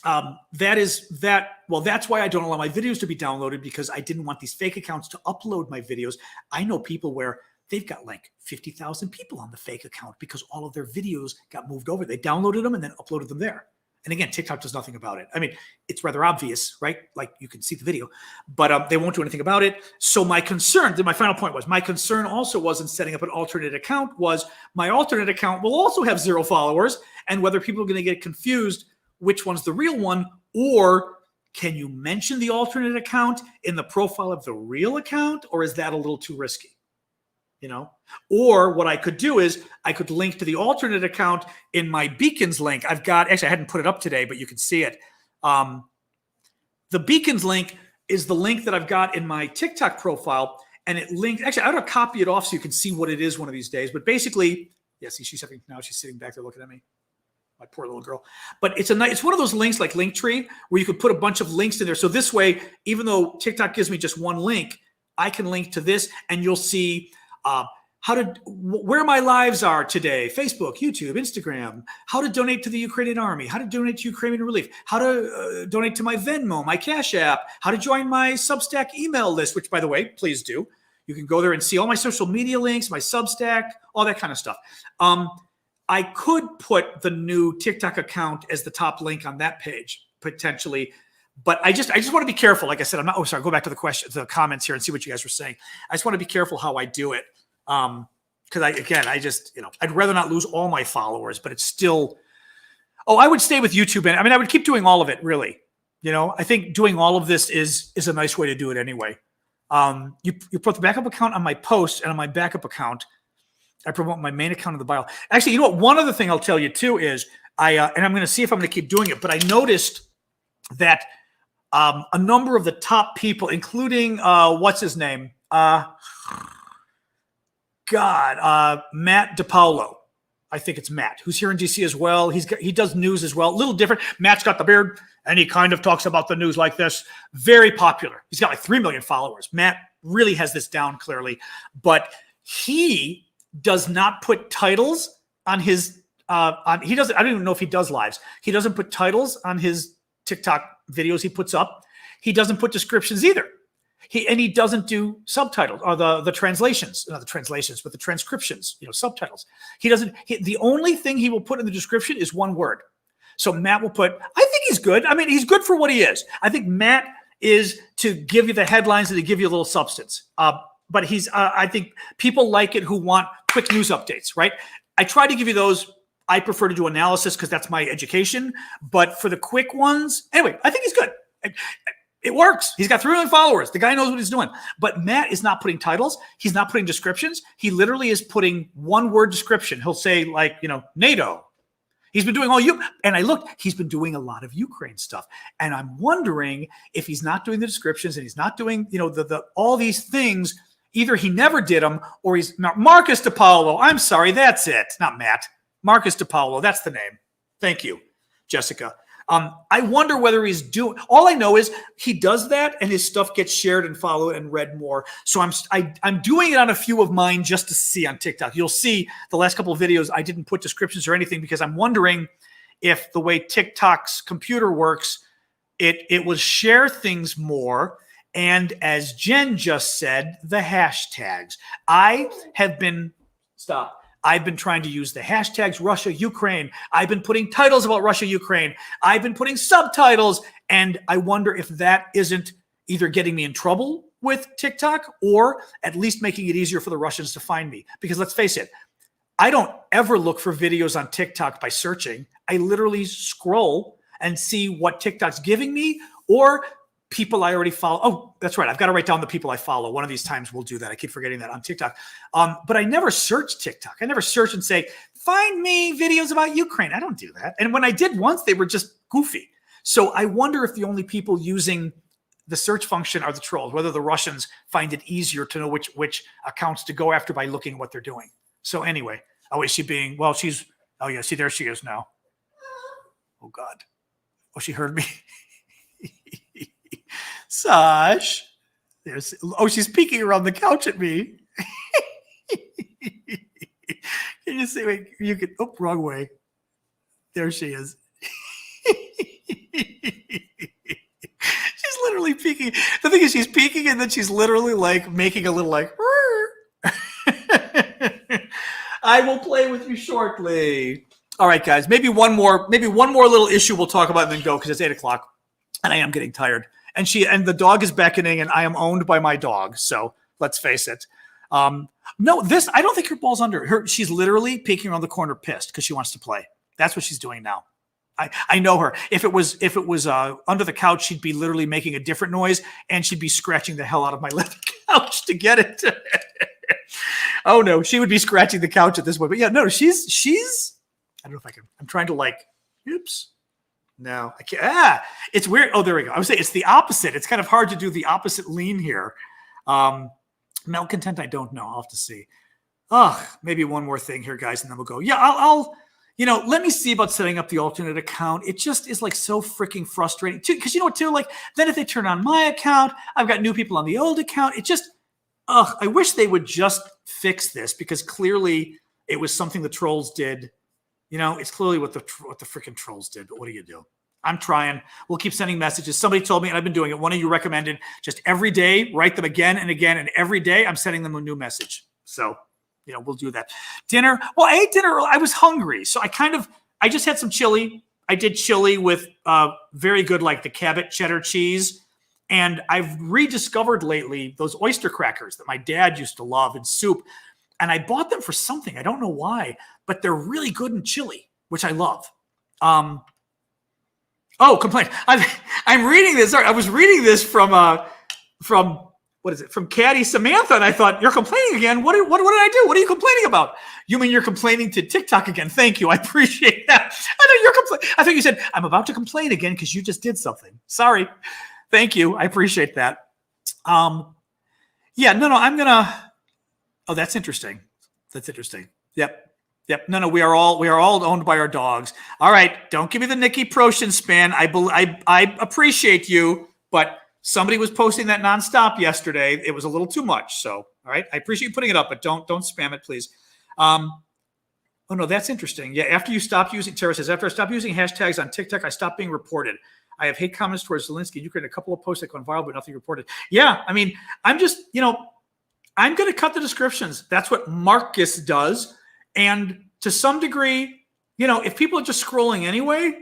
that's why I don't allow my videos to be downloaded, because I didn't want these fake accounts to upload my videos. I know people where they've got like 50,000 people on the fake account because all of their videos got moved over. They downloaded them and then uploaded them there. And again, TikTok does nothing about it. I mean, it's rather obvious, right? Like you can see the video, but they won't do anything about it. So my concern, my final point was, my concern also was in setting up an alternate account was my alternate account will also have 0 followers, and whether people are going to get confused which one's the real one, or can you mention the alternate account in the profile of the real account, or is that a little too risky? Or what I could do is I could link to the alternate account in my Beacons link. Actually, I hadn't put it up today, but you can see it. The Beacons link, is the link that I've got in my TikTok profile. And it linked, actually, I'm going to copy it off so you can see what it is one of these days. But basically, yeah, see, she's sitting back there looking at me. My poor little girl. But it's one of those links like Linktree where you could put a bunch of links in there. So this way, even though TikTok gives me just one link, I can link to this and you'll see where my lives are today: Facebook, YouTube, Instagram, how to donate to the Ukrainian army, how to donate to Ukrainian relief, how to donate to my Venmo, my Cash App, how to join my Substack email list, which, by the way, please do. You can go there and see all my social media links, my Substack, all that kind of stuff. I could put the new TikTok account as the top link on that page, potentially. But I just want to be careful. Like I said, go back to the comments here and see what you guys were saying. I just want to be careful how I do it. Because I'd rather not lose all my followers, but it's still, I would stay with YouTube. And I would keep doing all of it, really. I think doing all of this is a nice way to do it anyway. You put the backup account on my post, and on my backup account, I promote my main account in the bio. Actually, you know what? One other thing I'll tell you too is and I'm going to see if I'm going to keep doing it, but I noticed that a number of the top people, including what's his name? Matt DiPaolo. I think it's Matt, who's here in DC as well. He does news as well. A little different. Matt's got the beard, and he kind of talks about the news like this. Very popular. He's got like 3 million followers. Matt really has this down clearly, but he does not put titles on his he doesn't. I don't even know if he does lives. He doesn't put titles on his TikTok videos he puts up. He doesn't put descriptions either. He doesn't do subtitles or the translations, not the translations, but the transcriptions, subtitles. He doesn't. The only thing he will put in the description is one word. So Matt will put, I think he's good. I mean, he's good for what he is. I think Matt is to give you the headlines and to give you a little substance. But I think people like it who want quick news updates, right? I try to give you those. I prefer to do analysis because that's my education. But for the quick ones, anyway, I think he's good. It works. He's got 3 million followers. The guy knows what he's doing. But Matt is not putting titles. He's not putting descriptions. He literally is putting one-word description. He'll say, like, NATO. He's been doing and I looked, he's been doing a lot of Ukraine stuff. And I'm wondering if he's not doing the descriptions and he's not doing, all these things. Either he never did them or he's Marcus DiPaolo. I'm sorry. That's it. Not Matt. Marcus DiPaolo. That's the name. Thank you, Jessica. I wonder whether he's doing. All I know is he does that, and his stuff gets shared and followed and read more. So I'm doing it on a few of mine just to see on TikTok. You'll see the last couple of videos I didn't put descriptions or anything because I'm wondering if the way TikTok's computer works, it will share things more. And as Jen just said, the hashtags. I've been trying to use the hashtags Russia, Ukraine. I've been putting titles about Russia, Ukraine. I've been putting subtitles. And I wonder if that isn't either getting me in trouble with TikTok or at least making it easier for the Russians to find me. Because let's face it, I don't ever look for videos on TikTok by searching. I literally scroll and see what TikTok's giving me or people I already follow. Oh, that's right. I've got to write down the people I follow. One of these times we'll do that. I keep forgetting that on TikTok. But I never search TikTok. I never search and say, find me videos about Ukraine. I don't do that. And when I did once, they were just goofy. So I wonder if the only people using the search function are the trolls, whether the Russians find it easier to know which accounts to go after by looking at what they're doing. So anyway, is she being, see, there she is now. Oh God. Oh, she heard me. Sash. She's peeking around the couch at me. Can you see? Wait, you can. Oh, wrong way. There she is. She's literally peeking. The thing is, she's peeking, and then she's literally like making a little like. I will play with you shortly. All right, guys. Maybe one more little issue we'll talk about and then go because it's 8:00 and I am getting tired. And the dog is beckoning, and I am owned by my dog. So let's face it. No, I don't think her ball's under her. She's literally peeking around the corner, pissed because she wants to play. That's what she's doing now. I know her. If it was under the couch, she'd be literally making a different noise, and she'd be scratching the hell out of my leather couch to get it. Oh no, she would be scratching the couch at this point. But yeah, no, she's. I don't know if I can. I'm trying to oops. No, I can't. It's weird. Oh, there we go. I would say it's the opposite. It's kind of hard to do the opposite lean here. Malcontent, I don't know. I'll have to see. Maybe one more thing here, guys, and then we'll go. Yeah, I'll let me see about setting up the alternate account. It just is like so freaking frustrating too. Because you know what, too? Like then if they turn on my account, I've got new people on the old account. It just, I wish they would just fix this because clearly it was something the trolls did. It's clearly what the freaking trolls did. But what do you do? I'm trying. We'll keep sending messages. Somebody told me, and I've been doing it. One of you recommended just every day, write them again and again. And every day I'm sending them a new message. So, we'll do that. Dinner. Well, I ate dinner. I was hungry. So I just had some chili. I did chili with very good, like the Cabot cheddar cheese. And I've rediscovered lately those oyster crackers that my dad used to love in soup. And I bought them for something. I don't know why, but they're really good in chili, which I love. Complaint. I'm reading this. Sorry, I was reading this from what is it? From Caddy Samantha, and I thought, you're complaining again. What did I do? What are you complaining about? You mean you're complaining to TikTok again? Thank you. I appreciate that. I thought you said, I'm about to complain again because you just did something. Sorry. Thank you. I appreciate that. I'm gonna. Oh, that's interesting. Yep. No. We are all owned by our dogs. All right. Don't give me the Nikki Proshin span. I appreciate you, but somebody was posting that nonstop yesterday. It was a little too much. So, all right. I appreciate you putting it up, but don't spam it, please. Oh no, that's interesting. Yeah. After you stopped using, Tara says, after I stopped using hashtags on TikTok, I stopped being reported. I have hate comments towards Zelensky and Ukraine. A couple of posts that gone viral, but nothing reported. Yeah. I mean, I'm just, I'm going to cut the descriptions. That's what Marcus does. And to some degree, if people are just scrolling anyway,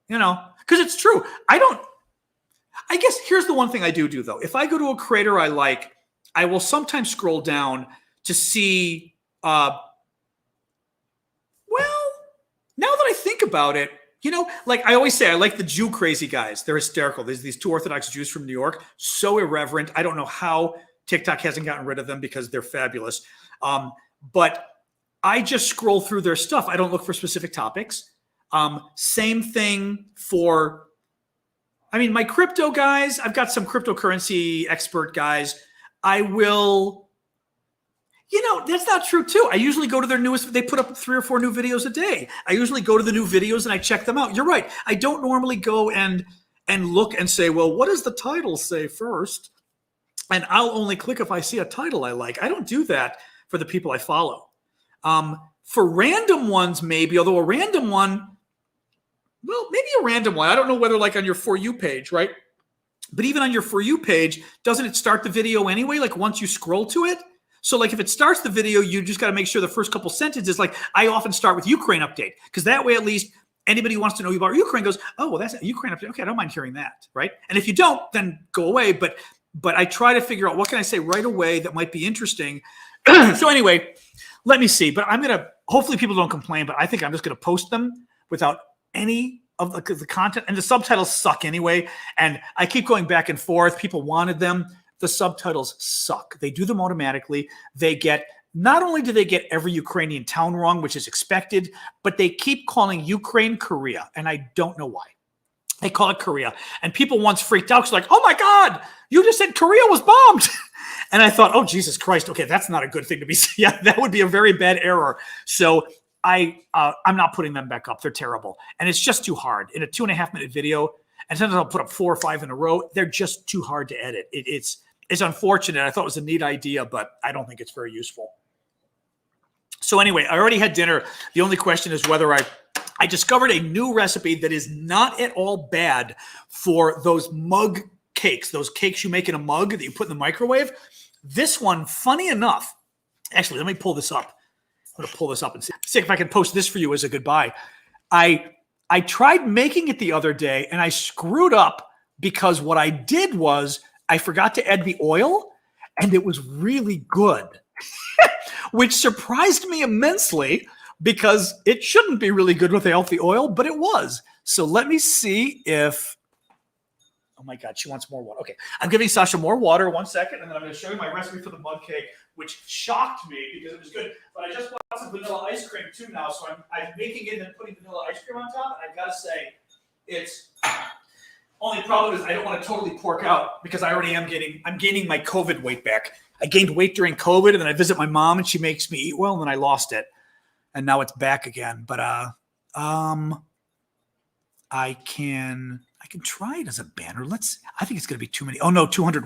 because it's true. I guess here's the one thing I do though. If I go to a creator I like, I will sometimes scroll down to see, now that I think about it, like I always say, I like the Jew crazy guys. They're hysterical. There's these two Orthodox Jews from New York, so irreverent. I don't know how TikTok hasn't gotten rid of them because they're fabulous. But I just scroll through their stuff. I don't look for specific topics. Same thing for, my crypto guys. I've got some cryptocurrency expert guys. I will, that's not true too. I usually go to their newest, they put up 3 or 4 new videos a day. I usually go to the new videos and I check them out. You're right. I don't normally go and look and say, well, what does the title say first? And I'll only click if I see a title I like. I don't do that for the people I follow. For random ones, maybe, although a random one, I don't know whether like on your For You page, right? But even on your For You page, doesn't it start the video anyway? Like once you scroll to it? So like if it starts the video, you just got to make sure the first couple sentences, like I often start with Ukraine update, because that way at least anybody who wants to know about Ukraine goes, oh, well, that's a Ukraine update. Okay, I don't mind hearing that, right? And if you don't, then go away. But I try to figure out what can I say right away that might be interesting. So anyway, let me see. But I'm going to, hopefully people don't complain, but I think I'm just going to post them without any of the content. And the subtitles suck anyway. And I keep going back and forth. People wanted them. The subtitles suck. They do them automatically. Not only do they get every Ukrainian town wrong, which is expected, but they keep calling Ukraine Korea. And I don't know why. They call it Korea. And people once freaked out. It's like, oh my God, you just said Korea was bombed. And I thought, oh, Jesus Christ. Okay, that's not a good thing to be saying. Yeah, that would be a very bad error. So I'm not putting them back up. They're terrible. And it's just too hard. In a 2.5-minute video, and sometimes I'll put up 4 or 5 in a row, they're just too hard to edit. It's unfortunate. I thought it was a neat idea, but I don't think it's very useful. So anyway, I already had dinner. The only question is whether I discovered a new recipe that is not at all bad for those mug cakes, those cakes you make in a mug that you put in the microwave. This one, funny enough, actually, let me pull this up. I'm going to pull this up and see if I can post this for you as a goodbye. I tried making it the other day and I screwed up because what I did was I forgot to add the oil and it was really good, which surprised me immensely because it shouldn't be really good without the oil, but it was. So let me see if, oh my God, she wants more water. Okay, I'm giving Sasha more water. 1 second, and then I'm going to show you my recipe for the mug cake, which shocked me because it was good. But I just bought some vanilla ice cream too now, so I'm making it and putting vanilla ice cream on top. And I've got to say, It's only problem is I don't want to totally pork out because I already am I'm gaining my COVID weight back. I gained weight during COVID, and then I visit my mom, and she makes me eat well, and then I lost it, and now it's back again. But I can try it as a banner. I think it's going to be too many. Oh no, 200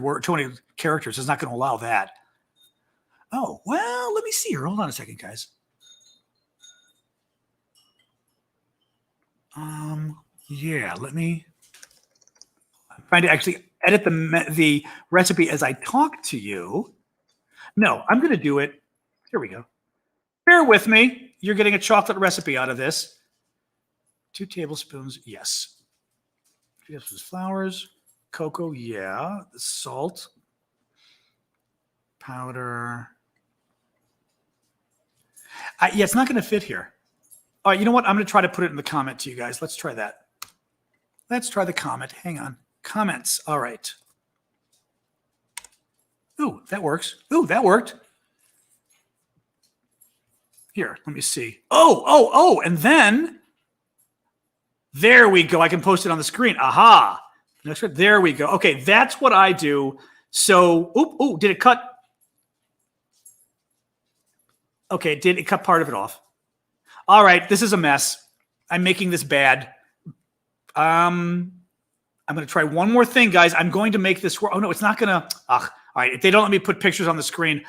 characters. It's not going to allow that. Oh well, let me see here. Hold on a second, guys. Yeah, let me. I'm trying to actually edit the recipe as I talk to you. No, I'm going to do it. Here we go. Bear with me. You're getting a chocolate recipe out of this. 2 tablespoons, yes. 3 tablespoons flowers, cocoa, yeah. Salt, powder. Yeah, it's not going to fit here. All right, you know what? I'm going to try to put it in the comment to you guys. Let's try that. Let's try the comment. Hang on. Comments. All right. Ooh, that works. Ooh, that worked. Here, let me see. Oh, and then there we go. I can post it on the screen. Aha. Next one. There we go. Okay, that's what I do. So, ooh, did it cut? Okay, did it cut part of it off? All right, this is a mess. I'm making this bad. I'm going to try one more thing, guys. I'm going to make this work. Oh, no, it's not going to. All right, if they don't let me put pictures on the screen.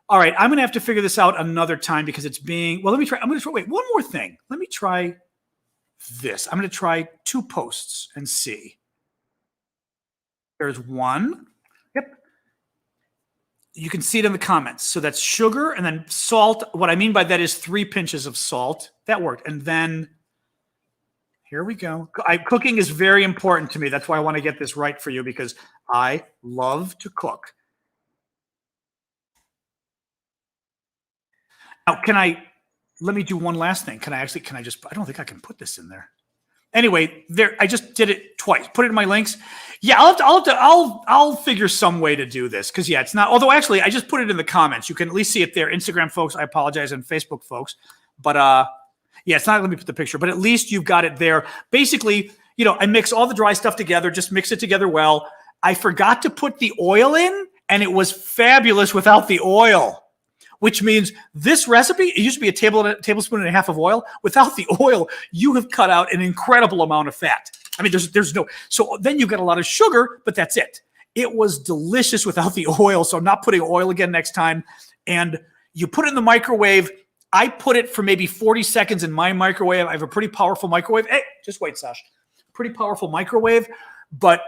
All right, I'm going to have to figure this out another time because it's being. Well, let me try. I'm going to try. Wait, one more thing. Let me try this. I'm going to try 2 posts and see. There's one. Yep. You can see it in the comments. So that's sugar and then salt. What I mean by that is 3 pinches of salt. That worked. And then here we go. Cooking is very important to me. That's why I want to get this right for you because I love to cook. Now, let me do one last thing. I don't think I can put this in there. Anyway, I just did it twice. Put it in my links. Yeah, I'll figure some way to do this because yeah, it's not. Although actually, I just put it in the comments. You can at least see it there. Instagram folks, I apologize, and Facebook folks, but yeah, it's not. Let me put the picture, but at least you've got it there. Basically, I mix all the dry stuff together. Just mix it together well. I forgot to put the oil in, and it was fabulous without the oil. Which means this recipe, it used to be a tablespoon and a half of oil. Without the oil, you have cut out an incredible amount of fat. I mean, there's no, so then you get a lot of sugar, but that's it. It was delicious without the oil. So I'm not putting oil again next time. And you put it in the microwave. I put it for maybe 40 seconds in my microwave. I have a pretty powerful microwave. Hey, just wait, Sash. Pretty powerful microwave. But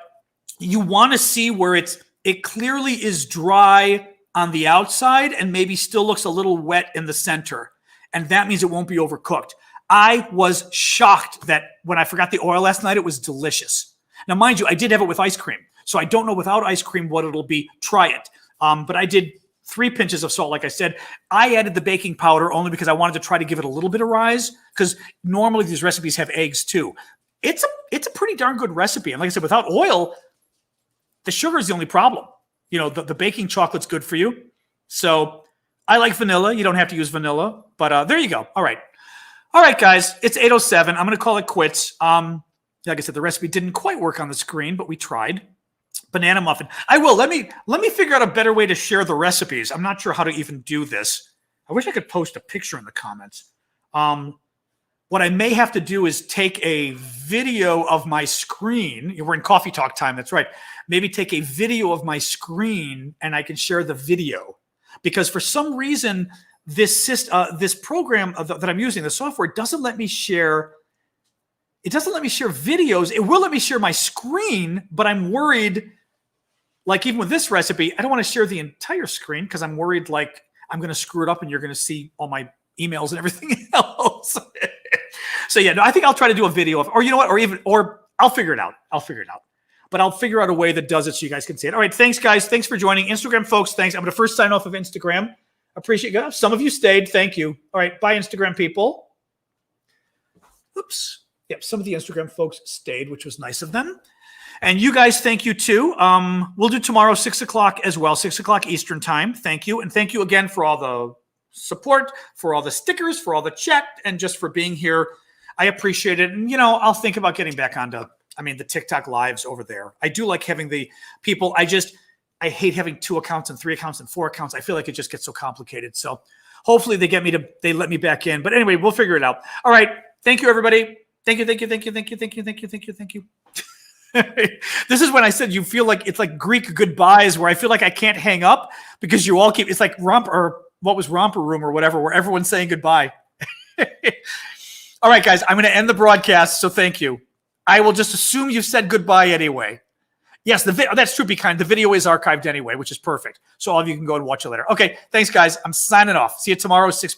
you want to see where it clearly is dry on the outside and maybe still looks a little wet in the center. And that means it won't be overcooked. I was shocked that when I forgot the oil last night, it was delicious. Now, mind you, I did have it with ice cream. So I don't know without ice cream what it'll be. Try it. But I did 3 pinches of salt, like I said. I added the baking powder only because I wanted to try to give it a little bit of rise because normally these recipes have eggs too. It's a pretty darn good recipe. And like I said, without oil, the sugar is the only problem. The baking chocolate's good for you. So I like vanilla. You don't have to use vanilla, but there you go. All right, guys, it's 8:07. I'm going to call it quits. Like I said, the recipe didn't quite work on the screen, but we tried. Banana muffin. I will. Let me figure out a better way to share the recipes. I'm not sure how to even do this. I wish I could post a picture in the comments. What I may have to do is take a video of my screen. We're in coffee talk time. That's right. Maybe take a video of my screen and I can share the video. Because for some reason, this program that I'm using, the software, doesn't let me share. It doesn't let me share videos. It will let me share my screen, but I'm worried, like even with this recipe, I don't want to share the entire screen because I'm worried like I'm going to screw it up and you're going to see all my emails and everything else. So yeah, no, I think I'll try to do a video of, or you know what, or I'll figure it out. But I'll figure out a way that does it so you guys can see it. All right, thanks guys. Thanks for joining. Instagram folks, thanks. I'm going to first sign off of Instagram. Appreciate you. Some of you stayed. Thank you. All right, bye Instagram people. Oops. Yep, some of the Instagram folks stayed, which was nice of them. And you guys, thank you too. We'll do tomorrow 6 o'clock as well, 6 o'clock Eastern time. Thank you. And thank you again for all the support, for all the stickers, for all the chat, and just for being here. I appreciate it. And, you know, I'll think about getting back onto, the TikTok lives over there. I do like having the people. I hate having 2 accounts and 3 accounts and 4 accounts. I feel like it just gets so complicated. So hopefully they let me back in. But anyway, we'll figure it out. All right. Thank you, everybody. Thank you. This is when I said you feel like it's like Greek goodbyes where I feel like I can't hang up because you all keep, it's like Romper Room or whatever, where everyone's saying goodbye. All right, guys, I'm going to end the broadcast. So thank you. I will just assume you said goodbye anyway. Yes, that's true. Be kind. The video is archived anyway, which is perfect. So all of you can go and watch it later. Okay. Thanks, guys. I'm signing off. See you tomorrow, 6 p.m.